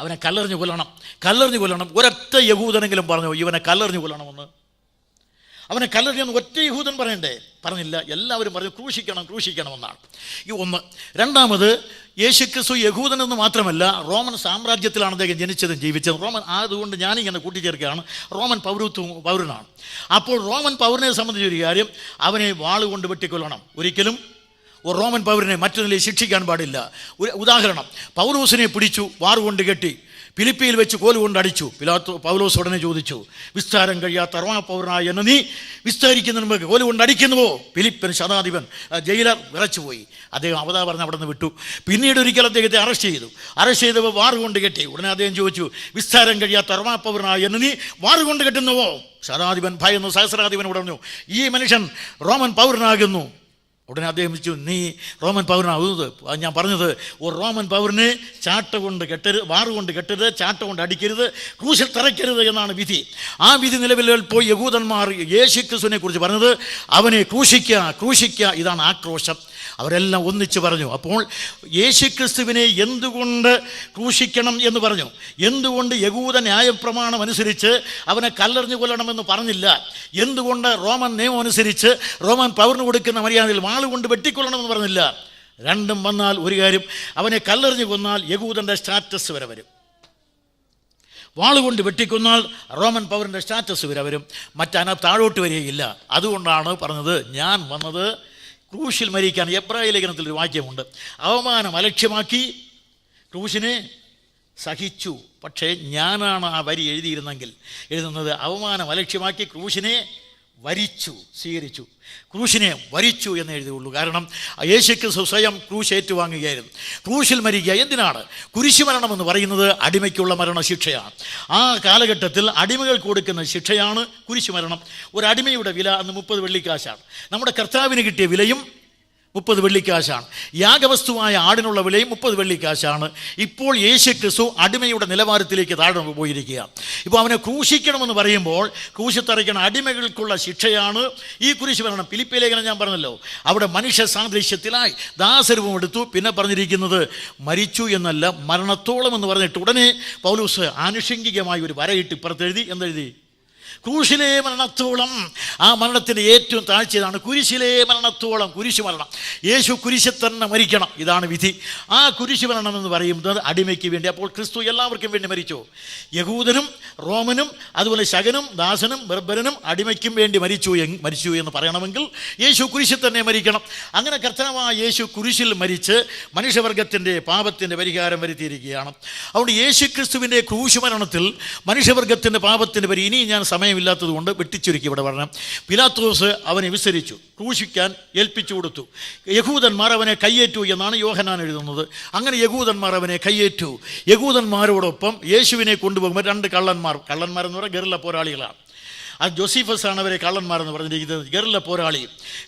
Speaker 1: അവനെ കല്ലെറിഞ്ഞു കൊല്ലണം. ഒരൊറ്റ യഹൂദനെങ്കിലും പറഞ്ഞു ഇവനെ കല്ലെറിഞ്ഞു കൊല്ലണമെന്ന്? അവനെ കല്ലെറിഞ്ഞെന്ന് ഒറ്റ യഹൂദൻ പറഞ്ഞില്ല. എല്ലാവരും പറഞ്ഞു ക്രൂശിക്കണമെന്നാണ്. ഈ ഒന്ന്. രണ്ടാമത്, യേശുക്രിസ്തു യഹൂദനെന്ന് മാത്രമല്ല, റോമൻ സാമ്രാജ്യത്തിലാണ് അദ്ദേഹം ജനിച്ചതും ജീവിച്ചതും. റോമൻ അതുകൊണ്ട് ഞാനിങ്ങനെ കൂട്ടിച്ചേർക്കുകയാണ്, റോമൻ പൗരനാണ്. അപ്പോൾ റോമൻ പൗരനെ സംബന്ധിച്ചൊരു കാര്യം, അവനെ വാളുകൊണ്ട് വെട്ടിക്കൊല്ലണം. ഒരിക്കലും ഒരു റോമൻ പൗരനെ മറ്റു നിലയിൽ ശിക്ഷിക്കാൻ പാടില്ല. ഉദാഹരണം, പൗലോസിനെ പിടിച്ചു, വാറുകൊണ്ട് കെട്ടി, ഫിലിപ്പിയിൽ വെച്ച് കോലുകൊണ്ട് അടിച്ചു. പൗലോസ് ഉടനെ ചോദിച്ചു, വിസ്താരം കഴിയാത്ത റോമ പൗരനായ എന്നെ നീ വിസ്താരിക്കുന്നതിന് മുമ്പ് കോലുകൊണ്ട് അടിക്കുന്നുവോ? ഫിലിപ്പിന് ശതാധിപൻ ജയിലർ വിറച്ചുപോയി. അദ്ദേഹം അവതാപറഞ്ഞ് അവിടെ നിന്ന് വിട്ടു. പിന്നീട് ഒരിക്കൽ അദ്ദേഹത്തെ അറസ്റ്റ് ചെയ്തപ്പോൾ വാറുകൊണ്ട് കെട്ടി. ഉടനെ അദ്ദേഹം ചോദിച്ചു, വിസ്താരം കഴിയാത്ത റോമ പൗരനായ എന്നെ നീ വാറുകൊണ്ട് കെട്ടുന്നുവോ? ശതാധിപൻ ഭയന്നു. സഹസ്രാധിപൻ പറഞ്ഞു, ഈ മനുഷ്യൻ റോമൻ പൗരനാകുന്നു. ഉടനെ അദ്ദേഹം വെച്ചു, നീ റോമൻ പൗരനാകുന്നത് ഞാൻ പറഞ്ഞത്, ഒരു റോമൻ പൗരനെ വാറുകൊണ്ട് കെട്ടരുത്, ചാട്ട കൊണ്ട് അടിക്കരുത്, ക്രൂശിൽ തറയ്ക്കരുത് എന്നാണ് വിധി. ആ വിധി നിലവിൽ പോയി യഹൂദന്മാർ യേശുക്രിസ്തുവിനെ കുറിച്ച് പറഞ്ഞത്, അവനെ ക്രൂശിക്കുക, ഇതാണ് ആക്രോശം. അവരെല്ലാം ഒന്നിച്ച് പറഞ്ഞു. അപ്പോൾ യേശുക്രിസ്തുവിനെ എന്തുകൊണ്ട് ക്രൂശിക്കണം എന്ന് പറഞ്ഞു? എന്തുകൊണ്ട് യഹൂദ ന്യായപ്രമാണം അനുസരിച്ച് അവനെ കല്ലെറിഞ്ഞു കൊല്ലണമെന്ന് പറഞ്ഞില്ല? എന്തുകൊണ്ട് റോമൻ നിയമം അനുസരിച്ച് റോമൻ പൗരന് കൊടുക്കുന്ന മര്യാദയിൽ വാളുകൊണ്ട് വെട്ടിക്കൊല്ലണമെന്ന് പറഞ്ഞില്ല? രണ്ടും വന്നാൽ ഒരു കാര്യം, അവനെ കല്ലെറിഞ്ഞു കൊന്നാൽ യഹൂദൻ്റെ സ്റ്റാറ്റസ് വരെ വരും. വാളുകൊണ്ട് വെട്ടിക്കൊന്നാൽ റോമൻ പൗരൻ്റെ സ്റ്റാറ്റസ് വരെ വരും, താഴോട്ട് വരികയില്ല. അതുകൊണ്ടാണ് പറഞ്ഞത്, ഞാൻ വന്നത് ക്രൂശിൽ മരിക്കാൻ. എബ്രായ ലേഖനത്തിൽ ഒരു വാക്യമുണ്ട്, അവമാനം അലക്ഷ്യമാക്കി ക്രൂശിനെ സഹിച്ചു. പക്ഷേ ഞാനാണ് ആ വരി എഴുതുന്നത് അവമാനം അലക്ഷ്യമാക്കി ക്രൂശിനെ സ്വീകരിച്ചു. ക്രൂശിനെ വരിച്ചു എന്ന് എഴുതിയുള്ളൂ. കാരണം യേശുക്രിസ്തു സ്വയം ക്രൂശ് ഏറ്റുവാങ്ങുകയായിരുന്നു. ക്രൂശിൽ മരിക്കുക എന്തിനാണ്? കുരിശുമരണം എന്ന് പറയുന്നത് അടിമയ്ക്കുള്ള മരണശിക്ഷയാണ്. ആ കാലഘട്ടത്തിൽ അടിമകൾക്ക് കൊടുക്കുന്ന ശിക്ഷയാണ് കുരിശുമരണം. ഒരു അടിമയുടെ വില അന്ന് 30 വെള്ളിക്കാശാണ്. നമ്മുടെ കർത്താവിന് കിട്ടിയ വിലയും 30 വെള്ളിക്കാശാണ്. യാഗവസ്തുവായ ആടിനുള്ള വിലയും 30 വെള്ളിക്കാശാണ്. ഇപ്പോൾ യേശുക്രിസ്തു അടിമയുടെ നിലവാരത്തിലേക്ക് താഴ്ന്നു പോയിരിക്കുക. ഇപ്പോൾ അവനെ ക്രൂശിക്കണമെന്ന് പറയുമ്പോൾ ക്രൂശിത്തറയ്ക്കണ അടിമകൾക്കുള്ള ശിക്ഷയാണ് ഈ കുരിശുമരണം. ഫിലിപ്പി ലേഖനം ഞാൻ പറഞ്ഞല്ലോ, അവിടെ മനുഷ്യ സാദൃശ്യത്തിലായി ദാസരൂപം എടുത്തു. പിന്നെ പറഞ്ഞിരിക്കുന്നത് മരിച്ചു എന്നല്ല, മരണത്തോളം എന്ന് പറഞ്ഞിട്ട് ഉടനെ പൗലോസ് ആനുഷംഗികമായി ഒരു വരയിട്ട് ഇപ്പുറത്തെഴുതി. എന്തെഴുതി? ക്രൂശിലെ മരണത്തോളം. ആ മരണത്തിൻ്റെ ഏറ്റവും താഴ്ചയാണ് കുരിശിലെ മരണത്തോളം. കുരിശുമരണം, യേശു കുരിശിൽ തന്നെ മരിക്കണം, ഇതാണ് വിധി. ആ കുരിശുമരണം എന്ന് പറയുന്നത് അടിമയ്ക്ക് വേണ്ടി. അപ്പോൾ ക്രിസ്തു എല്ലാവർക്കും വേണ്ടി മരിച്ചു. യഹൂദനും റോമനും അതുപോലെ ശകനും ദാസനും ബർബരനും അടിമയ്ക്കും വേണ്ടി മരിച്ചു എന്ന് പറയണമെങ്കിൽ യേശു കുരിശിൽ തന്നെ മരിക്കണം. അങ്ങനെ കർത്താവായ യേശു കുരിശിൽ മരിച്ച് മനുഷ്യവർഗത്തിൻ്റെ പാപത്തിൻ്റെ പരിഹാരം വരുത്തിയിരിക്കുകയാണ്. അതുകൊണ്ട് യേശു ക്രിസ്തുവിൻ്റെ ക്രൂശുമരണത്തിൽ മനുഷ്യവർഗത്തിൻ്റെ പാപത്തിൻ്റെ ഇനി ഞാൻ സമയമില്ലാത്തത് കൊണ്ട് വെട്ടിച്ചുരുക്കി ഇവിടെ പറഞ്ഞു. പിലാത്തോസ് അവനെ വിസ്തരിച്ചു, ക്രൂശിക്കാൻ ഏൽപ്പിച്ചു കൊടുത്തു. യഹൂദന്മാർ അവനെ കയ്യേറ്റു എന്നാണ് യോഹന്നാൻ എഴുതുന്നത്. അങ്ങനെ യഹൂദന്മാർ അവനെ കയ്യേറ്റു. യഹൂദന്മാരോടൊപ്പം യേശുവിനെ കൊണ്ടുപോകുമ്പോൾ 2 കള്ളന്മാരെന്ന് പറഞ്ഞാൽ ഗറില്ല പോരാളികളാണ്. ആ ജോസീഫസ് ആണ് അവരെ കള്ളന്മാരെന്ന് പറഞ്ഞിരിക്കുന്നത്. ഗറില്ല പോരാളി,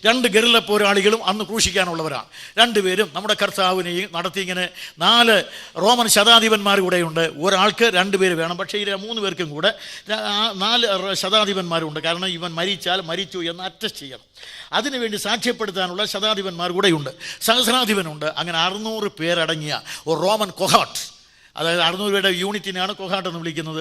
Speaker 1: 2 ഗറില്ല പോരാളികളും അന്ന് ക്രൂശിക്കാനുള്ളവരാണ്. 2 പേരും നമ്മുടെ കർത്താവിനെയും നടത്തി. ഇങ്ങനെ 4 റോമൻ ശതാധിപന്മാർ കൂടെയുണ്ട്. ഒരാൾക്ക് 2 പേര് വേണം, പക്ഷേ 3 പേർക്കും കൂടെ 4 ശതാധിപന്മാരുണ്ട്. കാരണം ഇവൻ മരിച്ചാൽ മരിച്ചു എന്ന് അറ്റസ്റ്റ് ചെയ്യണം. അതിനുവേണ്ടി സാക്ഷ്യപ്പെടുത്താനുള്ള ശതാധിപന്മാർ കൂടെയുണ്ട്, സഹസ്രാധിപനുണ്ട്. അങ്ങനെ 600 പേരടങ്ങിയ ഒരു റോമൻ കൊഹാട്ട്, അതായത് 600 പേരുടെ യൂണിറ്റിനാണ് കൊഹാട്ട് എന്ന് വിളിക്കുന്നത്.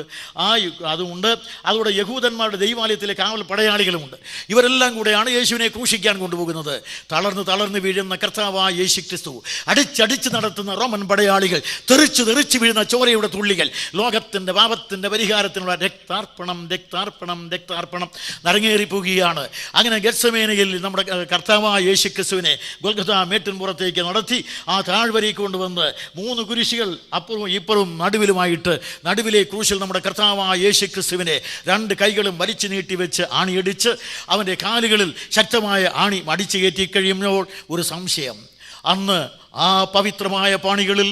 Speaker 1: അതുകൊണ്ട് അതുകൂടെ യഹൂദന്മാരുടെ ദൈവാലയത്തിലെ കാവൽ പടയാളികളുമുണ്ട്. ഇവരെല്ലാം കൂടെയാണ് യേശുവിനെ ക്രൂശിക്കാൻ കൊണ്ടുപോകുന്നത്. തളർന്ന് വീഴുന്ന കർത്താവായ യേശു ക്രിസ്തു, അടിച്ചടിച്ച് നടത്തുന്ന റോമൻ പടയാളികൾ, തെറിച്ച് വീഴുന്ന ചോരയുടെ തുള്ളികൾ, ലോകത്തിൻ്റെ പാപത്തിൻ്റെ പരിഹാരത്തിനുള്ള രക്താർപ്പണം നരങ്ങേറിപ്പോകുകയാണ്. അങ്ങനെ ഗെത്സമേനയിൽ നമ്മുടെ കർത്താവായ യേശു ക്രിസ്തുവിനെ ഗൊൽഗൊഥാ മേട്ടിൻപുറത്തേക്ക് നടത്തി ആ താഴ്വരയിൽ കൊണ്ടുവന്ന് 3 കുരിശുകൾ അപ്പുറവും ഇപ്പുറവും നടുവിലുമായിട്ട്, നടുവിലെ ക്രൂശിൽ നമ്മുടെ കർത്താവായ യേശു ക്രിസ്തുവിനെ 2 കൈകളും വലിച്ചു നീട്ടി വെച്ച് ആണിയടിച്ച് അവൻ്റെ കാലുകളിൽ ശക്തമായ ആണി അടിച്ചു കയറ്റി കഴിയുമ്പോൾ ഒരു സംശയം. അന്ന് ആ പവിത്രമായ പാണികളിൽ,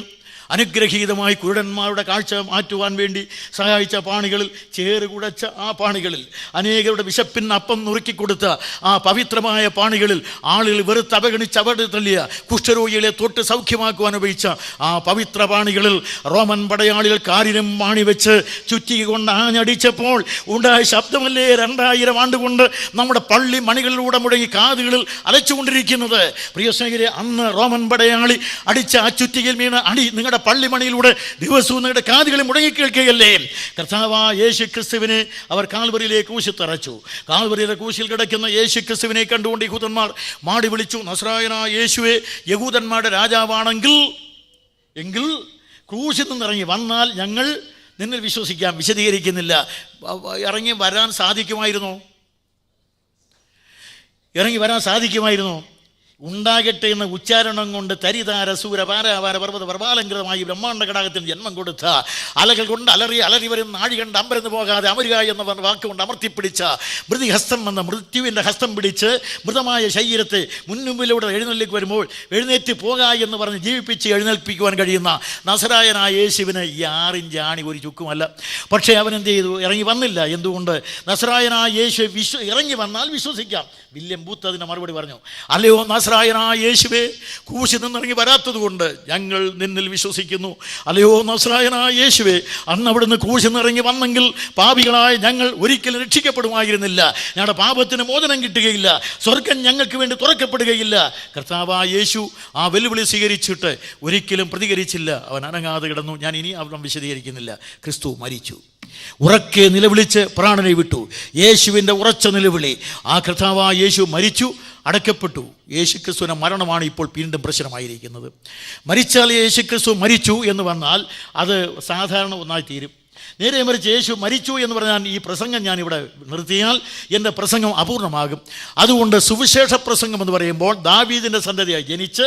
Speaker 1: അനുഗ്രഹീതമായി കുരുടന്മാരുടെ കാഴ്ച മാറ്റുവാൻ വേണ്ടി സഹായിച്ച പാണികളിൽ, ചേറുകുടച്ച ആ പാണികളിൽ, അനേകരുടെ വിശപ്പിന് അപ്പം നുറുക്കിക്കൊടുത്ത ആ പവിത്രമായ പാണികളിൽ, ആളുകൾ വെറുത്ത് അവഗണിച്ച് അവിടെ തള്ളിയ കുഷ്ഠരോഗികളെ തൊട്ട് സൗഖ്യമാക്കുവാൻ ഉപയോഗിച്ച ആ പവിത്ര പാണികളിൽ റോമൻ പടയാളികൾ കാരിലും പാണി വെച്ച് ചുറ്റിക്കൊണ്ട് ആഞ്ഞടിച്ചപ്പോൾ ഉണ്ടായ ശബ്ദമല്ലേ 2000 ആണ്ടുകൊണ്ട് നമ്മുടെ പള്ളി മണികളിലൂടെ മുടങ്ങി കാതുകളിൽ അലച്ചുകൊണ്ടിരിക്കുന്നത്. പ്രിയ സ്നേഹിതരെ, അന്ന് റോമൻ പടയാളി അടിച്ച ആ ചുറ്റികയിൽ വീണ അടി നിങ്ങളുടെ പള്ളിമണിയിലൂടെ ദിവസവും നിങ്ങളുടെ കാതുകളിൽ മുടങ്ങിക്കേൾക്കുകയല്ലേ. കർത്താവായ യേശു ക്രിസ്തുവിനെ അവർ കാൽവരിയിലെ ക്രൂശിൽ തറച്ചു. കാൽവരിയിലെ ക്രൂശിൽ കിടക്കുന്ന യേശു ക്രിസ്തുവിനെ കണ്ടുകൊണ്ട് യഹൂദന്മാർ മാടി വിളിച്ചു, നസ്രായനായ യേശുവേ, യഹൂദന്മാരുടെ രാജാവാണെങ്കിൽ എങ്കിൽ ക്രൂശിൽ നിന്നിറങ്ങി വന്നാൽ ഞങ്ങൾ നിന്നിൽ വിശ്വസിക്കാം. വിശദീകരിക്കുന്നില്ല. ഇറങ്ങി വരാൻ സാധിക്കുമായിരുന്നോ? ഉണ്ടാകട്ടെ എന്ന ഉച്ചാരണം കൊണ്ട് തരിതാര സൂര പാരാവാര പർവ്വത പർവാലങ്കൃതമായി ബ്രഹ്മാണ്ഡ ഘടകത്തിന് ജന്മം കൊടുത്ത, അലകൾ കൊണ്ട് അലറി വരുന്ന ആഴി കണ്ട് അമ്പരന്ന് പോകാതെ അമരുക എന്ന വാക്കുകൊണ്ട് അമർത്തിപ്പിടിച്ച, മൃതിഹസ്തം എന്ന മൃത്യുവിൻ്റെ ഹസ്തം പിടിച്ച് മൃതമായ ശരീരത്തെ മുൻപിലൂടെ എഴുന്നള്ളിക്ക് വരുമ്പോൾ എഴുന്നേറ്റ് പോക എന്ന് പറഞ്ഞ് ജീവിപ്പിച്ച് എഴുന്നേൽപ്പിക്കുവാൻ കഴിയുന്ന നസറായനായ യേശുവിന് ഈ 6 ഇഞ്ച് ആണി ഒരു ചുക്കുമല്ല. പക്ഷേ അവൻ എന്ത് ചെയ്തു? ഇറങ്ങി വന്നില്ല. എന്തുകൊണ്ട്? നസറായനായ യേശു ഇറങ്ങി വന്നാൽ വിശ്വസിക്കാം. വില്യം ബൂത്ത് അതിന് മറുപടി പറഞ്ഞു, അല്ലയോ നസ്രായനായ യേശുവേ, ക്രൂശിൽ നിന്നിറങ്ങി വരാത്തത് കൊണ്ട് ഞങ്ങൾ നിന്നിൽ വിശ്വസിക്കുന്നു. അല്ലയോ നസ്രായനായ യേശുവേ, അന്ന് അവിടുന്ന് ക്രൂശിൽ നിന്നിറങ്ങി വന്നെങ്കിൽ പാപികളായ ഞങ്ങൾ ഒരിക്കലും രക്ഷിക്കപ്പെടുമായിരുന്നില്ല. ഞങ്ങളുടെ പാപത്തിന് മോചനം കിട്ടുകയില്ല, സ്വർഗം ഞങ്ങൾക്ക് വേണ്ടി തുറക്കപ്പെടുകയില്ല. കർത്താവായ യേശു ആ വെല്ലുവിളി സ്വീകരിച്ചിട്ട് ഒരിക്കലും പ്രതികരിച്ചില്ല. അവൻ അനങ്ങാതെ കിടന്നു. ഞാൻ ഇനി അവൻ വിശദീകരിക്കുന്നില്ല. ക്രിസ്തു മരിച്ചു. ഉറക്കെ നിലവിളിച്ച് പ്രാണനെ വിട്ടു. യേശുവിൻ്റെ ഉറച്ച നിലവിളി. ആ കർത്താവായ യേശു മരിച്ചു, അടക്കപ്പെട്ടു. യേശുക്രിസ്തുവിൻ്റെ മരണമാണ് ഇപ്പോൾ വീണ്ടും പ്രശ്നമായിരിക്കുന്നത്. മരിച്ചാൽ യേശുക്രിസ്തു മരിച്ചു എന്ന് വന്നാൽ അത് സാധാരണ ഒന്നായി തീരും. നേരെ മറിച്ച് യേശു മരിച്ചു എന്ന് പറഞ്ഞാൽ ഈ പ്രസംഗം ഞാനിവിടെ നിർത്തിയാൽ എൻ്റെ പ്രസംഗം അപൂർണമാകും. അതുകൊണ്ട് സുവിശേഷ പ്രസംഗം എന്ന് പറയുമ്പോൾ ദാവീദിൻ്റെ സന്തതിയായി ജനിച്ച്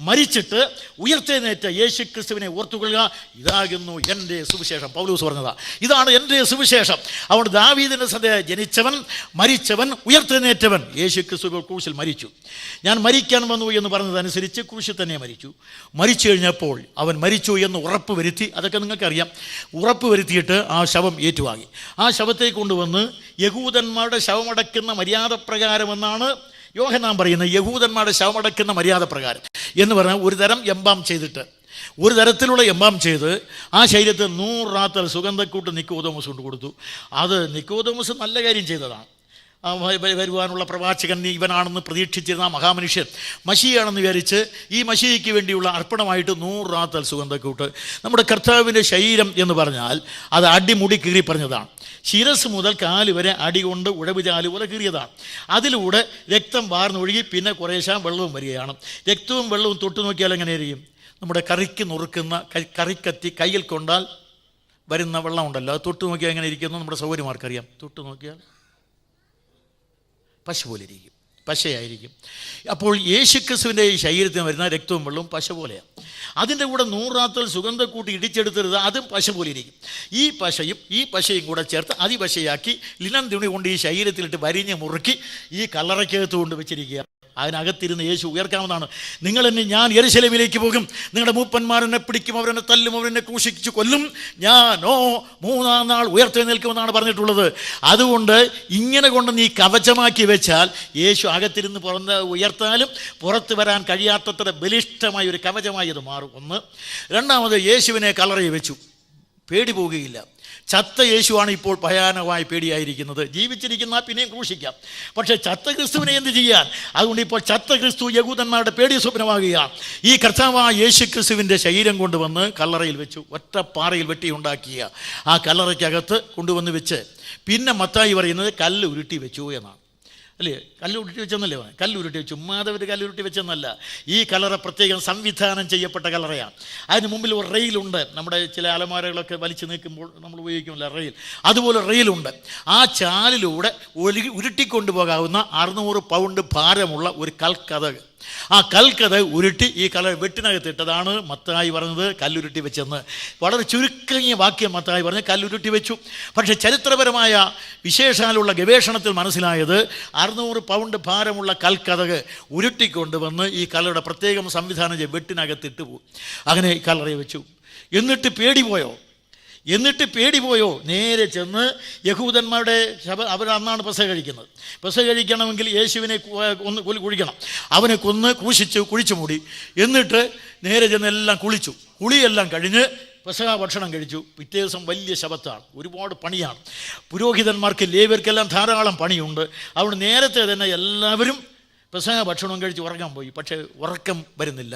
Speaker 1: മരിച്ചിട്ട് ഉയർത്തെഴുന്നേറ്റ യേശു ക്രിസ്തുവിനെ ഓർത്തുകൊള്ളുക, ഇതാകുന്നു എൻ്റെ സുവിശേഷം. പൗലോസ് പറഞ്ഞതാ, ഇതാണ് എൻ്റെ സുവിശേഷം. അതുകൊണ്ട് ദാവീദിൻ്റെ സന്തതിയായി ജനിച്ചവൻ, മരിച്ചവൻ, ഉയർത്തെഴുന്നേറ്റവൻ യേശു ക്രിസ്തു ക്രൂശിൽ മരിച്ചു. ഞാൻ മരിക്കാൻ വന്നു എന്ന് പറഞ്ഞതനുസരിച്ച് ക്രൂശിൽ തന്നെ മരിച്ചു കഴിഞ്ഞപ്പോൾ അവൻ മരിച്ചു എന്ന് ഉറപ്പ് വരുത്തി. അതൊക്കെ നിങ്ങൾക്കറിയാം. ഉറപ്പ് വരുത്തിയിട്ട് ആ ശവം ഏറ്റുവാങ്ങി. ആ ശവത്തെ കൊണ്ടുവന്ന് യഹൂദന്മാരുടെ ശവമടക്കുന്ന മര്യാദ പ്രകാരമെന്നാണ് യോഹന്നാൻ പറയുന്നത്. യഹൂദന്മാരുടെ ശവമടക്കുന്ന മര്യാദ പ്രകാരം എന്ന് പറഞ്ഞാൽ ഒരു തരം എംബാം ചെയ്തിട്ട്, ഒരു തരത്തിലുള്ള എംബാം ചെയ്ത് ആ ശരീരത്തിൽ 100 റാത്തൽ സുഗന്ധക്കൂട്ട് നിക്കോദോമസ് കൊണ്ട് കൊടുത്തു. അത് നിക്കോദോമസ് നല്ല കാര്യം ചെയ്തതാണ്. വരുവാനുള്ള പ്രവാചകൻ ഇവനാണെന്ന് പ്രതീക്ഷിച്ചിരുന്ന മഹാമനുഷ്യൻ മശിയാണെന്ന് വിചാരിച്ച് ഈ മശിക്ക് വേണ്ടിയുള്ള അർപ്പണമായിട്ട് 100 റാത്തൽ സുഗന്ധക്കൂട്ട്. നമ്മുടെ കർത്താവിൻ്റെ ശരീരം എന്ന് പറഞ്ഞാൽ അത് അടിമുടി കീറി പറഞ്ഞതാണ്. ശിരസ് മുതൽ കാല് വരെ അടി കൊണ്ട് ഉഴവുചാല് പോലെ കീറിയതാണ്. അതിലൂടെ രക്തം വാർന്നൊഴുകി പിന്നെ കുറേശ്ശെ വെള്ളവും വരികയാണ്. രക്തവും വെള്ളവും തൊട്ട് നോക്കിയാൽ എങ്ങനെയായിരിക്കും? നമ്മുടെ കറിക്ക് നുറുക്കുന്ന കറിക്കത്തി കയ്യിൽ കൊണ്ടാൽ വരുന്ന വെള്ളം ഉണ്ടല്ലോ, അത് തൊട്ട് നോക്കിയാൽ എങ്ങനെ ഇരിക്കുന്നു നമ്മുടെ സൗകര്യമാർക്കറിയാം. തൊട്ട് നോക്കിയാൽ പശ പോലെ ഇരിക്കും, പശയായിരിക്കും. അപ്പോൾ യേശുക്രിസ്തുവിൻ്റെ ഈ ശരീരത്തിന് വരുന്ന രക്തവും വെള്ളവും പശ പോലെയാണ്. അതിൻ്റെ കൂടെ 100 റാത്തൽ സുഗന്ധക്കൂട്ടി ഇടിച്ചെടുത്തരുത്, അതും പശ പോലെ ഇരിക്കും. ഈ പശയും കൂടെ ചേർത്ത് അതിപശയാക്കി ലിനൻ തുണി കൊണ്ട് ഈ ശരീരത്തിലിട്ട് വരിഞ്ഞ് മുറുക്കി ഈ കല്ലറയ്ക്കകത്ത് കൊണ്ട് വെച്ചിരിക്കുക. അതിനകത്തിരുന്ന് യേശു ഉയർക്കാമെന്നാണ്. ഞാൻ യെരൂശലേമിലേക്ക് പോകും, നിങ്ങളുടെ മൂപ്പന്മാരെന്നെ പിടിക്കും, അവരെന്നെ തല്ലും, അവരെന്നെ ക്രൂശിച്ചു കൊല്ലും, ഞാനോ 3-ാം നാൾ ഉയർത്തെഴുന്നേൽക്കുമെന്നാണ് പറഞ്ഞിട്ടുള്ളത്. അതുകൊണ്ട് ഇങ്ങനെ കൊണ്ട് നീ കവചമാക്കി വെച്ചാൽ യേശു അകത്തിരുന്ന് ഉയർത്താലും പുറത്ത് വരാൻ കഴിയാത്തത്ര ബലിഷ്ഠമായ ഒരു കവചമായി അത് മാറും. ഒന്ന്. രണ്ടാമത്, യേശുവിനെ കല്ലറയിൽ വെച്ചു, പേടി പോവുകയില്ല. ചത്ത യേശുവാണ് ഇപ്പോൾ ഭയാനകമായി പേടിയായിരിക്കുന്നത്. ജീവിച്ചിരിക്കുന്ന പിന്നെയും ക്രൂശിക്കാം, പക്ഷേ ചത്ത ക്രിസ്തുവിനെ എന്ത് ചെയ്യാൻ? അതുകൊണ്ട് ഇപ്പോൾ ചത്ത ക്രിസ്തു യഹൂദന്മാരുടെ പേടി സ്വപ്നമാകുകയാണ്. ഈ കർത്താവായ യേശു ക്രിസ്തുവിൻ്റെ ശരീരം കൊണ്ടുവന്ന് കല്ലറയിൽ വെച്ചു, ഒറ്റ പാറയിൽ വെട്ടിയുണ്ടാക്കിയ ആ കല്ലറയ്ക്കകത്ത് കൊണ്ടുവന്ന് വെച്ച്, പിന്നെ മത്തായി പറയുന്നത് കല്ല് ഉരുട്ടി വെച്ചു എന്നാണ്. അല്ലേ? കല്ലുരുട്ടി വെച്ചെന്നല്ലേ പറയാം. കല്ലുരുട്ടി വെച്ചു, ചുമ്മാതെ ഒരു കല്ലുരുട്ടി വെച്ചെന്നല്ല. ഈ കല്ലറ പ്രത്യേകം സംവിധാനം ചെയ്യപ്പെട്ട കല്ലറയാണ്. അതിന് മുമ്പിൽ ഒരു റെയിലുണ്ട്. നമ്മുടെ ചില അലമാരകളൊക്കെ വലിച്ചു നീക്കുമ്പോൾ നമ്മൾ ഉപയോഗിക്കുമല്ലോ റെയിൽ, അതുപോലെ റെയിലുണ്ട്. ആ ചാലിലൂടെ ഉരുട്ടിക്കൊണ്ടുപോകാവുന്ന 600 പൗണ്ട് ഭാരമുള്ള ഒരു കൽക്കഥക്. ആ കൽക്കഥ ഉരുട്ടി ഈ വെട്ടിനകത്തിട്ടതാണ് മത്തായി പറഞ്ഞത് കല്ലുരുട്ടി വെച്ചെന്ന്. വളരെ ചുരുങ്ങിയ വാക്യം മത്തായി പറഞ്ഞ് കല്ലുരുട്ടി വെച്ചു. പക്ഷേ ചരിത്രപരമായ വിശേഷാലുള്ള ഗവേഷണത്തിൽ മനസ്സിലായത് 600 പൗണ്ട് ഭാരമുള്ള കൽക്കഥക് ഉരുട്ടിക്കൊണ്ടുവന്ന് ഈ കല്ലറയുടെ പ്രത്യേകം സംവിധാനം ചെയ്ത് വെട്ടിനകത്തിട്ട് പോകും. അങ്ങനെ ഈ കല്ലറയെ വെച്ചു. എന്നിട്ട് പേടി പോയോ? നേരെ ചെന്ന് യഹൂദന്മാരുടെ അവർ അന്നാണ് പെസഹ കഴിക്കുന്നത്. പെസഹ കഴിക്കണമെങ്കിൽ യേശുവിനെ കുഴിക്കണം. അവനെ കൊന്ന് കുഴിച്ചു മൂടി. എന്നിട്ട് നേരെ ചെന്ന് എല്ലാം കുളിയെല്ലാം കഴിഞ്ഞ് പെസഹ ഭക്ഷണം കഴിച്ചു. പിറ്റേ ദിവസം വലിയ ശബത്താണ്, ഒരുപാട് പണിയാണ്. പുരോഹിതന്മാർക്ക് ലേവ്യർക്കെല്ലാം ധാരാളം പണിയുണ്ട്. അതുകൊണ്ട് നേരത്തെ തന്നെ എല്ലാവരും പെസഹ ഭക്ഷണം കഴിച്ച് ഉറങ്ങാൻ പോയി. പക്ഷേ ഉറക്കം വരുന്നില്ല.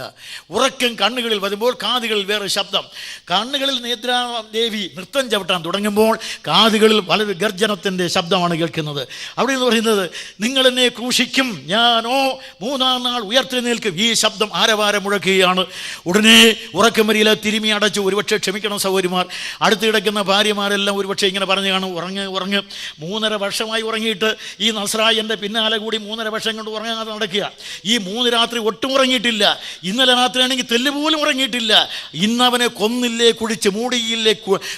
Speaker 1: ഉറക്കം കണ്ണുകളിൽ വരുമ്പോൾ കാതുകളിൽ വേറെ ശബ്ദം. കണ്ണുകളിൽ നേത്രാദേവി നൃത്തം ചവിട്ടാൻ തുടങ്ങുമ്പോൾ കാതുകളിൽ വളരെ ഗർജനത്തിൻ്റെ ശബ്ദമാണ് കേൾക്കുന്നത്. അവിടെ എന്ന് പറയുന്നത്, നിങ്ങളെന്നെ ക്രൂശിക്കും, ഞാനോ 3-ാം നാൾ ഉയർത്തെഴുന്നേൽക്കും. ഈ ശബ്ദം ആരവാരം മുഴക്കുകയാണ്. ഉടനെ ഉറക്കം വരിയില്ല, തിരുമി അടച്ചു. ഒരുപക്ഷെ ക്ഷമിക്കണം സഹോദരിമാർ, അടുത്ത് കിടക്കുന്ന ഭാര്യമാരെല്ലാം ഒരുപക്ഷെ ഇങ്ങനെ പറഞ്ഞു കാണും, ഉറങ്ങ് 3.5 വർഷമായി ഉറങ്ങിയിട്ട് ഈ നസ്രായൻ്റെ പിന്നാലെ കൂടി 3.5 വർഷം കൊണ്ട് ഉറങ്ങാൻ നടക്കുക. ഈ 3 രാത്രി ഒട്ടും ഉറങ്ങിയിട്ടില്ല. ഇന്നലെ രാത്രിയാണെങ്കിൽ തെല്ലുപോലും ഉറങ്ങിയിട്ടില്ല. ഇന്നവനെ കൊന്നില്ലേ, കുഴിച്ച് മൂടിയില്ലേ,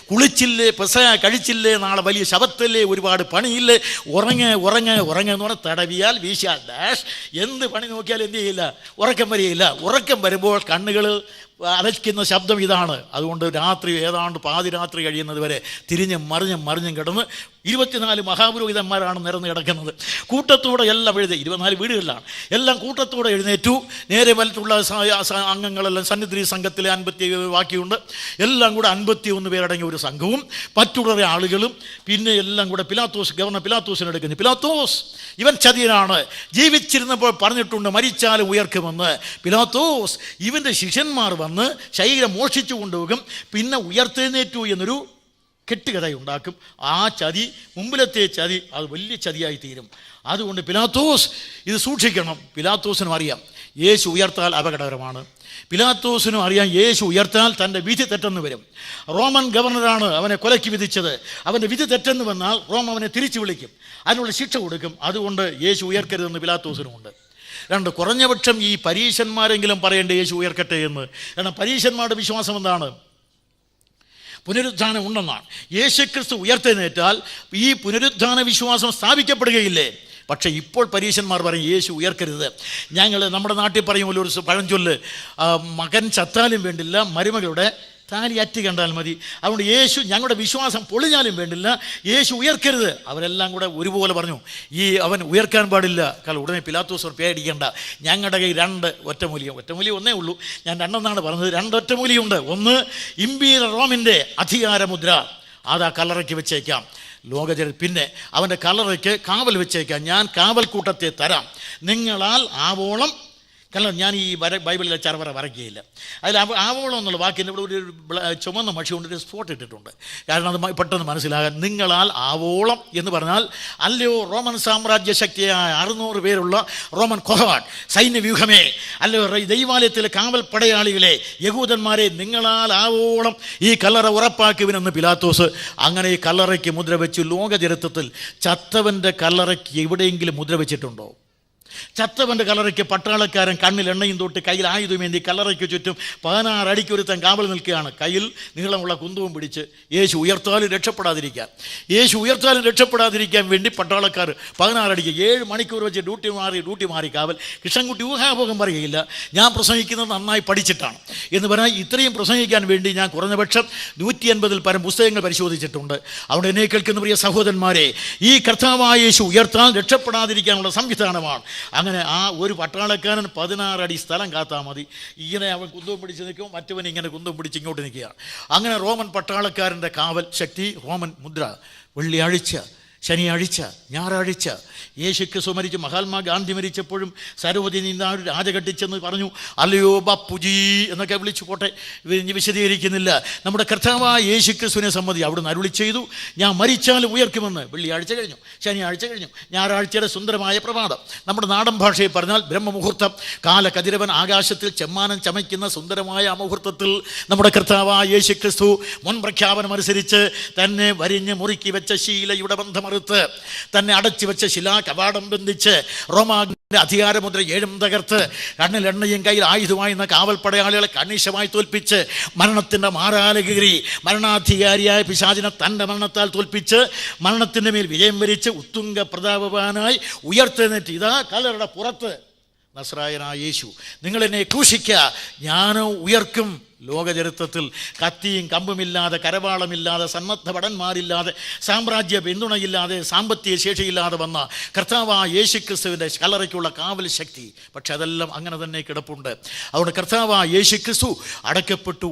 Speaker 1: കുളിച്ചില്ലേ, പെസഹ കഴിച്ചില്ലേ, നാളെ വലിയ ശബത്തല്ലേ, ഒരുപാട് പണിയില്ലേ, ഉറങ്ങ് എന്ന് പറഞ്ഞാൽ തടവിയാൽ വീശാൽ ഡാഷ് എന്ത് പണി നോക്കിയാൽ എന്ത് ചെയ്യില്ല, ഉറക്കം വരികയില്ല. ഉറക്കം വരുമ്പോൾ കണ്ണുകൾ അലയ്ക്കുന്ന ശബ്ദം ഇതാണ്. അതുകൊണ്ട് രാത്രി ഏതാണ്ട് പാതിരാത്രി കഴിയുന്നത് വരെ തിരിഞ്ഞും മറിഞ്ഞും കിടന്ന് 24 മഹാപുരോഹിതന്മാരാണ് നിരന്ന് കിടക്കുന്നത്. കൂട്ടത്തോടെ എല്ലാം 24 വീടുകളിലാണ്. എല്ലാം കൂട്ടത്തോടെ എഴുന്നേറ്റു. നേരെ വലത്തുള്ള അംഗങ്ങളെല്ലാം സന്നിധി സംഘത്തിലെ 50 ബാക്കിയുണ്ട്. എല്ലാം കൂടെ 51 പേരടങ്ങിയ ഒരു സംഘവും മറ്റുള്ള ആളുകളും. പിന്നെ എല്ലാം കൂടെ ഗവർണർ പിലാത്തോസിനെ എടുക്കുന്നു. പിലാത്തോസ് ഇവൻ ചതിയനാണ്, ജീവിച്ചിരുന്നപ്പോൾ പറഞ്ഞിട്ടുണ്ട് മരിച്ചാലും ഉയർക്കുമെന്ന്. പിലാത്തോസ് ഇവൻ്റെ ശിഷ്യന്മാർ വന്ന് ശരീരം മോഷിച്ചു കൊണ്ടുപോകും, പിന്നെ ഉയർത്തെഴുന്നേറ്റു എന്നൊരു കെട്ടുകഥയുണ്ടാക്കും. ആ ചതി, മുമ്പിലത്തെ ചതി, അത് വലിയ ചതിയായി തീരും. അതുകൊണ്ട് പിലാത്തോസ് ഇത് സൂക്ഷിക്കണം. പിലാത്തോസിനും അറിയാം യേശു ഉയർത്താൽ അപകടകരമാണ്. പിലാത്തോസിനും അറിയാം യേശു ഉയർത്താൽ തൻ്റെ വിധി തെറ്റെന്ന് വരും. റോമൻ ഗവർണറാണ് അവനെ കൊലയ്ക്ക് വിധിച്ചത്. അവൻ്റെ വിധി തെറ്റെന്ന് വന്നാൽ റോം അവനെ തിരിച്ചു വിളിക്കും, അതിനുള്ള ശിക്ഷ കൊടുക്കും. അതുകൊണ്ട് യേശു ഉയർക്കരുതെന്ന് പിലാത്തോസിനുമുണ്ട്. 2, കുറഞ്ഞപക്ഷം ഈ പരീശന്മാരെങ്കിലും പറയേണ്ട യേശു ഉയർക്കട്ടെ എന്ന്. കാരണം പരീശന്മാരുടെ വിശ്വാസം എന്താണ്? പുനരുത്ഥാനം ഉണ്ടെന്നാണ്. യേശുക്രിസ്തു ഉയർത്തെഴുന്നേറ്റാൽ ഈ പുനരുത്ഥാന വിശ്വാസം സ്ഥാപിക്കപ്പെടുകയില്ലേ? പക്ഷേ ഇപ്പോൾ പരീശന്മാർ പറയും യേശു ഉയർക്കരുത്. നമ്മുടെ നാട്ടിൽ പറയുമ്പോൾ ഒരു പഴഞ്ചൊല്ല്, മകൻ ചത്താലും വേണ്ടില്ല, മരുമകളുടെ താലി അറ്റി കണ്ടാൽ മതി. അതുകൊണ്ട് യേശു ഞങ്ങളുടെ വിശ്വാസം പൊളിഞ്ഞാലും വേണ്ടില്ല, യേശു ഉയർക്കരുത്. അവരെല്ലാം കൂടെ ഒരുപോലെ പറഞ്ഞു അവൻ ഉയർക്കാൻ പാടില്ല. കാരണം ഉടനെ പിലാത്തോസ് പേടിക്കേണ്ട, ഞങ്ങളുടെ കയ്യിൽ 2 ഒറ്റമൂലി ഒന്നേ ഉള്ളൂ. ഞാൻ 2 പറഞ്ഞത്. 2 ഒറ്റമൂലിയുണ്ട്. ഒന്ന് ഇമ്പീരിയൽ റോമിൻ്റെ അധികാരമുദ്ര, അത് ആ കല്ലറയ്ക്ക് വെച്ചേക്കാം പിന്നെ അവൻ്റെ കല്ലറയ്ക്ക് കാവൽ വെച്ചേക്കാം. ഞാൻ കാവൽ കൂട്ടത്തെ തരാം, നിങ്ങളാൽ ആവോളം. കാരണം ഞാൻ ഈ ബൈബിളിലെ ചർവറ വരയ്ക്കുകയില്ല. അതിൽ ആവോളം എന്നുള്ള വാക്കിൻ്റെ ഇവിടെ ഒരു ചുമന്ന മഷി കൊണ്ടൊരു സ്പോട്ട് ഇട്ടിട്ടുണ്ട്. കാരണം അത് പെട്ടെന്ന് മനസ്സിലാകാൻ. നിങ്ങളാൽ ആവോളം എന്ന് പറഞ്ഞാൽ, അല്ലയോ റോമൻ സാമ്രാജ്യ ശക്തിയായ 600 പേരുള്ള റോമൻ കൊഹോർട്ട് സൈന്യവ്യൂഹമേ, അല്ലയോ ദൈവാലയത്തിലെ കാവൽ പടയാളികളെ, യഹൂദന്മാരെ, നിങ്ങളാൽ ആവോളം ഈ കല്ലറ ഉറപ്പാക്കുവിനെന്ന് പിലാത്തോസ്. അങ്ങനെ ഈ കല്ലറയ്ക്ക് മുദ്ര വെച്ചു. ലോക ചരിത്രത്തിൽ ചത്തവൻ്റെ കല്ലറയ്ക്ക് എവിടെയെങ്കിലും മുദ്ര വെച്ചിട്ടുണ്ടോ? ചത്തവൻ്റെ കല്ലറയ്ക്ക് പട്ടാളക്കാരൻ കണ്ണിൽ എണ്ണയും തൊട്ട് കയ്യിൽ ആയുധമേന്തി കല്ലറയ്ക്ക് ചുറ്റും 16 അടിക്കൊരുത്തൻ കാവൽ നിൽക്കുകയാണ്, കയ്യിൽ നീളമുള്ള കുന്തവും പിടിച്ച്. യേശു ഉയർത്താലും രക്ഷപ്പെടാതിരിക്കാൻ വേണ്ടി പട്ടാളക്കാർ 16 അടിക്ക് 7 മണിക്കൂർ വെച്ച് ഡ്യൂട്ടി മാറി കാവൽ. കൃഷ്ണൻകുട്ടി ഊഹാഭോഗം പറയുകയില്ല, ഞാൻ പ്രസംഗിക്കുന്നത് നന്നായി പഠിച്ചിട്ടാണ് എന്ന് പറഞ്ഞാൽ ഇത്രയും പ്രസംഗിക്കാൻ വേണ്ടി ഞാൻ കുറഞ്ഞപക്ഷം 150-ൽ പരം പുസ്തകങ്ങൾ പരിശോധിച്ചിട്ടുണ്ട്. അവിടെ എന്നെ കേൾക്കുന്ന പ്രിയ സഹോദരന്മാരെ, ഈ കർത്താവായ യേശു ഉയർത്താൻ രക്ഷപ്പെടാതിരിക്കാനുള്ള സംവിധാനമാണ്. അങ്ങനെ ആ ഒരു പട്ടാളക്കാരൻ 16 അടി സ്ഥലം കാത്താൽ മതി. ഇങ്ങനെ അവൻ കുന്തവും പിടിച്ച് നിൽക്കും, മറ്റവൻ ഇങ്ങനെ കുന്തവും പിടിച്ച് ഇങ്ങോട്ട് നിൽക്കുകയാണ്. അങ്ങനെ റോമൻ പട്ടാളക്കാരൻ്റെ കാവൽ ശക്തി, റോമൻ മുദ്ര. വെള്ളിയാഴ്ച, ശനിയാഴ്ച, ഞായറാഴ്ച യേശുക്രിസ്തു മരിച്ചു. മഹാത്മാഗാന്ധി മരിച്ചപ്പോഴും സരോജിനി നീന്താൻ രാജകെട്ടിച്ചെന്ന് പറഞ്ഞു, അല്ലയോ ബാപ്പുജി എന്നൊക്കെ വിളിച്ചു. പോട്ടെ, വിശദീകരിക്കുന്നില്ല. നമ്മുടെ കർത്താവായ യേശുക്രിസ്തുവിനെ സംബന്ധിച്ച് അവിടുന്ന് അരുളി ചെയ്തു, ഞാൻ മരിച്ചാലും ഉയർക്കുമെന്ന്. വെള്ളിയാഴ്ച കഴിഞ്ഞു, ശനിയാഴ്ച കഴിഞ്ഞു, ഞായറാഴ്ചയുടെ സുന്ദരമായ പ്രഭാതം. നമ്മുടെ നാടൻ ഭാഷയിൽ പറഞ്ഞാൽ ബ്രഹ്മമുഹൂർത്തം. കാലകതിരവൻ ആകാശത്തിൽ ചെമ്മാനം ചമയ്ക്കുന്ന സുന്ദരമായ ആ മുഹൂർത്തത്തിൽ നമ്മുടെ കർത്താവായ യേശുക്രിസ്തു മുൻ പ്രഖ്യാപനം അനുസരിച്ച് തന്നെ വരിഞ്ഞ് മുറുക്കി വെച്ച ശീലയുടെ ബന്ധമറുത്ത്, തന്നെ അടച്ചു വെച്ച ശിലാ കവാടം ബന്ധിച്ച്, റോമാന്റെ അധികാരമുദ്ര 7 തകർത്ത്, കണ്ണിൽ എണ്ണയും കയ്യിൽ ആയുധമായി എന്ന കാവൽ പടയാളികളെ കണിശമായി തോൽപ്പിച്ച്, മരണത്തിൻ്റെ മാറാല കീറി മരണാധികാരിയായ പിശാചിനെ തൻ്റെ മരണത്താൽ തോൽപ്പിച്ച്, മരണത്തിൻ്റെ മേൽ വിജയം വരിച്ച് ഉത്തുംഗ പ്രതാപവാനായി ഉയർത്തെഴുന്നേറ്റ് ഇതാ കല്ലറയുടെ പുറത്ത് നസ്രായനായ യേശു, നിങ്ങളെന്നെ ക്രൂശിക്കുക, ഞാൻ ഉയർക്കും. ലോകചരിത്രത്തിൽ കത്തിയും കമ്പുമില്ലാതെ, കരവാളമില്ലാതെ, സന്നദ്ധ ഭടന്മാരില്ലാതെ, സാമ്രാജ്യ പിന്തുണയില്ലാതെ, സാമ്പത്തിക ശേഷിയില്ലാതെ വന്ന കർത്താവായ യേശുക്രിസ്തുവിൻ്റെ കല്ലറയ്ക്കുള്ള കാവൽ ശക്തി. പക്ഷെ അതെല്ലാം അങ്ങനെ തന്നെ കിടപ്പുണ്ട്. അതുകൊണ്ട് കർത്താവായ യേശുക്രിസ്തു അടക്കപ്പെട്ടു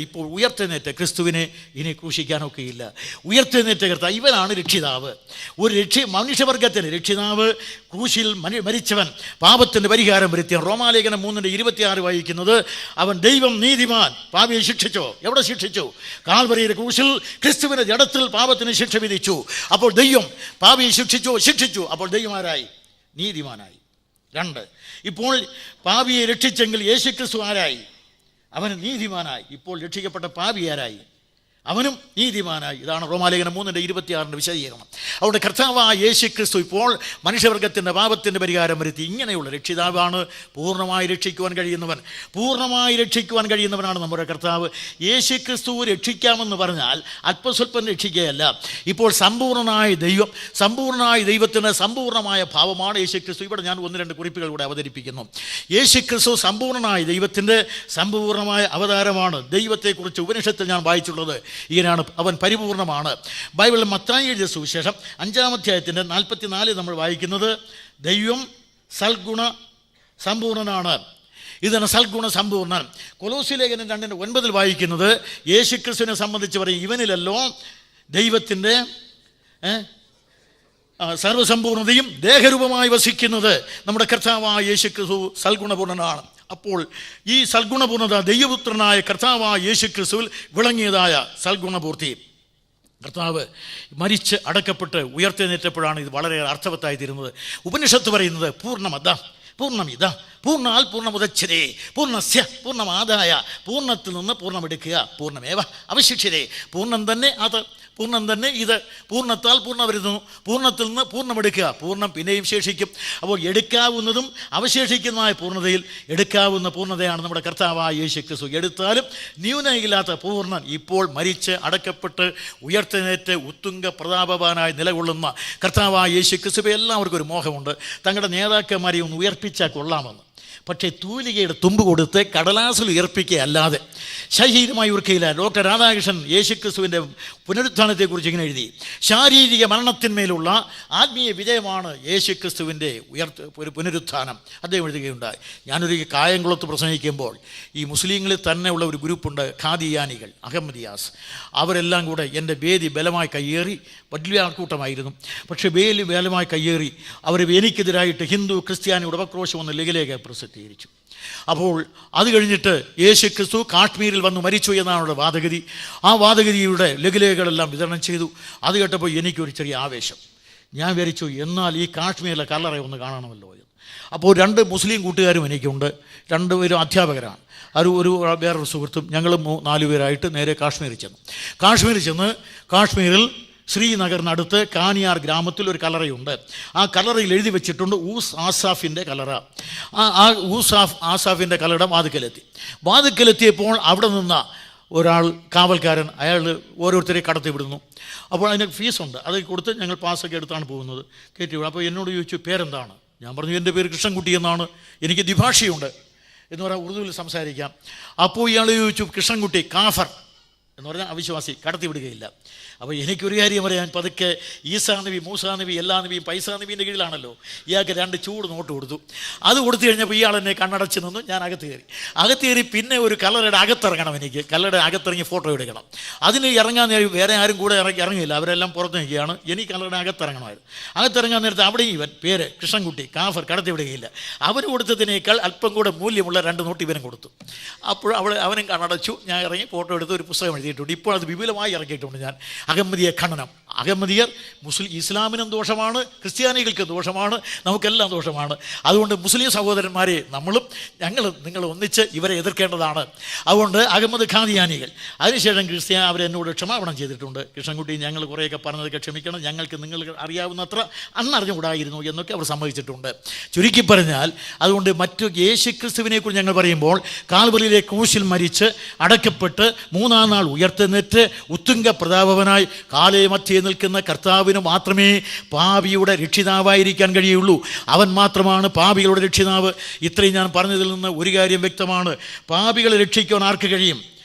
Speaker 1: ഇപ്പോൾ ഉയർത്തെഴുന്നേറ്റ ക്രിസ്തുവിനെ ഇനി ക്രൂശിക്കാനൊക്കെയില്ല. ഉയർത്തെഴുന്നേറ്റ കർത്താവ് ഇവനാണ് രക്ഷിതാവ്. മനുഷ്യവർഗത്തിന് രക്ഷിതാവ്, ക്രൂശിൽ മരിച്ചവൻ, പാപത്തിൻ്റെ പരിഹാരം വരുത്തിയ. റോമാലേഖനം 3:26 വായിക്കുന്നത്, അവൻ ദൈവം നീതിമാൻ, പാപിയെ ശിക്ഷിച്ചോ? എവിടെ ശിക്ഷിച്ചു? കാൽവരിയുടെ ക്രൂശിൽ ക്രിസ്തുവിന്റെ ജഡത്തിൽ പാപത്തിന് ശിക്ഷ വിധിച്ചു. അപ്പോൾ ദൈവം പാപിയെ ശിക്ഷിച്ചു. അപ്പോൾ ദൈവമാരായി? നീതിമാനായി. 2, ഇപ്പോൾ പാപിയെ രക്ഷിച്ചെങ്കിൽ യേശുക്രിസ്തു ആരായി? അവന് നീതിമാനായി. ഇപ്പോൾ രക്ഷിക്കപ്പെട്ട പാപി ആരായി? അവനും നീതിമാനായി. ഇതാണ് റോമാലേഖനം 3:26 വിശദീകരണം. അതുകൊണ്ട് കർത്താവായ യേശുക്രിസ്തു ഇപ്പോൾ മനുഷ്യവർഗത്തിൻ്റെ പാപത്തിൻ്റെ പരിഹാരം വരുത്തി. ഇങ്ങനെയുള്ള രക്ഷിതാവാണ്. പൂർണ്ണമായി രക്ഷിക്കുവാൻ കഴിയുന്നവനാണ് നമ്മുടെ കർത്താവ്. യേശുക്രിസ്തു രക്ഷിക്കാമെന്ന് പറഞ്ഞാൽ അല്പസ്വല്പം രക്ഷിക്കുകയല്ല. ഇപ്പോൾ സമ്പൂർണ്ണനായ ദൈവത്തിന് സമ്പൂർണ്ണമായ ഭാവമാണ് യേശുക്രിസ്തു. ഇവിടെ ഞാൻ 1-2 കുറിപ്പുകൾ കൂടെ അവതരിപ്പിക്കുന്നു. യേശുക്രിസ്തു സമ്പൂർണ്ണനായ ദൈവത്തിൻ്റെ സമ്പൂർണ്ണമായ അവതാരമാണ്. ദൈവത്തെക്കുറിച്ച് ഉപനിഷത്തിൽ ഞാൻ വായിച്ചുള്ളത് ഇങ്ങനെയാണ്, അവൻ പരിപൂർണമാണ്. ബൈബിളിൽ മത്തായി എഴുതിയ സുവിശേഷം 5-ാം അധ്യായത്തിൻ്റെ 44 നമ്മൾ വായിക്കുന്നത്, ദൈവം സൽഗുണ സമ്പൂർണനാണ്. ഇതാണ് സൽഗുണ സമ്പൂർണ്ണൻ. കൊലോസ്യ ലേഖനം 2:9 വായിക്കുന്നത്, യേശുക്രിസ്തുവിനെ സംബന്ധിച്ച് പറയും, ഇവനിലല്ലോ ദൈവത്തിൻ്റെ സർവ്വസമ്പൂർണതയും ദേഹരൂപമായി വസിക്കുന്നത്. നമ്മുടെ കർത്താവായ യേശുക്രിസ്തു സൽഗുണപൂർണനാണ്. അപ്പോൾ ഈ സൽഗുണപൂർണത ദൈവപുത്രനായ കർത്താവായ യേശുക്രിസ്തുവിൽ വിളങ്ങിയതായ സൽഗുണപൂർത്തി. കർത്താവ് മരിച്ച് അടക്കപ്പെട്ട് ഉയർത്തെഴുന്നേറ്റപ്പോഴാണ് ഇത് വളരെ അർത്ഥവത്തായി തീരുന്നത്. ഉപനിഷത്ത് പറയുന്നത് പൂർണ്ണമിത പൂർണ്ണാൽ പൂർണ്ണമുദച്ഛതേ പൂർണ്ണസ്യ പൂർണ്ണമാദായ, പൂർണ്ണത്തിൽ നിന്ന് പൂർണ്ണമെടുക്കുക, പൂർണ്ണമേവ അവശിഷ്യതേ, പൂർണ്ണം തന്നെ ഇത്, പൂർണ്ണത്താൽ പൂർണ്ണം വരുന്നു, പൂർണ്ണത്തിൽ നിന്ന് പൂർണ്ണമെടുക്കുക, പൂർണ്ണം പിന്നെയും ശേഷിക്കും. അപ്പോൾ എടുക്കാവുന്നതും അവശേഷിക്കുന്നതായ പൂർണ്ണതയിൽ എടുക്കാവുന്ന പൂർണ്ണതയാണ് നമ്മുടെ കർത്താവായ യേശുക്രിസ്തു. എടുത്താലും ന്യൂനയില്ലാത്ത പൂർണ്ണൻ ഇപ്പോൾ മരിച്ച് അടക്കപ്പെട്ട് ഉയർത്തെഴുന്നേറ്റ് ഉത്തുംഗ പ്രതാപവാനായി നിലകൊള്ളുന്ന കർത്താവായ യേശുക്രിസ്തു. എല്ലാവർക്കും ഒരു മോഹമുണ്ട്, തങ്ങളുടെ നേതാക്കന്മാരെ ഒന്ന് ഉയർപ്പിച്ചാൽ കൊള്ളാമെന്ന്. പക്ഷേ തൂലികയുടെ തുമ്പ് കൊടുത്ത് കടലാസിൽ ഉയർപ്പിക്കുക അല്ലാതെ ശരീരമായി ഉയർക്കയില്ല. ഡോക്ടർ രാധാകൃഷ്ണൻ യേശുക്രിസ്തുവിൻ്റെ പുനരുത്ഥാനത്തെക്കുറിച്ച് ഇങ്ങനെ എഴുതി, ശാരീരിക മരണത്തിന്മേലുള്ള ആത്മീയ വിജയമാണ് യേശുക്രിസ്തുവിൻ്റെ ഒരു പുനരുത്ഥാനം. അദ്ദേഹം എഴുതുകയുണ്ടായി. ഞാനൊരു കായംകുളത്ത് പ്രസംഗിക്കുമ്പോൾ ഈ മുസ്ലിങ്ങളിൽ തന്നെ ഉള്ള ഒരു ഗ്രൂപ്പുണ്ട്, ഖാദിയാനികൾ, അഹമ്മദിയാസ്. അവരെല്ലാം കൂടെ എൻ്റെ വേദി ബലമായി കയ്യേറി. വലിയ ആൾക്കൂട്ടമായിരുന്നു. പക്ഷേ ബലമായി കയ്യേറി അവർ എനിക്കെതിരായിട്ട് ഹിന്ദു ക്രിസ്ത്യാനിയുടെ ഉപക്രോശം ഒന്ന് ലഘുലേഖ പ്രസിദ്ധീകരിച്ചു. അപ്പോൾ അത് കഴിഞ്ഞിട്ട് യേശുക്രിസ്തു കാശ്മീരിൽ വന്ന് മരിച്ചു എന്നാണ് വാദഗതി. ആ വാദഗതിയുടെ ലഘുലേഖകളെല്ലാം വിതരണം ചെയ്തു. അത് കേട്ടപ്പോൾ എനിക്കൊരു ചെറിയ ആവേശം. ഞാൻ വിചാരിച്ചു, എന്നാൽ ഈ കാശ്മീരിലെ കല്ലറ ഒന്ന് കാണണമല്ലോ എന്ന്. അപ്പോൾ 2 മുസ്ലിം കൂട്ടുകാരും എനിക്കുണ്ട്. 2 പേരും അധ്യാപകരാണ്. വേറൊരു സുഹൃത്തും. ഞങ്ങൾ 4 പേരായിട്ട് നേരെ കാശ്മീരിൽ ചെന്നു. കാശ്മീരിൽ ശ്രീനഗറിനടുത്ത് കാനിയാർ ഗ്രാമത്തിൽ ഒരു കല്ലറയുണ്ട്. ആ കല്ലറയിൽ എഴുതി വെച്ചിട്ടുണ്ട് ഊസ് ആസാഫിൻ്റെ കല്ലറ. ആ ആസാഫിൻ്റെ കല്ലറ വാതിക്കലെത്തിയപ്പോൾ അവിടെ നിന്ന ഒരാൾ കാവൽക്കാരൻ അയാൾ ഓരോരുത്തരെ കടത്തി വിടുന്നു. അപ്പോൾ അതിന് ഫീസുണ്ട്, അത് കൊടുത്ത് ഞങ്ങൾ പാസ്സൊക്കെ എടുത്താണ് പോകുന്നത്, കയറ്റി വിടും. അപ്പോൾ എന്നോട് ചോദിച്ചു പേരെന്താണ്? ഞാൻ പറഞ്ഞു എൻ്റെ പേര് കൃഷ്ണൻകുട്ടി എന്നാണ്, എനിക്ക് ദ്വിഭാഷയുണ്ട് എന്ന് പറഞ്ഞാൽ ഉറുദുവിൽ സംസാരിക്കാം. അപ്പോൾ ഇയാൾ ചോദിച്ചു കൃഷ്ണൻകുട്ടി കാഫർ എന്ന് പറഞ്ഞാൽ അവിശ്വാസി, കടത്തി വിടുകയില്ല. അപ്പോൾ എനിക്കൊരു കാര്യം പറയാൻ, പതുക്കെ ഈസാ നബി, മൂസാ നബി, എല്ലാ നബിയും പൈസാ നബീൻ്റെ കീഴിലാണല്ലോ. ഇയാൾക്ക് 2 ചൂട് നോട്ട് കൊടുത്തു. അത് കൊടുത്തു കഴിഞ്ഞപ്പോൾ ഇയാൾ എന്നെ കണ്ണടച്ച് നിന്നു. ഞാൻ അകത്ത് കയറി. പിന്നെ ഒരു കല്ലറയുടെ അകത്തിറങ്ങണം, എനിക്ക് കല്ലറയുടെ അകത്തിറങ്ങി ഫോട്ടോ എടുക്കണം. അതിന് ഇറങ്ങാൻ വേറെ ആരും കൂടെ ഇറങ്ങിയില്ല, അവരെല്ലാം പുറത്ത് നിൽക്കുകയാണ്. എനിക്ക് കല്ലറയുടെ അകത്തിറങ്ങണമായിരുന്നു. അകത്തിറങ്ങാൻ നേരത്തെ അവിടെ ഇവൻ പേര് കൃഷ്ണൻകുട്ടി കാഫർ, കടത്തി വിടുകയില്ല. അവന് കൊടുത്തതിനേക്കാൾ അല്പം കൂടെ മൂല്യമുള്ള 2 നോട്ട് ഇവനും കൊടുത്തു. അപ്പോൾ അവനും കണ്ണടച്ചു. ഞാൻ ഇറങ്ങി ഫോട്ടോ എടുത്ത് ഒരു പുസ്തകം എഴുതിയിട്ടുണ്ട്. ഇപ്പോൾ അത് വിപുലമായി ഇറക്കിയിട്ടുണ്ട് ഞാൻ. അഹമ്മദിയ ഖണ്ഡനം. അഹമ്മദിയർ ഇസ്ലാമിനും ദോഷമാണ്, ക്രിസ്ത്യാനികൾക്ക് ദോഷമാണ്, നമുക്കെല്ലാം ദോഷമാണ്. അതുകൊണ്ട് മുസ്ലിം സഹോദരന്മാരെ നിങ്ങൾ ഒന്നിച്ച് ഇവരെ എതിർക്കേണ്ടതാണ്. അതുകൊണ്ട് അഹമ്മദ് ഖാദിയാനികൾ, അതിനുശേഷം അവരെന്നോട് ക്ഷമാപണം ചെയ്തിട്ടുണ്ട്. കൃഷ്ണൻകുട്ടി, ഞങ്ങൾ കുറേയൊക്കെ പറഞ്ഞതൊക്കെ ക്ഷമിക്കണം, ഞങ്ങൾക്ക് നിങ്ങൾ അറിയാവുന്നത്ര അന്നറിഞ്ഞുകൂടായിരുന്നു എന്നൊക്കെ അവർ സമ്മതിച്ചിട്ടുണ്ട്. ചുരുക്കി പറഞ്ഞാൽ, അതുകൊണ്ട് മറ്റു യേശുക്രിസ്തുവിനെക്കുറിച്ച് ഞങ്ങൾ പറയുമ്പോൾ കാൽവറിയിലെ ക്രൂശിൽ മരിച്ച് അടക്കപ്പെട്ട് 3-ാം നാൾ ഉയർത്തെഴുന്നേറ്റ് ഉത്തുംഗ പ്രതാപവനായി കാലേ മധ്യേ നിൽക്കുന്ന കർത്താവിന് മാത്രമേ പാപിയുടെ രക്ഷിതാവായിരിക്കാൻ കഴിയുള്ളൂ. അവൻ മാത്രമാണ് പാപികളുടെ രക്ഷിതാവ്. ഇത്രയും ഞാൻ പറഞ്ഞതിൽ നിന്ന് ഒരു കാര്യം വ്യക്തമാണ്, പാപികളെ രക്ഷിക്കാൻ ആർക്ക് കഴിയും?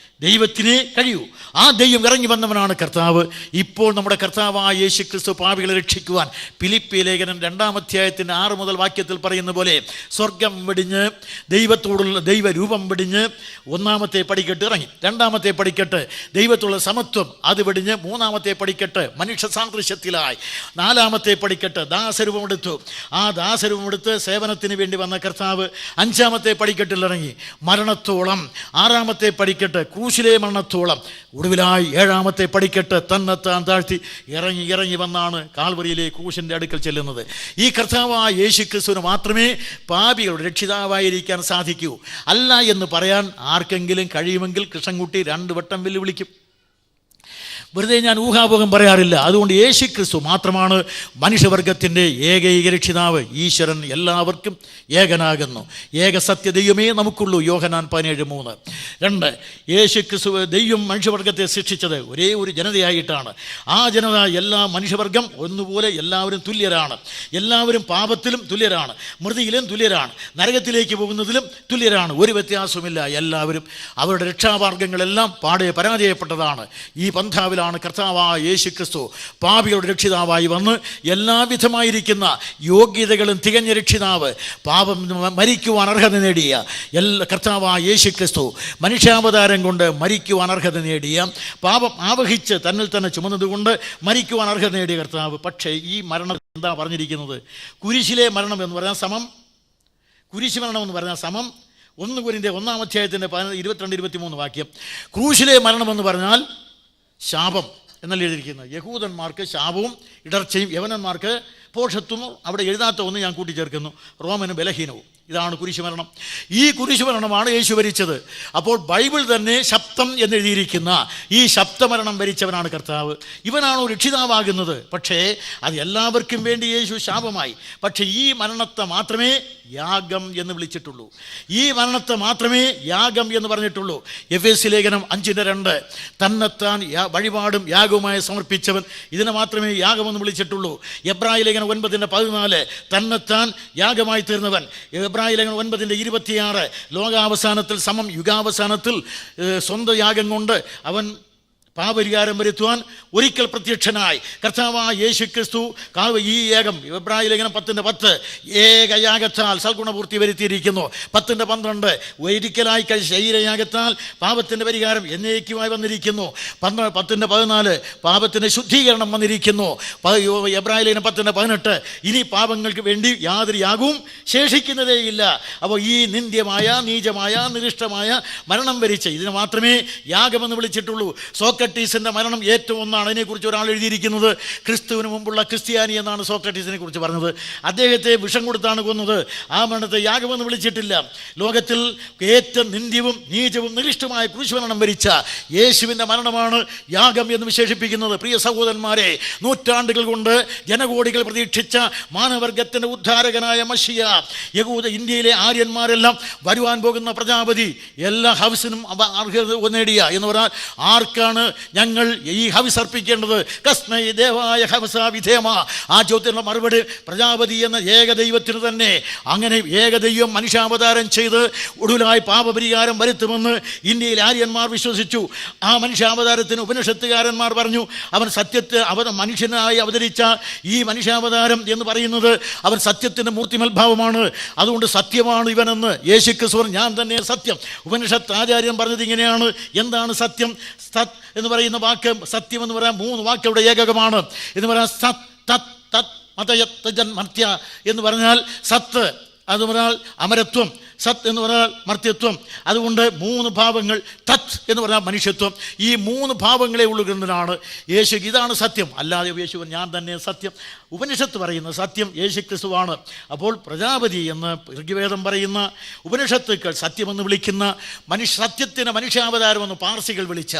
Speaker 1: ദൈവത്തിനേ കഴിയൂ. ആ ദൈവം ഇറങ്ങി വന്നവനാണ് കർത്താവ്. ഇപ്പോൾ നമ്മുടെ കർത്താവായ യേശു ക്രിസ്തു പാപികളെ രക്ഷിക്കുവാൻ ഫിലിപ്പി ലേഖനം 2-ാം അധ്യായത്തിൻ്റെ 6 മുതൽ വാക്യത്തിൽ പറയുന്ന പോലെ സ്വർഗം വെടിഞ്ഞ് ദൈവത്തോടുള്ള ദൈവരൂപം വെടിഞ്ഞ് 1-ാമത്തെ പടിക്കെട്ട് ഇറങ്ങി. 2-ാമത്തെ പടിക്കെട്ട് ദൈവത്തോടുള്ള സമത്വം അത് വെടിഞ്ഞ് 3-ാമത്തെ പടിക്കെട്ട് മനുഷ്യ സാദൃശ്യത്തിലായി. 4-ാമത്തെ പടിക്കെട്ട് ദാസരൂപമെടുത്തു. ആ ദാസരൂപമെടുത്ത് സേവനത്തിന് വേണ്ടി വന്ന കർത്താവ് 5-ാമത്തെ പടിക്കെട്ടിൽ ഇറങ്ങി മരണത്തോളം. 6-ാമത്തെ പടിക്കെട്ട് ക്രൂശിലെ മരണത്തോളം. ഒടുവിലായി 7-ാമത്തെ പടിക്കെട്ട് തന്നെത്താൻ താഴ്ത്തി ഇറങ്ങി വന്നാണ് കാൽവറിയിലെ ക്രൂശിൻ്റെ അടുക്കൽ ചെല്ലുന്നത്. ഈ കർത്താവായ യേശു ക്രിസ്തുവിന് മാത്രമേ പാപികളുടെ രക്ഷിതാവായിരിക്കാൻ സാധിക്കൂ. അല്ല എന്ന് പറയാൻ ആർക്കെങ്കിലും കഴിയുമെങ്കിൽ കൃഷ്ണൻകുട്ടി 2 വട്ടം വെല്ലുവിളിക്കും. വെറുതെ ഞാൻ ഊഹാപോഹം പറയാറില്ല. അതുകൊണ്ട് യേശു ക്രിസ്തു മാത്രമാണ് മനുഷ്യവർഗത്തിൻ്റെ ഏകൈക രക്ഷിതാവ്. ഈശ്വരൻ എല്ലാവർക്കും ഏകനാകുന്നു. ഏക സത്യ ദൈവമേ നമുക്കുള്ളൂ. യോഹന്നാൻ 17:3. 2, യേശു ക്രിസ്തു ദൈവം മനുഷ്യവർഗത്തെ സൃഷ്ടിച്ചത് ഒരേ ഒരു ജനതയായിട്ടാണ്. ആ ജനത എല്ലാ മനുഷ്യവർഗം ഒന്നുപോലെ എല്ലാവരും തുല്യരാണ്. എല്ലാവരും പാപത്തിലും തുല്യരാണ്, മൃതിയിലും തുല്യരാണ്, നരകത്തിലേക്ക് പോകുന്നതിലും തുല്യരാണ്. ഒരു വ്യത്യാസവുമില്ല. എല്ലാവരും അവരുടെ രക്ഷാമാർഗങ്ങളെല്ലാം പാടെ പരാജയപ്പെട്ടതാണ്. ഈ പന്ഥാവിൽ കർത്താവായ യേശു ക്രിസ്തു പാപികളുടെ രക്ഷിതാവായി വന്ന് എല്ലാവിധമായിരിക്കുന്ന യോഗ്യതകളും തികഞ്ഞ രക്ഷിതാവ്, പാപം മരിക്കുവാൻ അർഹത നേടിയ കർത്താവായ യേശു ക്രിസ്തു മനുഷ്യാവതാരം കൊണ്ട് മരിക്കുവാൻ അർഹത നേടിയ, പാപം ആവഹിച്ച് തന്നിൽ തന്നെ ചുമന്നതുകൊണ്ട് മരിക്കുവാൻ അർഹത നേടിയ കർത്താവ്. പക്ഷേ ഈ മരണം എന്താ പറഞ്ഞിരിക്കുന്നത്? കുരിശിലെ മരണം എന്ന് പറഞ്ഞാൽ സമം, കുരിശ് മരണം എന്ന് പറഞ്ഞാൽ സമം 1 കൊരിന്ത്യർ 1-ാം അധ്യായത്തിൻ്റെ 22-23 വാക്യം. ക്രൂശിലെ മരണമെന്ന് പറഞ്ഞാൽ ശാപം എന്നല്ല എഴുതിയിരിക്കുന്നത്. യഹൂദന്മാർക്ക് ശാപവും ഇടർച്ചയും, യവനന്മാർക്ക് പോഷത്വം. അവിടെ എഴുതാത്ത ഒന്ന് ഞാൻ കൂട്ടിച്ചേർക്കുന്നു, റോമനും ബലഹീനവും. ഇതാണ് കുരിശുമരണം. ഈ കുരിശുമരണമാണ് യേശു വരിച്ചത്. അപ്പോൾ ബൈബിൾ തന്നെ ശബ്ദം എന്നെഴുതിയിരിക്കുന്ന ഈ ശബ്ദമരണം വരിച്ചവനാണ് കർത്താവ്. ഇവനാണോ രക്ഷിതാവാകുന്നത്? പക്ഷേ അത് എല്ലാവർക്കും വേണ്ടി യേശു ശാപമായി. പക്ഷേ ഈ മരണത്തെ മാത്രമേ യാഗം എന്ന് വിളിച്ചിട്ടുള്ളൂ. ഈ മരണത്തെ മാത്രമേ യാഗം എന്ന് പറഞ്ഞിട്ടുള്ളൂ. എഫേസ്യ ലേഖനം 5:2 തന്നെത്താൻ വഴിപാടും യാഗവുമായി സമർപ്പിച്ചവൻ, ഇതിനെ മാത്രമേ യാഗമെന്ന് വിളിച്ചിട്ടുള്ളൂ. എബ്രായ ലേഖനം 9:14 തന്നെത്താൻ യാഗമായി തീർന്നവൻ. എബ്രായ ലേഖനം 9:26 ലോകാവസാനത്തിൽ സമം യുഗാവസാനത്തിൽ സ്വന്തം യാഗം കൊണ്ട് അവൻ പാപരിഹാരം വരുത്തുവാൻ ഒരിക്കൽ പ്രത്യക്ഷനായി കർത്താവായ യേശു ക്രിസ്തു ഈ ഏകം. എബ്രായ ലേഖനം 10:10 ഏകയാഗത്താൽ സൽഗുണപൂർത്തി വരുത്തിയിരിക്കുന്നു. 10:12 ഒരിക്കലായി ശരീരയാഗത്താൽ പാപത്തിൻ്റെ പരിഹാരം എന്നേക്കുമായി വന്നിരിക്കുന്നു. 10:14 പാപത്തിൻ്റെ ശുദ്ധീകരണം വന്നിരിക്കുന്നു. എബ്രായ ലേഖനം 10:18 ഇനി പാപങ്ങൾക്ക് വേണ്ടി യാതൊരു യാഗവും ശേഷിക്കുന്നതേയില്ല. അപ്പോൾ ഈ നിന്ദ്യമായ, നീചമായ, നിരിഷ്ടമായ മരണം വരിച്ച ഇതിനെ മാത്രമേ യാഗമെന്ന് വിളിച്ചിട്ടുള്ളൂ. സോക്രട്ടീസ് സോക്രട്ടീസിൻ്റെ മരണം ഏറ്റവും ഒന്നാണ്. അതിനെക്കുറിച്ച് ഒരാൾ എഴുതിയിരിക്കുന്നത് ക്രിസ്തുവിന് മുമ്പുള്ള ക്രിസ്ത്യാനി എന്നാണ് സോക്രട്ടീസിനെ കുറിച്ച് പറഞ്ഞത്. അദ്ദേഹത്തെ വിഷം കൊടുത്താണ് കൊന്നത്. ആ മരണത്തെ യാഗമെന്ന് വിളിച്ചിട്ടില്ല. ലോകത്തിൽ ഏറ്റവും നിന്ദ്യവും നീചവും നികൃഷ്ടമായ ക്രൂശുമരണം വരിച്ച യേശുവിൻ്റെ മരണമാണ് യാഗം എന്ന് വിശേഷിപ്പിക്കുന്നത്. പ്രിയ സഹോദരന്മാരെ, നൂറ്റാണ്ടുകൾ കൊണ്ട് ജനകോടികൾ പ്രതീക്ഷിച്ച മാനവർഗത്തിൻ്റെ ഉദ്ധാരകനായ മശിയ, യഹൂദ ഇന്ത്യയിലെ ആര്യന്മാരെല്ലാം വരുവാൻ പോകുന്ന പ്രജാപതി, എല്ലാ ഹവിസിനും അർഹത നേടിയ എന്ന് പറഞ്ഞാൽ ആർക്കാണ് ഞങ്ങൾ ഈ ഹവിസ് അർപ്പിക്കേണ്ടത്? കസ്മൈ ദേവായ ഹവസ വിധേമ. ആ ചോദ്യത്തിനുള്ള മറുപടി പ്രജാപതി എന്ന ഏകദൈവത്തിന് തന്നെ. അങ്ങനെ ഏകദൈവം മനുഷ്യാവതാരം ചെയ്ത് ഒടുവിലായി പാപപരിഹാരം വരുത്തുമെന്ന് ഇന്ത്യയിൽ ആര്യന്മാർ വിശ്വസിച്ചു. ആ മനുഷ്യാവതാരത്തിന് ഉപനിഷത്തുകാരന്മാർ പറഞ്ഞു, അവൻ മനുഷ്യനായി അവതരിച്ച ഈ മനുഷ്യാവതാരം എന്ന് പറയുന്നത് അവൻ സത്യത്തിൻ്റെ മൂർത്തിമൽഭാവമാണ്, അതുകൊണ്ട് സത്യമാണ് ഇവനെന്ന്. യേശുക്രിസ്തു ഞാൻ തന്നെ സത്യം. ഉപനിഷത്ത് ആചാര്യൻ പറഞ്ഞത് ഇങ്ങനെയാണ്. എന്താണ് സത്യം? സത് എന്ന് പറയുന്ന വാക്ക്, സത്യം എന്ന് പറയാൻ 3 വാക്ക് അവിടെ ഏകകമാണ്. എന്ന് പറയാൻ സത് തത് തത് മതയത്ത് മർത്യ എന്ന് പറഞ്ഞാൽ സത്ത്, അത് പറഞ്ഞാൽ അമരത്വം, സത് എന്ന് പറഞ്ഞാൽ മർത്യത്വം. അതുകൊണ്ട് 3 ഭാവങ്ങൾ. തത് എന്ന് പറഞ്ഞാൽ മനുഷ്യത്വം. ഈ 3 ഭാവങ്ങളെ ഉള്ളുകൊണ്ടതാണ് യേശു. ഇതാണ് സത്യം. അല്ലാതെ യേശു ഞാൻ തന്നെ സത്യം. ഉപനിഷത്ത് പറയുന്ന സത്യം യേശു ക്രിസ്തുവാണ്. അപ്പോൾ പ്രജാപതി എന്ന് ഋഗ്വേദം പറയുന്ന, ഉപനിഷത്തുക്കൾ സത്യമെന്ന് വിളിക്കുന്ന, സത്യത്തിന് മനുഷ്യാവതാരമെന്ന് പാർസികൾ വിളിച്ച,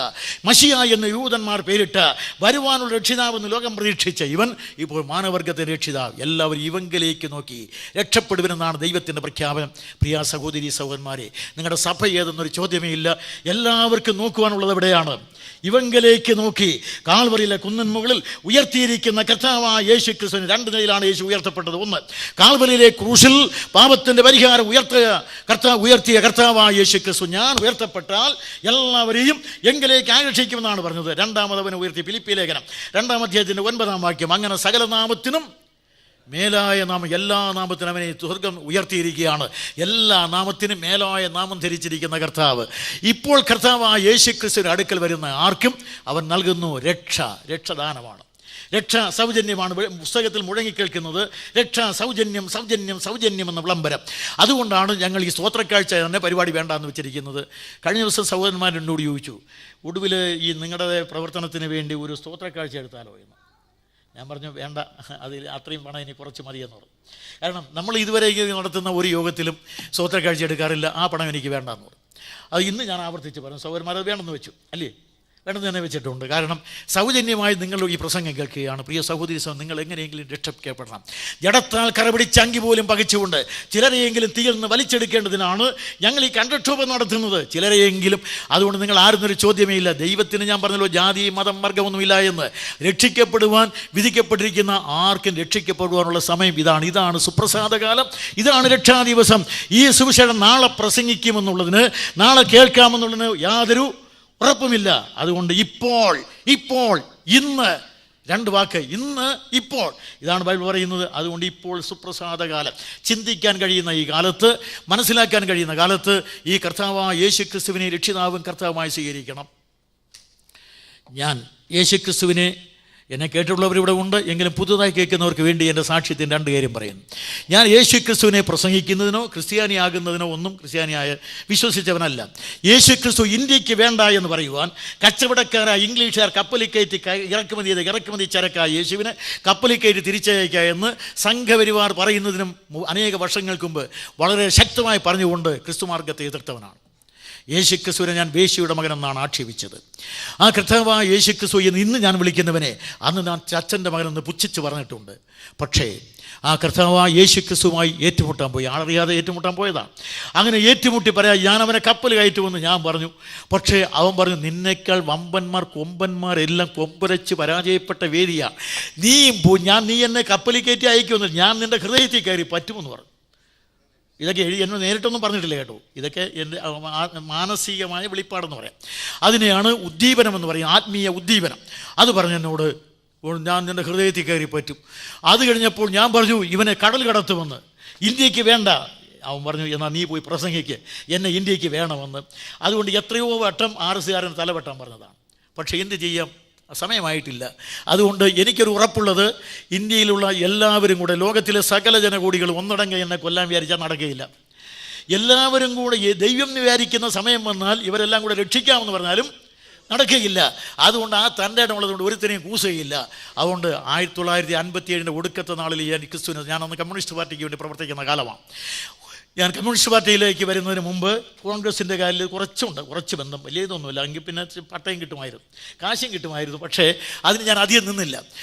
Speaker 1: മശിയ എന്ന് യൂതന്മാർ പേരിട്ട, വരുവാനുള്ള രക്ഷിതാവെന്ന് ലോകം പ്രതീക്ഷിച്ച ഇവൻ ഇപ്പോൾ മാനവർഗത്തെ രക്ഷിതാവ്. എല്ലാവരും ഇവങ്കിലേക്ക് നോക്കി രക്ഷപ്പെടുവനെന്നാണ് ദൈവത്തിൻ്റെ പ്രഖ്യാപനം. പ്രിയ സഹോദരി സഹോദരന്മാരെ, നിങ്ങളുടെ സഭ ഏതെന്നൊരു ചോദ്യമേ ഇല്ല. എല്ലാവർക്കും നോക്കുവാനുള്ളത് എവിടെയാണ്? ഇവങ്കിലേക്ക് നോക്കി. കാൽവറിയിലെ കുന്നിൻ മുകളിൽ ഉയർത്തിയിരിക്കുന്ന കർത്താവായ യേശു ക്രിസ്തുവിന് 2 നിലയിലാണ് യേശു ഉയർത്തപ്പെട്ടത്. ഒന്ന്, കാൽവറിയിലെ ക്രൂശിൽ പാപത്തിൻ്റെ പരിഹാരം ഉയർത്തിയ കർത്താവായ യേശു ക്രിസ്തു ഞാൻ ഉയർത്തപ്പെട്ടാൽ എല്ലാവരെയും എങ്കിലേക്ക് ആകർഷിക്കുമെന്നാണ് പറഞ്ഞത്. 2ാമത് അവനെ ഉയർത്തി. ഫിലിപ്പി ലേഖനം 2-ാം അധ്യായത്തിൻ്റെ 9-ാം വാക്യം. അങ്ങനെ സകല നാമത്തിനും മേലായ നാമം, എല്ലാ നാമത്തിനും അവനെ സ്വർഗം ഉയർത്തിയിരിക്കുകയാണ്. എല്ലാ നാമത്തിനും മേലായ നാമം ധരിച്ചിരിക്കുന്ന കർത്താവ്. ഇപ്പോൾ കർത്താവ് ആ യേശു ക്രിസ്തുവിൻ്റെ അടുക്കൽ വരുന്ന ആർക്കും അവൻ നൽകുന്നു രക്ഷദാനമാണ്. രക്ഷ സൗജന്യമാണ്. പുസ്തകത്തിൽ മുഴങ്ങിക്കേൾക്കുന്നത് രക്ഷ സൗജന്യം സൗജന്യം സൗജന്യം എന്ന വിളംബരം. അതുകൊണ്ടാണ് ഞങ്ങൾ ഈ സ്തോത്രക്കാഴ്ച തന്നെ പരിപാടി വേണ്ടാന്ന് വെച്ചിരിക്കുന്നത്. കഴിഞ്ഞ ദിവസം സഹോദരന്മാരെന്നോട് ചോദിച്ചു, ഒടുവിൽ ഈ നിങ്ങളുടെ പ്രവർത്തനത്തിന് വേണ്ടി ഒരു സ്തോത്രക്കാഴ്ച എടുത്താലോ എന്ന്. ഞാൻ പറഞ്ഞു വേണ്ട, അതിൽ അത്രയും പണം ഇനി കുറച്ച് മതിയെന്ന് പറഞ്ഞു. കാരണം നമ്മൾ ഇതുവരെ നടത്തുന്ന ഒരു യോഗത്തിലും സ്തോത്രക്കാഴ്ച എടുക്കാറില്ല. ആ പണം എനിക്ക് വേണ്ടെന്ന് പറഞ്ഞു. അത് ഇന്ന് ഞാൻ ആവർത്തിച്ച് പറഞ്ഞു. സഹോദരന്മാർ അത് വേണമെന്ന് വെച്ചു അല്ലേ? വേണമെന്ന് തന്നെ വെച്ചിട്ടുണ്ട്. കാരണം സൗജന്യമായി നിങ്ങൾ ഈ പ്രസംഗം കേൾക്കുകയാണ്. പ്രിയ സഹോദരി നിങ്ങൾ എങ്ങനെയെങ്കിലും രക്ഷപ്പെടണം. ജഡത്താൽ കറപിടിച്ച് അങ്കി പോലും പകച്ചുകൊണ്ട് ചിലരെയെങ്കിലും തീയിൽ നിന്ന് വലിച്ചെടുക്കേണ്ടതിനാണ് ഞങ്ങൾ ഈ കണ്ടക്ഷോഭം നടത്തുന്നത്. ചിലരെയെങ്കിലും. അതുകൊണ്ട് നിങ്ങൾ ആരുന്നൊരു ചോദ്യമേ ഇല്ല. ദൈവത്തിന് ഞാൻ പറഞ്ഞല്ലോ ജാതി മതം വർഗമൊന്നുമില്ല എന്ന്. രക്ഷിക്കപ്പെടുവാൻ വിധിക്കപ്പെട്ടിരിക്കുന്ന ആർക്കും രക്ഷിക്കപ്പെടുവാനുള്ള സമയം ഇതാണ് സുപ്രസാദകാലം, ഇതാണ് രക്ഷാദിവസം. ഈ സുവിശേഷം നാളെ പ്രസംഗിക്കുമെന്നുള്ളതിന്, നാളെ കേൾക്കാമെന്നുള്ളതിന് യാതൊരു ഉറപ്പുമില്ല. അതുകൊണ്ട് ഇപ്പോൾ ഇന്ന്, 2 വാക്ക്, ഇന്ന് ഇപ്പോൾ, ഇതാണ് ബൈബിൾ പറയുന്നത്. അതുകൊണ്ട് ഇപ്പോൾ സുപ്രസാദകാലം. ചിന്തിക്കാൻ കഴിയുന്ന ഈ കാലത്ത്, മനസ്സിലാക്കാൻ കഴിയുന്ന കാലത്ത് ഈ കർത്താവായ യേശു ക്രിസ്തുവിനെ രക്ഷിതാവും കർത്താവുമായി സ്വീകരിക്കണം. ഞാൻ യേശു ക്രിസ്തുവിനെ, എന്നെ കേട്ടിട്ടുള്ളവരിവിടെ ഉണ്ട് എങ്കിലും പുതുതായി കേൾക്കുന്നവർക്ക് വേണ്ടി എൻ്റെ സാക്ഷ്യത്തിന് 2 കാര്യം പറയുന്നു. ഞാൻ യേശു ക്രിസ്തുവിനെ പ്രസംഗിക്കുന്നതിനോ ക്രിസ്ത്യാനിയാകുന്നതിനോ ഒന്നും ക്രിസ്ത്യാനിയായ വിശ്വസിച്ചവനല്ല. യേശു ക്രിസ്തു ഇന്ത്യക്ക് വേണ്ട എന്ന് പറയുവാൻ കച്ചവടക്കാരായ ഇംഗ്ലീഷുകാർ കപ്പലിൽ കയറ്റി ഇറക്കുമതി ചരക്കായ യേശുവിനെ കപ്പലിൽ കയറ്റി തിരിച്ചയക്കുക എന്ന് സംഘപരിവാർ പറയുന്നതിനും അനേക വർഷങ്ങൾക്ക് മുമ്പ് വളരെ ശക്തമായി പറഞ്ഞുകൊണ്ട് ക്രിസ്തുമാർഗത്തെ എതിർത്തവനാണ്. യേശു ക്രിസ്തുവിനെ ഞാൻ വേശ്യയുടെ മകനെന്നാണ് ആക്ഷേപിച്ചത്. ആ കർത്താവായ യേശു ക്രിസ്തു എന്ന് ഇന്ന് ഞാൻ വിളിക്കുന്നവനെ അന്ന് ഞാൻ അച്ഛൻ്റെ മകനെന്ന് പുച്ഛിച്ച് പറഞ്ഞിട്ടുണ്ട്. പക്ഷേ ആ കർത്താവായ യേശു ക്രിസ്തുവുമായി ഏറ്റുമുട്ടാൻ പോയി. ആളറിയാതെ ഏറ്റുമുട്ടാൻ പോയതാണ്. അങ്ങനെ ഏറ്റുമുട്ടി പറയാം, ഞാൻ അവനെ കപ്പൽ കയറ്റുമെന്ന് ഞാൻ പറഞ്ഞു. പക്ഷേ അവൻ പറഞ്ഞു, നിന്നേക്കാൾ വമ്പന്മാർ കൊമ്പന്മാരെല്ലാം കൊമ്പരച്ച് പരാജയപ്പെട്ട വേദിയാണ്. നീ എന്നെ കപ്പലിൽ കയറ്റി അയക്കുമെന്ന്, ഞാൻ നിൻ്റെ ഹൃദയത്തിൽ കയറി പറ്റുമെന്ന് പറഞ്ഞു. ഇതൊക്കെ എന്നെ നേരിട്ടൊന്നും പറഞ്ഞിട്ടില്ല കേട്ടോ. ഇതൊക്കെ എൻ്റെ മാനസികമായ വെളിപ്പാടെന്ന് പറയാം. അതിനെയാണ് ഉദ്ദീപനം എന്ന് പറയും, ആത്മീയ ഉദ്ദീപനം. അത് പറഞ്ഞെന്നോട്, ഞാൻ നിൻ്റെ ഹൃദയത്തിൽ കയറി പറ്റും. അത് കഴിഞ്ഞപ്പോൾ ഞാൻ പറഞ്ഞു, ഇവനെ കടൽ കടത്തുമെന്ന്, ഇന്ത്യക്ക് വേണ്ട. അവൻ പറഞ്ഞു, എന്നാൽ നീ പോയി പ്രസംഗിക്ക്, എന്നെ ഇന്ത്യക്ക് വേണമെന്ന്. അതുകൊണ്ട് എത്രയോ വട്ടം RS-കാരൻ തലവെട്ടാൻ പറഞ്ഞതാണ്. പക്ഷേ എന്ത് ചെയ്യാം, സമയമായിട്ടില്ല. അതുകൊണ്ട് എനിക്കൊരു ഉറപ്പുള്ളത്, ഇന്ത്യയിലുള്ള എല്ലാവരും കൂടെ, ലോകത്തിലെ സകല ജനകൂടികൾ ഒന്നടങ്ക എന്നെ കൊല്ലാൻ വിചാരിച്ചാൽ നടക്കുകയില്ല. എല്ലാവരും കൂടെ ദൈവം വിചാരിക്കുന്ന സമയം വന്നാൽ ഇവരെല്ലാം കൂടെ രക്ഷിക്കാമെന്ന് പറഞ്ഞാലും നടക്കുകയില്ല. അതുകൊണ്ട് ആ തൻ്റെ ഇടമുള്ളതുകൊണ്ട് ഒരുത്തനെയും കൂസുകയില്ല. അതുകൊണ്ട് 1957 ഒടുക്കത്തെ നാളിൽ ഞാൻ ക്രിസ്തുവിന്, ഞാനന്ന് കമ്മ്യൂണിസ്റ്റ് പാർട്ടിക്ക് വേണ്ടി പ്രവർത്തിക്കുന്ന കാലമാണ്. ഞാൻ കമ്മ്യൂണിസ്റ്റ് പാർട്ടിയിലേക്ക് വരുന്നതിന് മുമ്പ് കോൺഗ്രസിൻ്റെ കാലിൽ കുറച്ച് ബന്ധം, വലിയ ഇതൊന്നുമില്ല. എങ്കിൽ പിന്നെ പട്ടയം കിട്ടുമായിരുന്നു, കാശും കിട്ടുമായിരുന്നു. പക്ഷേ അതിന് ഞാൻ അധികം നിന്നില്ല.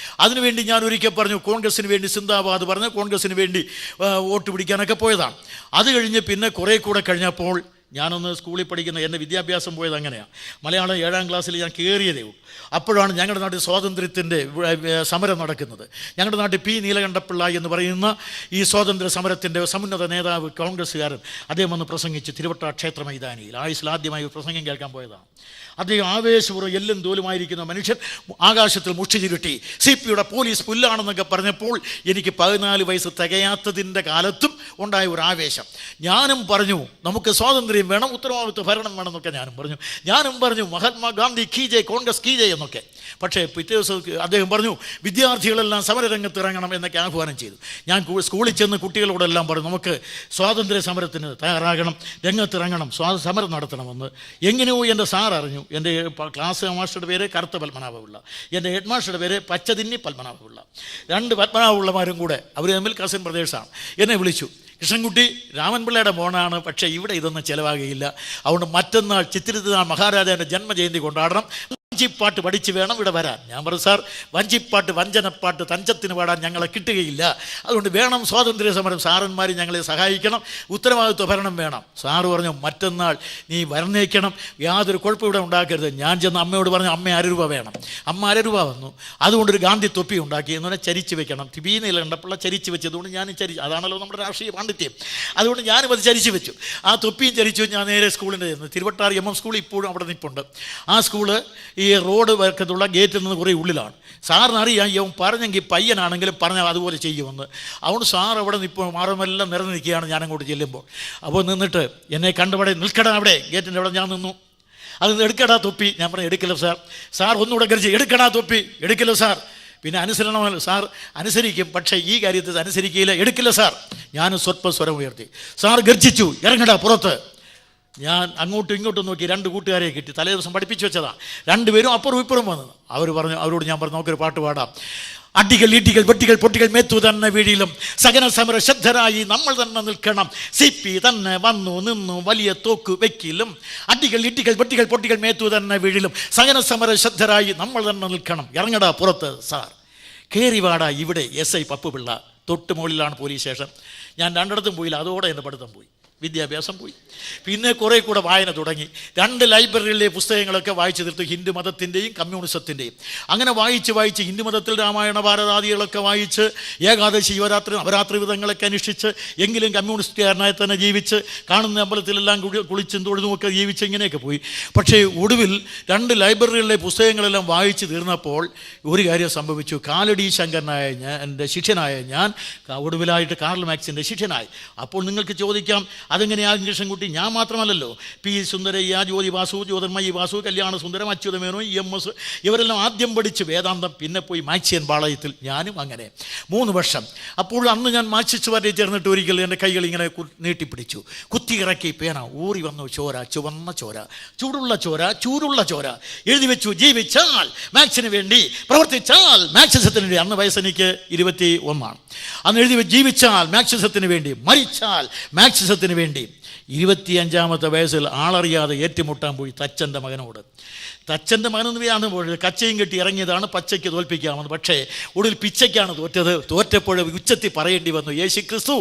Speaker 1: അതിനുവേണ്ടി ഞാൻ ഒരിക്കൽ പറഞ്ഞു കോൺഗ്രസ്സിന് വേണ്ടി സിന്ദാബാദ് പറഞ്ഞ് കോൺഗ്രസ്സിന് വേണ്ടി വോട്ട് പിടിക്കാനൊക്കെ പോയതാണ്. അത് കഴിഞ്ഞ് പിന്നെ കുറേ കൂടെ കഴിഞ്ഞപ്പോൾ ഞാനൊന്ന് സ്കൂളിൽ പഠിക്കുന്ന എൻ്റെ വിദ്യാഭ്യാസം പോയത് അങ്ങനെയാണ്. മലയാളം 7ാം ക്ലാസ്സിൽ ഞാൻ കയറിയതേ ഉള്ളൂ. അപ്പോഴാണ് ഞങ്ങളുടെ നാട്ടിൽ സ്വാതന്ത്ര്യത്തിൻ്റെ സമരം നടക്കുന്നത്. ഞങ്ങളുടെ നാട്ടിൽ പി നീലകണ്ഠപിള്ള എന്ന് പറയുന്ന ഈ സ്വാതന്ത്ര്യ സമരത്തിൻ്റെ സമുന്നത നേതാവ് കോൺഗ്രസ്സുകാരൻ, അദ്ദേഹം വന്ന് പ്രസംഗിച്ച് തിരുവട്ട ക്ഷേത്ര മൈതാനിയിൽ ആയുസ്സിൽ ആദ്യമായി പ്രസംഗം കേൾക്കാൻ പോയതാണ്. അദ്ദേഹം ആവേശപൂർവ്വം എല്ലും തോലുമായിരിക്കുന്ന മനുഷ്യൻ ആകാശത്തിൽ മുഷ്ടി ചുരുട്ടി CP-യുടെ പോലീസ് പുല്ലാണെന്നൊക്കെ പറഞ്ഞപ്പോൾ എനിക്ക് 14 വയസ്സ് തികയാത്തതിൻ്റെ കാലത്തും ഉണ്ടായ ഒരു ആവേശം. ഞാനും പറഞ്ഞു നമുക്ക് സ്വാതന്ത്ര്യം വേണം, ഉത്തരവാദിത്വ ഭരണം വേണമെന്നൊക്കെ ഞാനും പറഞ്ഞു മഹാത്മാഗാന്ധി കീജെ, കോൺഗ്രസ് കീജെ എന്നൊക്കെ. പക്ഷേ പിറ്റേ ദിവസം അദ്ദേഹം പറഞ്ഞു വിദ്യാർത്ഥികളെല്ലാം സമരരംഗത്ത് ഇറങ്ങണം എന്നൊക്കെ ആഹ്വാനം ചെയ്തു. ഞാൻ സ്കൂളിൽ ചെന്ന് കുട്ടികളോടെല്ലാം പറഞ്ഞു നമുക്ക് സ്വാതന്ത്ര്യ സമരത്തിന് തയ്യാറാകണം, രംഗത്തിറങ്ങണം, സമരം നടത്തണമെന്ന്. എങ്ങനെയോ എൻ്റെ സാർ അറിഞ്ഞു. എൻ്റെ ക്ലാസ് മാസ്റ്ററുടെ പേര് കറുത്ത പത്മനാഭപിള്ള, എൻ്റെ ഹെഡ് മാസ്റ്ററുടെ പേര് പച്ചതിന്നി പത്മനാഭപിള്ള. 2 പത്മനാഭപിള്ളമാരും കൂടെ അവർ തമ്മിൽ കസിൻ ബ്രദേഴ്സാണ്. എന്നെ വിളിച്ചു, കൃഷ്ണൻകുട്ടി രാമൻപിള്ളയുടെ മോനാണ്, പക്ഷേ ഇവിടെ ഇതൊന്നും ചിലവാകുകയില്ല. അതുകൊണ്ട് മറ്റന്നാൾ ചിത്തിരത്തിനാൾ മഹാരാജാവിൻ്റെ ജന്മജയന്തി കൊണ്ടാടണം, വഞ്ചിപ്പാട്ട് പഠിച്ച് വേണം ഇവിടെ വരാൻ. ഞാൻ പറഞ്ഞു സാർ വഞ്ചിപ്പാട്ട് വഞ്ചനപ്പാട്ട് തഞ്ചത്തിന് പാടാൻ ഞങ്ങളെ കിട്ടുകയില്ല, അതുകൊണ്ട് വേണം സ്വാതന്ത്ര്യ സമരം, സാറന്മാർ ഞങ്ങളെ സഹായിക്കണം, ഉത്തരവാദിത്വ ഭരണം വേണം. സാറ് പറഞ്ഞു മറ്റന്നാൾ നീ വരണേക്കണം, യാതൊരു കുഴപ്പം ഇവിടെ ഉണ്ടാക്കരുത്. ഞാൻ ചെന്ന് അമ്മയോട് പറഞ്ഞു അമ്മ 1 രൂപ വേണം. അമ്മ 1 രൂപ വന്നു. അതുകൊണ്ടൊരു ഗാന്ധി തൊപ്പി ഉണ്ടാക്കി. എന്ന് പറഞ്ഞാൽ ചരിച്ച് വെക്കണം. പി നീലകണ്ഠപിള്ള ചരിച്ച് വെച്ചതുകൊണ്ട് ഞാനും അതാണല്ലോ നമ്മുടെ രാഷ്ട്രീയ പാണ്ഡിത്യം. അതുകൊണ്ട് ഞാനും അത് ചരിച്ച് വെച്ചു. ആ തൊപ്പിയും ചരിച്ചു. ഞാൻ നേരെ സ്കൂളിൻ്റെ ചെന്ന് തിരുവട്ടാർ MM സ്കൂൾ ഇപ്പോഴും അവിടെ നിൽപ്പുണ്ട്. ആ സ്കൂള് ഈ റോഡ് വർക്കത്തുള്ള ഗേറ്റിൽ നിന്ന് കുറേ ഉള്ളിലാണ്. സാറിനറിയാം ഇവൻ പറഞ്ഞെങ്കിൽ പയ്യനാണെങ്കിലും പറഞ്ഞാൽ അതുപോലെ ചെയ്യുമെന്ന്. അതുകൊണ്ട് സാർ അവിടെ ഇപ്പോൾ മാറുമെല്ലാം നിറഞ്ഞു നിൽക്കുകയാണ്. ഞാനങ്ങോട്ട് ചെല്ലുമ്പോൾ അപ്പോൾ നിന്നിട്ട് എന്നെ കണ്ടവിടെ നിൽക്കടാ, അവിടെ ഗേറ്റിൻ്റെ അവിടെ ഞാൻ നിന്നു. അത് എടുക്കടാ തൊപ്പി. ഞാൻ പറഞ്ഞു എടുക്കില്ല സാർ. സാർ ഒന്നുകൂടെ ഗർജിച്ച് എടുക്കടാ തൊപ്പി. എടുക്കില്ല സാർ. പിന്നെ അനുസരണമല്ലോ സാർ, അനുസരിക്കും, പക്ഷേ ഈ കാര്യത്തിൽ അനുസരിക്കുകയില്ല. എടുക്കില്ല സാർ. ഞാനും സ്വല്പം സ്വരം ഉയർത്തി. സാർ ഗർജിച്ചു ഇറങ്ങടാ പുറത്ത്. ഞാൻ അങ്ങോട്ടും ഇങ്ങോട്ടും നോക്കി 2 കൂട്ടുകാരെ കിട്ടി. തലേ ദിവസം പഠിപ്പിച്ചു വെച്ചതാണ്. 2 പേരും അപ്പുറം ഇപ്പുറം വന്നത്. അവരോട് ഞാൻ പറഞ്ഞു നമുക്കൊരു പാട്ട് പാടാം. അടികൾ ഇടികൾ വെട്ടികൾ പൊട്ടികൾ മേത്തു തന്നെ വീഴിലും സകന സമര ശ്രദ്ധരായി നമ്മൾ തന്നെ നിൽക്കണം. CP തന്നെ വന്നു നിന്നു വലിയ തോക്ക് വെക്കിലും. അടികൾ ഇടികൾ വെട്ടികൾ പൊട്ടികൾ മേത്തു തന്നെ വീഴിലും സകന സമര ശ്രദ്ധരായി നമ്മൾ തന്നെ നിൽക്കണം. ഇറങ്ങടാ പുറത്ത് സാർ. കയറി വാടാ ഇവിടെ. SI പപ്പുപിള്ള. തൊട്ട് മുകളിലാണ് പോലീസ് സ്റ്റേഷൻ. ഞാൻ 2 പോയില്ല. അതോടെ എൻ്റെ പഠിത്തം പോയി, വിദ്യാഭ്യാസം പോയി. പിന്നെ കുറേ കൂടെ വായന തുടങ്ങി. 2 ലൈബ്രറിയിലെ പുസ്തകങ്ങളൊക്കെ വായിച്ചു തീർത്തു, ഹിന്ദു മതത്തിൻ്റെയും കമ്മ്യൂണിസത്തിൻ്റെയും. അങ്ങനെ വായിച്ച് ഹിന്ദു മതത്തിൽ രാമായണ ഭാരതാദികളൊക്കെ വായിച്ച് ഏകാദശി ശിവരാത്രി നവരാത്രി വിധങ്ങളൊക്കെ അനുഷ്ഠിച്ച് എങ്കിലും കമ്മ്യൂണിസ്റ്റുകാരനായി തന്നെ ജീവിച്ച് കാണുന്ന അമ്പലത്തിലെല്ലാം കുളിച്ചും തൊഴുതുമൊക്കെ ജീവിച്ച് ഇങ്ങനെയൊക്കെ പോയി. പക്ഷേ ഒടുവിൽ 2 ലൈബ്രറികളിലെ പുസ്തകങ്ങളെല്ലാം വായിച്ച് തീർന്നപ്പോൾ ഒരു കാര്യം സംഭവിച്ചു. കാലടി ശങ്കരനായ എൻ്റെ ശിഷ്യനായ ഞാൻ ഒടുവിലായിട്ട് കാർൽ മാർക്സിൻ്റെ ശിഷ്യനായി. അപ്പോൾ നിങ്ങൾക്ക് ചോദിക്കാം അതെങ്ങനെയാകും കൃഷ്ണൻകുട്ടി? ഞാൻ മാത്രമല്ലല്ലോ, P സുന്ദരയ്യ, ജ്യോതി വാസു, ജ്യോതിർമയി വാസു, കല്യാണ സുന്ദരം, അച്യുതമേനോ, EMS ഇവരെല്ലാം ആദ്യം പഠിച്ച് വേദാന്തം, പിന്നെ പോയി മാക്സിയൻ പാളയത്തിൽ. ഞാനും അങ്ങനെ 3 വർഷം. അപ്പോൾ അന്ന് ഞാൻ മാർക്സിസ്റ്റ് പാർട്ടിയിൽ ചേർന്നിട്ട് ഒരിക്കൽ എൻ്റെ കൈകൾ ഇങ്ങനെ നീട്ടിപ്പിടിച്ചു. കുത്തി ഇറക്കി പേന ഊറി വന്നു ചോര, ചുവന്ന ചോര, ചൂടുള്ള ചോര, ചൂടുള്ള ചോര. എഴുതി വെച്ചു ജീവിച്ചാൽ മാക്സിന് വേണ്ടി, പ്രവർത്തിച്ചാൽ മാർക്സിസത്തിന് വേണ്ടി. അന്ന് വയസ്സെനിക്ക് 21. അന്ന് എഴുതി വെച്ച് ജീവിച്ചാൽ മാർക്സിസത്തിന് വേണ്ടി, മരിച്ചാൽ മാർക്സിസത്തിന് വേണ്ടി. 25-ാമത്തെ വയസ്സിൽ ആളറിയാതെ ഏറ്റുമുട്ടാൻ പോയി തച്ചൻ്റെ മകനോട്. തച്ചൻ്റെ മകനൊന്നും വ്യാന്ന് പോയത്, കച്ചയും കെട്ടി ഇറങ്ങിയതാണ് പച്ചയ്ക്ക് തോൽപ്പിക്കാമെന്ന്. പക്ഷേ ഒടുവിൽ പിച്ചയ്ക്കാണ് തോറ്റത്. തോറ്റപ്പോൾ ഉച്ചത്തിൽ പറയേണ്ടി വന്നു യേശു ക്രിസ്തു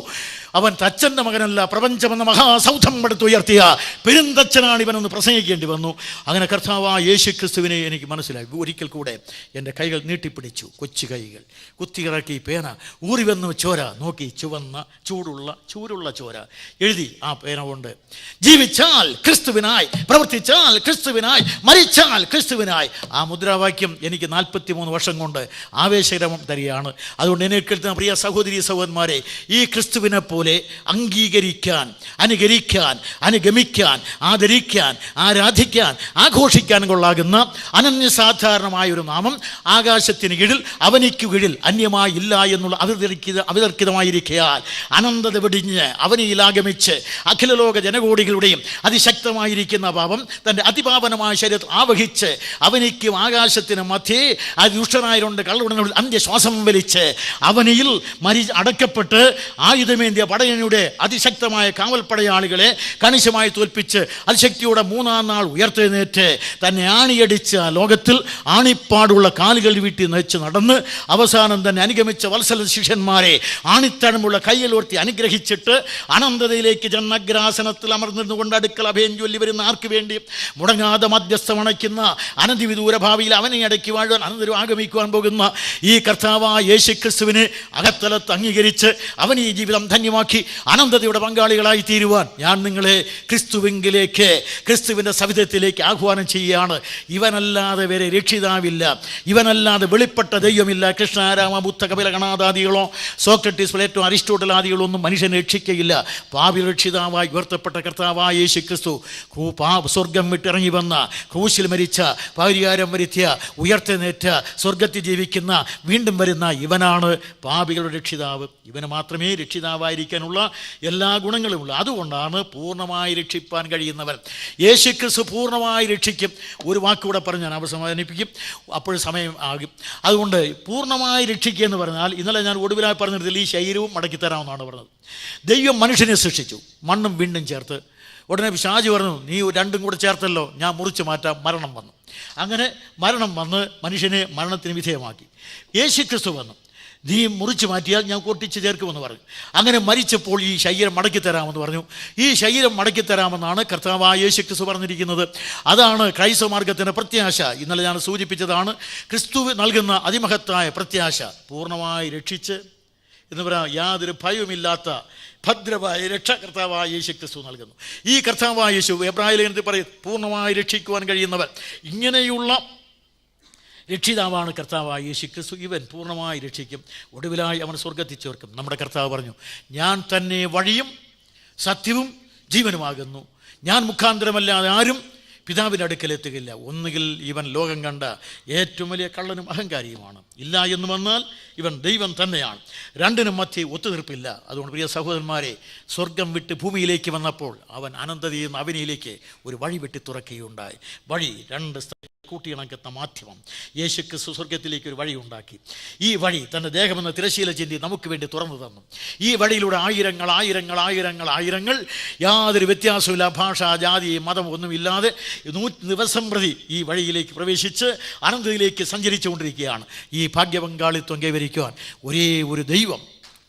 Speaker 1: അവൻ തച്ചൻ്റെ മകനല്ല, പ്രപഞ്ചമെന്ന മഹാസൗധം എടുത്തുയർത്തിയ പെരുന്തച്ചനാണ് ഇവനെന്ന് പ്രസംഗിക്കേണ്ടി വന്നു. അങ്ങനെ കർത്താവ് യേശു ക്രിസ്തുവിനെ എനിക്ക് മനസ്സിലായി. ഒരിക്കൽ കൂടെ എൻ്റെ കൈകൾ നീട്ടിപ്പിടിച്ചു, കൊച്ചു കൈകൾ. കുത്തിയിറക്കി പേന ഊറി വന്നു ചോര. നോക്കി ചുവന്ന ചൂടുള്ള ചോര. എഴുതി ആ പേന കൊണ്ട് ജീവിച്ചാൽ ക്രിസ്തുവിനായി, പ്രവർത്തിച്ചാൽ ക്രിസ്തുവിനായി, മരിച്ചാൽ ക്രിസ്തുവിനായി. ആ മുദ്രാവാക്യം എനിക്ക് 43 വർഷം കൊണ്ട് ആവേശകരം തരികയാണ്. അതുകൊണ്ട് എന്നെ കേൾക്കുന്ന പ്രിയ സഹോദരി സഹോദരന്മാരെ, ഈ ക്രിസ്തുവിനെ പോലെ അംഗീകരിക്കാൻ, അനുകരിക്കാൻ, അനുഗമിക്കാൻ, ആദരിക്കാൻ, ആരാധിക്കാൻ, ആഘോഷിക്കാൻ കൊള്ളാകുന്ന അനന്യസാധാരണമായൊരു നാമം ആകാശത്തിന് കീഴിൽ അവനിക്ക് കീഴിൽ അന്യമായി ഇല്ല എന്നുള്ള അവിതർക്കിതമായിരിക്കയാൽ അനന്തത വെടിഞ്ഞ് അവനിലാഗമിച്ച് അഖിലലോക ജനകോടികളുടെയും അതിശക്തമായിരിക്കുന്ന പാപം തൻ്റെ അതിപാവനമായ ശരീരത്തിൽ ആവഹിച്ച് ആരോഹിച്ച് അവനിക്കും ആകാശത്തിന് മധ്യേ ആ ദുഷ്ടനായരുണ്ട് കള്ളുടനോട് അന്ത്യശ്വാസം വലിച്ച് അവനിൽ അടക്കപ്പെട്ട് ആയുധമേന്തിയ പടയണിയുടെ അതിശക്തമായ കാവൽപ്പടയാളികളെ കണിശമായി തോൽപ്പിച്ച് അതിശക്തിയോടെ മൂന്നാം നാൾ ഉയർത്തെഴുന്നേറ്റ് തന്നെ ആണിയടിച്ച ലോകത്തിൽ ആണിപ്പാടുള്ള കാലുകൾ വീട്ടി നയിച്ച് നടന്ന് അവസാനം തന്നെ അനുഗമിച്ച വത്സല ശിഷ്യന്മാരെ ആണിത്തഴമുള്ള കയ്യിലോർത്തി അനുഗ്രഹിച്ചിട്ട് അനന്തതയിലേക്ക് ജന്മഗ്രാസനത്തിൽ അമർന്നിരുന്നുകൊണ്ട് അടുക്കൽ അഭയം ചൊല്ലി വരുന്ന ആർക്ക് വേണ്ടി മുടങ്ങാതെ മധ്യസ്ഥമണയ്ക്കുന്ന അനധിവിദൂര ഭാവിയിൽ അവനെ അടക്കി വാഴുവാൻ അനന്തരം ആഗമിക്കുവാൻ പോകുന്ന ഈ കർത്താവായ യേശുക്രിസ്തുവിനെ അകത്തലത്ത് അംഗീകരിച്ച് അവൻ ഈ ജീവിതം ധന്യമാക്കി അനന്തതയുടെ പങ്കാളികളായി തീരുവാൻ ഞാൻ നിങ്ങളെ ക്രിസ്തുവിലേക്ക്, ക്രിസ്തുവിൻ്റെ സവിധത്തിലേക്ക് ആഹ്വാനം ചെയ്യുകയാണ്. ഇവനല്ലാതെ വേറെ രക്ഷിതാവില്ല, ഇവനല്ലാതെ വെളിപ്പെട്ട ദൈവമില്ല. കൃഷ്ണ, രാമ, ബുദ്ധ, കപില, ഗണാദാദികളോ സോക്രട്ടീസ്, പ്ലേറ്റോ, അരിസ്റ്റോട്ടൽ ആദികളോ ഒന്നും മനുഷ്യനെ രക്ഷിക്കയില്ല. പാപി രക്ഷിതാവായി ഉയർത്തപ്പെട്ട കർത്താവായ യേശു ക്രിസ്തു സ്വർഗം വിട്ടിറങ്ങി വന്ന, ക്രൂശിൽ മരിച്ച, പരിഹാരം വരുത്തിയ, ഉയർത്തെഴുന്നേറ്റ, സ്വർഗത്തിൽ ജീവിക്കുന്ന, വീണ്ടും വരുന്ന ഇവനാണ് പാപികളുടെ രക്ഷിതാവ്. ഇവന് മാത്രമേ രക്ഷിതാവായിരിക്കാനുള്ള എല്ലാ ഗുണങ്ങളുമുള്ളൂ. അതുകൊണ്ടാണ് പൂർണ്ണമായി രക്ഷിപ്പാൻ കഴിയുന്നവൻ. യേശു ക്രിസ്തു പൂർണ്ണമായി രക്ഷിക്കും. ഒരു വാക്കുകൂടെ പറഞ്ഞ് ഞാൻ അവസാനിപ്പിക്കും, അപ്പോൾ സമയം ആകും. അതുകൊണ്ട് പൂർണ്ണമായി രക്ഷിക്കുക എന്ന് പറഞ്ഞാൽ, ഇന്നലെ ഞാൻ ഒടുവിലായി പറഞ്ഞതിൽ ഈ ശരീരവും മടക്കി തരാമെന്നാണ് പറഞ്ഞത്. ദൈവം മനുഷ്യനെ സൃഷ്ടിച്ചു, മണ്ണും വീണ്ടും ചേർത്ത്. ഉടനെ പിശാച് പറഞ്ഞു, നീ രണ്ടും കൂടെ ചേർത്തല്ലോ, ഞാൻ മുറിച്ച് മാറ്റാം. മരണം വന്നു. അങ്ങനെ മരണം വന്ന് മനുഷ്യനെ മരണത്തിന് വിധേയമാക്കി. യേശു ക്രിസ്തു വന്നു, നീ മുറിച്ച് മാറ്റിയാൽ ഞാൻ കൊട്ടിച്ച് ചേർക്കുമെന്ന് പറഞ്ഞു. അങ്ങനെ മരിച്ചപ്പോൾ ഈ ശരീരം മടക്കി തരാമെന്ന് പറഞ്ഞു. ഈ ശരീരം മടക്കി തരാമെന്നാണ് കർത്താവായ യേശു ക്രിസ്തു പറഞ്ഞിരിക്കുന്നത്. അതാണ് ക്രൈസ്തവ മാർഗത്തിൻ്റെ പ്രത്യാശ. ഇന്നലെ ഞാൻ സൂചിപ്പിച്ചതാണ് ക്രിസ്തു നൽകുന്ന അതിമഹത്തായ പ്രത്യാശ. പൂർണ്ണമായി രക്ഷിച്ച് എന്ന് പറയാം, യാതൊരു ഭയവുമില്ലാത്ത ഭദ്രമായ രക്ഷ കർത്താവായ യേശു ക്രിസ്തു നൽകുന്നു. ഈ കർത്താവായ യേശു എബ്രായ ലേഖനത്തിൽ പറയും, പൂർണ്ണമായി രക്ഷിക്കുവാൻ കഴിയുന്നവൻ. ഇങ്ങനെയുള്ള രക്ഷിതാവാണ് കർത്താവായ യേശു ക്രിസ്തു. ഇവൻ പൂർണ്ണമായി രക്ഷിക്കും, ഒടുവിലായി അവൻ സ്വർഗ്ഗത്തിൽ ചേർക്കും. നമ്മുടെ കർത്താവ് പറഞ്ഞു, ഞാൻ തന്നെ വഴിയും സത്യവും ജീവനുമാകുന്നു, ഞാൻ മുഖാന്തരമല്ലാതെ ആരും പിതാവിൻ്റെ അടുക്കലെത്തുകയില്ല. ഒന്നുകിൽ ഇവൻ ലോകം കണ്ട ഏറ്റവും വലിയ കള്ളനും അഹങ്കാരിയുമാണ്, ഇല്ല എന്ന് വന്നാൽ ഇവൻ ദൈവം തന്നെയാണ്. രണ്ടിനും മധ്യേ ഒത്തുതീർപ്പില്ല. അതുകൊണ്ട് പ്രിയ സഹോദരന്മാരെ, സ്വർഗം വിട്ട് ഭൂമിയിലേക്ക് വന്നപ്പോൾ അവൻ അനന്തതയിൽ നിന്ന് അവനിലേക്ക് ഒരു വഴി വെട്ടി തുറക്കുകയുണ്ടായി. വഴി രണ്ട് കൂട്ടിയിണക്കുന്ന മാധ്യമം. യേശു ക്രിസ്തു സ്വർഗത്തിലേക്ക് ഒരു വഴി ഉണ്ടാക്കി. ഈ വഴി തൻ്റെ ദേഹമെന്ന തിരശീല ചിന്തി നമുക്ക് വേണ്ടി തുറന്നു തന്നു. ഈ വഴിയിലൂടെ ആയിരങ്ങൾ ആയിരങ്ങൾ ആയിരങ്ങൾ ആയിരങ്ങൾ യാതൊരു വ്യത്യാസമില്ല, ഭാഷ, ജാതി, മതം ഒന്നുമില്ലാതെ 100 ദിവസം പ്രതി ഈ വഴിയിലേക്ക് പ്രവേശിച്ച് അനന്തതയിലേക്ക് സഞ്ചരിച്ചു കൊണ്ടിരിക്കുകയാണ്. ഈ ഭാഗ്യപങ്കാളിത്വം കൈവരിക്കുവാൻ ഒരേ ഒരു ദൈവം,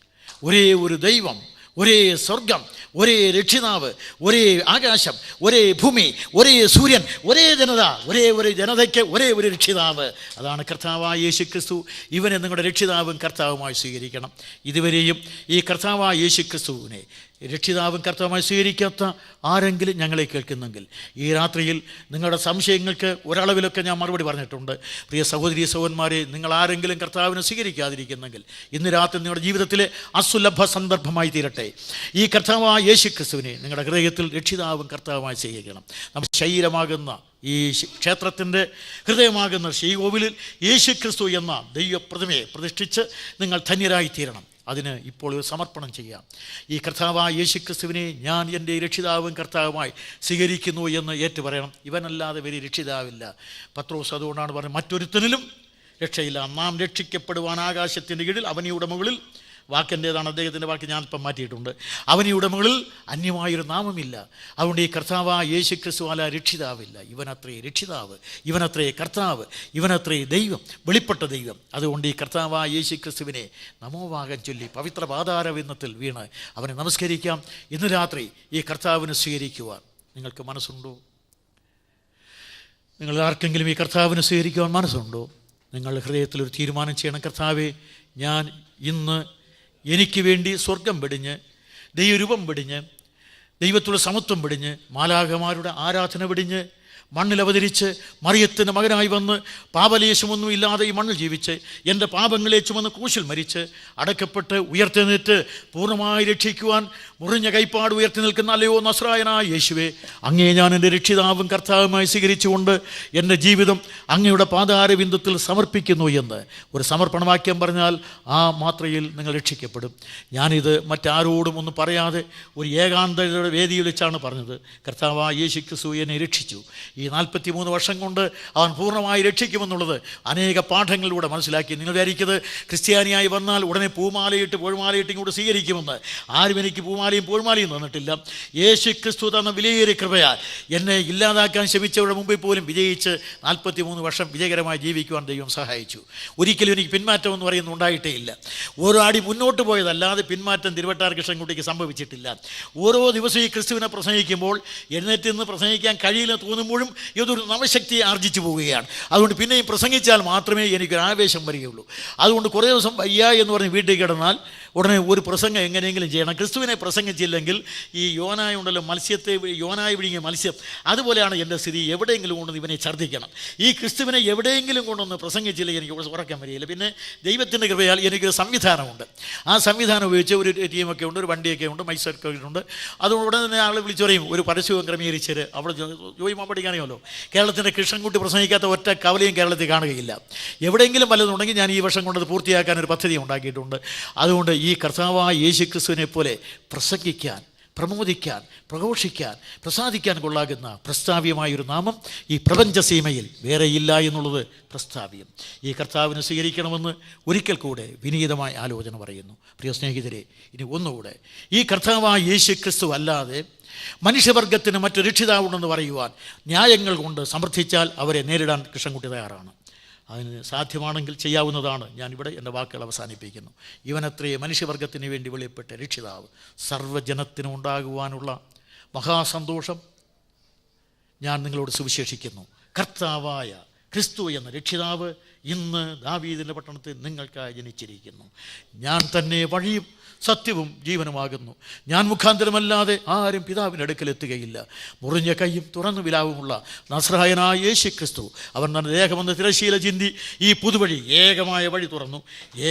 Speaker 1: ഒരേ ഒരു ദൈവം, ഒരേ സ്വർഗം, ഒരേ രക്ഷിതാവ്, ഒരേ ആകാശം, ഒരേ ഭൂമി, ഒരേ സൂര്യൻ, ഒരേ ജനത, ഒരേ ഒരു ജനതയ്ക്ക് ഒരേ ഒരു രക്ഷിതാവ്. അതാണ് കർത്താവായ യേശു ക്രിസ്തു. ഇവനെ നിങ്ങളുടെ രക്ഷിതാവും കർത്താവുമായി സ്വീകരിക്കണം. ഇതുവരെയും ഈ കർത്താവായ യേശു ക്രിസ്തുവിനെ രക്ഷിതാവും കർത്താവുമായി സ്വീകരിക്കാത്ത ആരെങ്കിലും ഞങ്ങളെ കേൾക്കുന്നെങ്കിൽ, ഈ രാത്രിയിൽ നിങ്ങളുടെ സംശയങ്ങൾക്ക് ഒരളവിലൊക്കെ ഞാൻ മറുപടി പറഞ്ഞിട്ടുണ്ട്. പ്രിയ സഹോദരി സഹോദരന്മാരെ, നിങ്ങൾ ആരെങ്കിലും കർത്താവിനെ സ്വീകരിക്കാതിരിക്കുന്നെങ്കിൽ ഇന്ന് രാത്രി നിങ്ങളുടെ ജീവിതത്തിലെ അസുലഭ സന്ദർഭമായി തീരട്ടെ. ഈ കർത്താവായ യേശു ക്രിസ്തുവിനെ നിങ്ങളുടെ ഹൃദയത്തിൽ രക്ഷിതാവും കർത്താവുമായി സ്വീകരിക്കണം. നമ്മുടെ ശരീരമാകുന്ന ഈ ക്ഷേത്രത്തിൻ്റെ ഹൃദയമാകുന്ന ശ്രീകോവിലിൽ യേശു ക്രിസ്തു എന്ന ദൈവപ്രതിമയെ പ്രതിഷ്ഠിച്ച് നിങ്ങൾ ധന്യരായി തീരണം. അതിന് ഇപ്പോൾ ഒരു സമർപ്പണം ചെയ്യാം. ഈ കർത്താവായ യേശു ക്രിസ്തുവിനെ ഞാൻ എൻ്റെ രക്ഷിതാവും കർത്താവുമായി സ്വീകരിക്കുന്നു എന്ന് ഏറ്റുപറയണം. ഇവനല്ലാതെ വലിയ രക്ഷിതാവില്ല. പത്രോസ് അതുകൊണ്ടാണ് പറയുന്നത്, മറ്റൊരുത്തനിലും രക്ഷയില്ല. നാം രക്ഷിക്കപ്പെടുവാൻ ആകാശത്തിൻ്റെ കീഴിൽ അവനിയുടെ മുകളിൽ, വാക്കിൻ്റേതാണ് അദ്ദേഹത്തിൻ്റെ വാക്ക്, ഞാനിപ്പം മാറ്റിയിട്ടുണ്ട്, അവനിയുടെ മുകളിൽ അന്യമായൊരു നാമമില്ല. അതുകൊണ്ട് ഈ കർത്താവായ യേശു ക്രിസ്തു അല്ല രക്ഷിതാവില്ല. ഇവനത്രേ രക്ഷിതാവ്, ഇവനത്രേ കർത്താവ്, ഇവനത്രേ ദൈവം, വെളിപ്പെട്ട ദൈവം. അതുകൊണ്ട് ഈ കർത്താവായ യേശു ക്രിസ്തുവിനെ നമോവാകം ചൊല്ലി പവിത്ര പാതാരവിന്ദത്തിൽ വീണ് അവനെ നമസ്കരിക്കാം. ഇന്ന് രാത്രി ഈ കർത്താവിനെ സ്വീകരിക്കുവാൻ നിങ്ങൾക്ക് മനസ്സുണ്ടോ? നിങ്ങൾ ആർക്കെങ്കിലും ഈ കർത്താവിനെ സ്വീകരിക്കുവാൻ മനസ്സുണ്ടോ? നിങ്ങളുടെ ഹൃദയത്തിലൊരു തീരുമാനം ചെയ്യണം. കർത്താവേ, ഞാൻ ഇന്ന് എനിക്ക് വേണ്ടി സ്വർഗം വെടിഞ്ഞ്, ദൈവരൂപം വെടിഞ്ഞ്, ദൈവത്തോട് സമത്വം വെടിഞ്ഞ്, മാലാഖമാരുടെ ആരാധന വെടിഞ്ഞ്, മണ്ണിൽ അവതരിച്ച് മറിയത്തിൻ്റെ മകനായി വന്ന് പാപലേശമൊന്നും ഇല്ലാതെ ഈ മണ്ണിൽ ജീവിച്ച് എൻ്റെ പാപങ്ങളെ ചുമന്ന് ക്രൂശിൽ മരിച്ച് അടക്കപ്പെട്ട് ഉയർത്തെഴുന്നേറ്റ് പൂർണ്ണമായി രക്ഷിക്കുവാൻ മുറിഞ്ഞ കൈപ്പാട് ഉയർത്തി നിൽക്കുന്ന അല്ലയോ നസ്രായനായ യേശുവേ, അങ്ങയെ ഞാൻ എൻ്റെ രക്ഷിതാവും കർത്താവുമായി സ്വീകരിച്ചുകൊണ്ട് എൻ്റെ ജീവിതം അങ്ങയുടെ പാതാരബിന്ദത്തിൽ സമർപ്പിക്കുന്നു എന്ന് ഒരു സമർപ്പണവാക്യം പറഞ്ഞാൽ ആ മാത്രയിൽ നിങ്ങൾ രക്ഷിക്കപ്പെടും. ഞാനിത് മറ്റാരോടും ഒന്നും പറയാതെ ഒരു ഏകാന്തതയുടെ വേദിയിൽ വെച്ചാണ് പറഞ്ഞത്. കർത്താവായ യേശു ക്രിസ്തു എന്നെ രക്ഷിച്ചു. ഈ 43 വർഷം കൊണ്ട് അവൻ പൂർണ്ണമായി രക്ഷിക്കുമെന്നുള്ളത് അനേക പാഠങ്ങളിലൂടെ മനസ്സിലാക്കി. നിങ്ങൾ വിചാരിക്കുന്നത് ക്രിസ്ത്യാനിയായി വന്നാൽ ഉടനെ പൂമാലയിട്ട് പൊഴുമാലയിട്ട് ഇങ്ങോട്ട് സ്വീകരിക്കുമെന്ന്. ആരും എനിക്ക് പൂമാലയും പൊഴുമാലയും തന്നിട്ടില്ല. യേശു ക്രിസ്തു തന്ന വിലയേറിയ കൃപയാൽ എന്നെ ഇല്ലാതാക്കാൻ ശ്രമിച്ചവരുടെ മുമ്പിൽ പോലും വിജയിച്ച് 43 വർഷം വിജയകരമായി ജീവിക്കുവാൻ ദൈവം സഹായിച്ചു. ഒരിക്കലും എനിക്ക് പിന്മാറ്റം എന്ന് പറയുന്നത് ഉണ്ടായിട്ടേ ഇല്ല. ഓരോ അടി മുന്നോട്ട് പോയതല്ലാതെ പിന്മാറ്റം തിരുവട്ടാർ കൃഷ്ണൻകുട്ടിക്ക് സംഭവിച്ചിട്ടില്ല. ഓരോ ദിവസവും ഈ ക്രിസ്തുവിനെ പ്രസംഗിക്കുമ്പോൾ എഴുന്നേറ്റ് നിന്ന് പ്രസംഗിക്കാൻ കഴിയില്ല തോന്നുമ്പോഴും ഇതൊരു നവശക്തിയെ ആർജിച്ചു പോവുകയാണ്. അതുകൊണ്ട് പിന്നെയും പ്രസംഗിച്ചാൽ മാത്രമേ എനിക്കൊരു ആവേശം വരികയുള്ളൂ. അതുകൊണ്ട് കുറേ ദിവസം വയ്യ എന്ന് പറഞ്ഞ് വീട്ടിൽ കിടന്നാൽ ഉടനെ ഒരു പ്രസംഗം എങ്ങനെയെങ്കിലും ചെയ്യണം. ക്രിസ്തുവിനെ പ്രസംഗിച്ചില്ലെങ്കിൽ ഈ യോനായ ഉണ്ടല്ലോ, മത്സ്യത്തെ യോനായി വിഴുങ്ങിയ മത്സ്യം, അതുപോലെയാണ് എൻ്റെ സ്ഥിതി. എവിടെയെങ്കിലും കൊണ്ടുവന്ന് ഇവനെ ഛർദ്ദിക്കണം. ഈ ക്രിസ്തുവിനെ എവിടെയെങ്കിലും കൊണ്ടുവന്ന് പ്രസംഗിച്ചില്ലെങ്കിൽ എനിക്ക് ഉറക്കാൻ വരികയില്ല. പിന്നെ ദൈവത്തിൻ്റെ കൃപയാൽ എനിക്കൊരു സംവിധാനമുണ്ട്. ആ സംവിധാനം ഉപയോഗിച്ച് ഒരു ടീമൊക്കെ ഉണ്ട്, ഒരു വണ്ടിയൊക്കെ ഉണ്ട്, മൈസൊക്കെ ഉണ്ട്. അതുകൊണ്ട് ഉടനെ തന്നെ ആൾ വിളിച്ചു പറയും ഒരു പരസ്യവും ക്രമീകരിച്ച് അവിടെ ജോയിമാൻ പഠിക്കാനെയല്ലോ. കേരളത്തിൻ്റെ കൃഷ്ണൻകുട്ടി പ്രസംഗിക്കാത്ത ഒറ്റ കവലയും കേരളത്തിൽ കാണുകയില്ല. എവിടെയെങ്കിലും വല്ലതുണ്ടെങ്കിൽ ഞാൻ ഈ വർഷം കൊണ്ടത് പൂർത്തിയാക്കാൻ ഒരു പദ്ധതി ഉണ്ടാക്കിയിട്ടുണ്ട്. അതുകൊണ്ട് ഈ കർത്താവായ യേശു ക്രിസ്തുവിനെ പോലെ പ്രസംഗിക്കാൻ, പ്രമോദിക്കാൻ, പ്രഘോഷിക്കാൻ, പ്രസാദിക്കാൻ കൊള്ളാകുന്ന പ്രസ്താവ്യമായൊരു നാമം ഈ പ്രപഞ്ചസീമയിൽ വേറെയില്ല എന്നുള്ളത് പ്രസ്താവ്യം. ഈ കർത്താവിനെ സ്വീകരിക്കണമെന്ന് ഒരിക്കൽ കൂടെ വിനീതമായ ആലോചന പറയുന്നു. പ്രിയ സ്നേഹിതരെ, ഇനി ഒന്നുകൂടെ, ഈ കർത്താവായ യേശു ക്രിസ്തു അല്ലാതെ മനുഷ്യവർഗത്തിന് മറ്റു രക്ഷിതാവുണ്ടെന്ന് പറയുവാൻ ന്യായങ്ങൾ കൊണ്ട് സമർത്ഥിച്ചാൽ അവരെ നേരിടാൻ കൃഷ്ണൻകുട്ടി തയ്യാറാണ്. അതിന് സാധ്യമാണെങ്കിൽ ചെയ്യാവുന്നതാണ്. ഞാനിവിടെ എൻ്റെ വാക്കുകൾ അവസാനിപ്പിക്കുന്നു. ഇവനത്രേ മനുഷ്യവർഗത്തിന് വേണ്ടി വെളിപ്പെട്ട രക്ഷിതാവ്. സർവ്വജനത്തിനും ഉണ്ടാകുവാനുള്ള മഹാസന്തോഷം ഞാൻ നിങ്ങളോട് സുവിശേഷിക്കുന്നു. കർത്താവായ ക്രിസ്തു എന്ന രക്ഷിതാവ് ഇന്ന് ദാവീദിൻ്റെ പട്ടണത്തിൽ നിങ്ങൾക്കായി ജനിച്ചിരിക്കുന്നു. ഞാൻ തന്നെ വഴിയും സത്യവും ജീവനുമാകുന്നു. ഞാൻ മുഖാന്തരമല്ലാതെ ആരും പിതാവിൻ്റെ അടുക്കൽ എത്തുകയില്ല. മുറിഞ്ഞ കൈയും തുറന്നു വിലാവുമുള്ള നസ്രായനായ യേശു ക്രിസ്തു അവൻ തൻ്റെ ദേഹമെന്ന തിരശ്ശീല ചിന്തി ഈ പുതുവഴി, ഏകമായ വഴി തുറന്നു.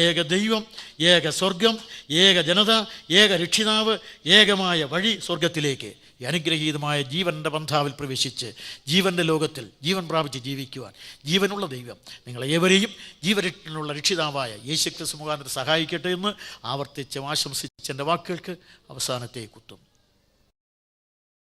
Speaker 1: ഏക ദൈവം, ഏക സ്വർഗം, ഏക ജനത, ഏക രക്ഷിതാവ്, ഏകമായ വഴി സ്വർഗത്തിലേക്ക് ഈ അനുഗ്രഹീതമായ ജീവൻ്റെ പന്ഥാവിൽ പ്രവേശിച്ച് ജീവൻ്റെ ലോകത്തിൽ ജീവൻ പ്രാപിച്ച് ജീവിക്കുവാൻ ജീവനുള്ള ദൈവം നിങ്ങളെ ഏവരെയും ജീവരക്ഷനുള്ള രക്ഷിതാവായ യേശു ക്രിസ്തു മുഖാന്തരം സഹായിക്കട്ടെ എന്ന് ആവർത്തിച്ച് ആശംസിച്ച് എൻ്റെ വാക്കുകൾക്ക് അവസാനത്തെ കുത്തും.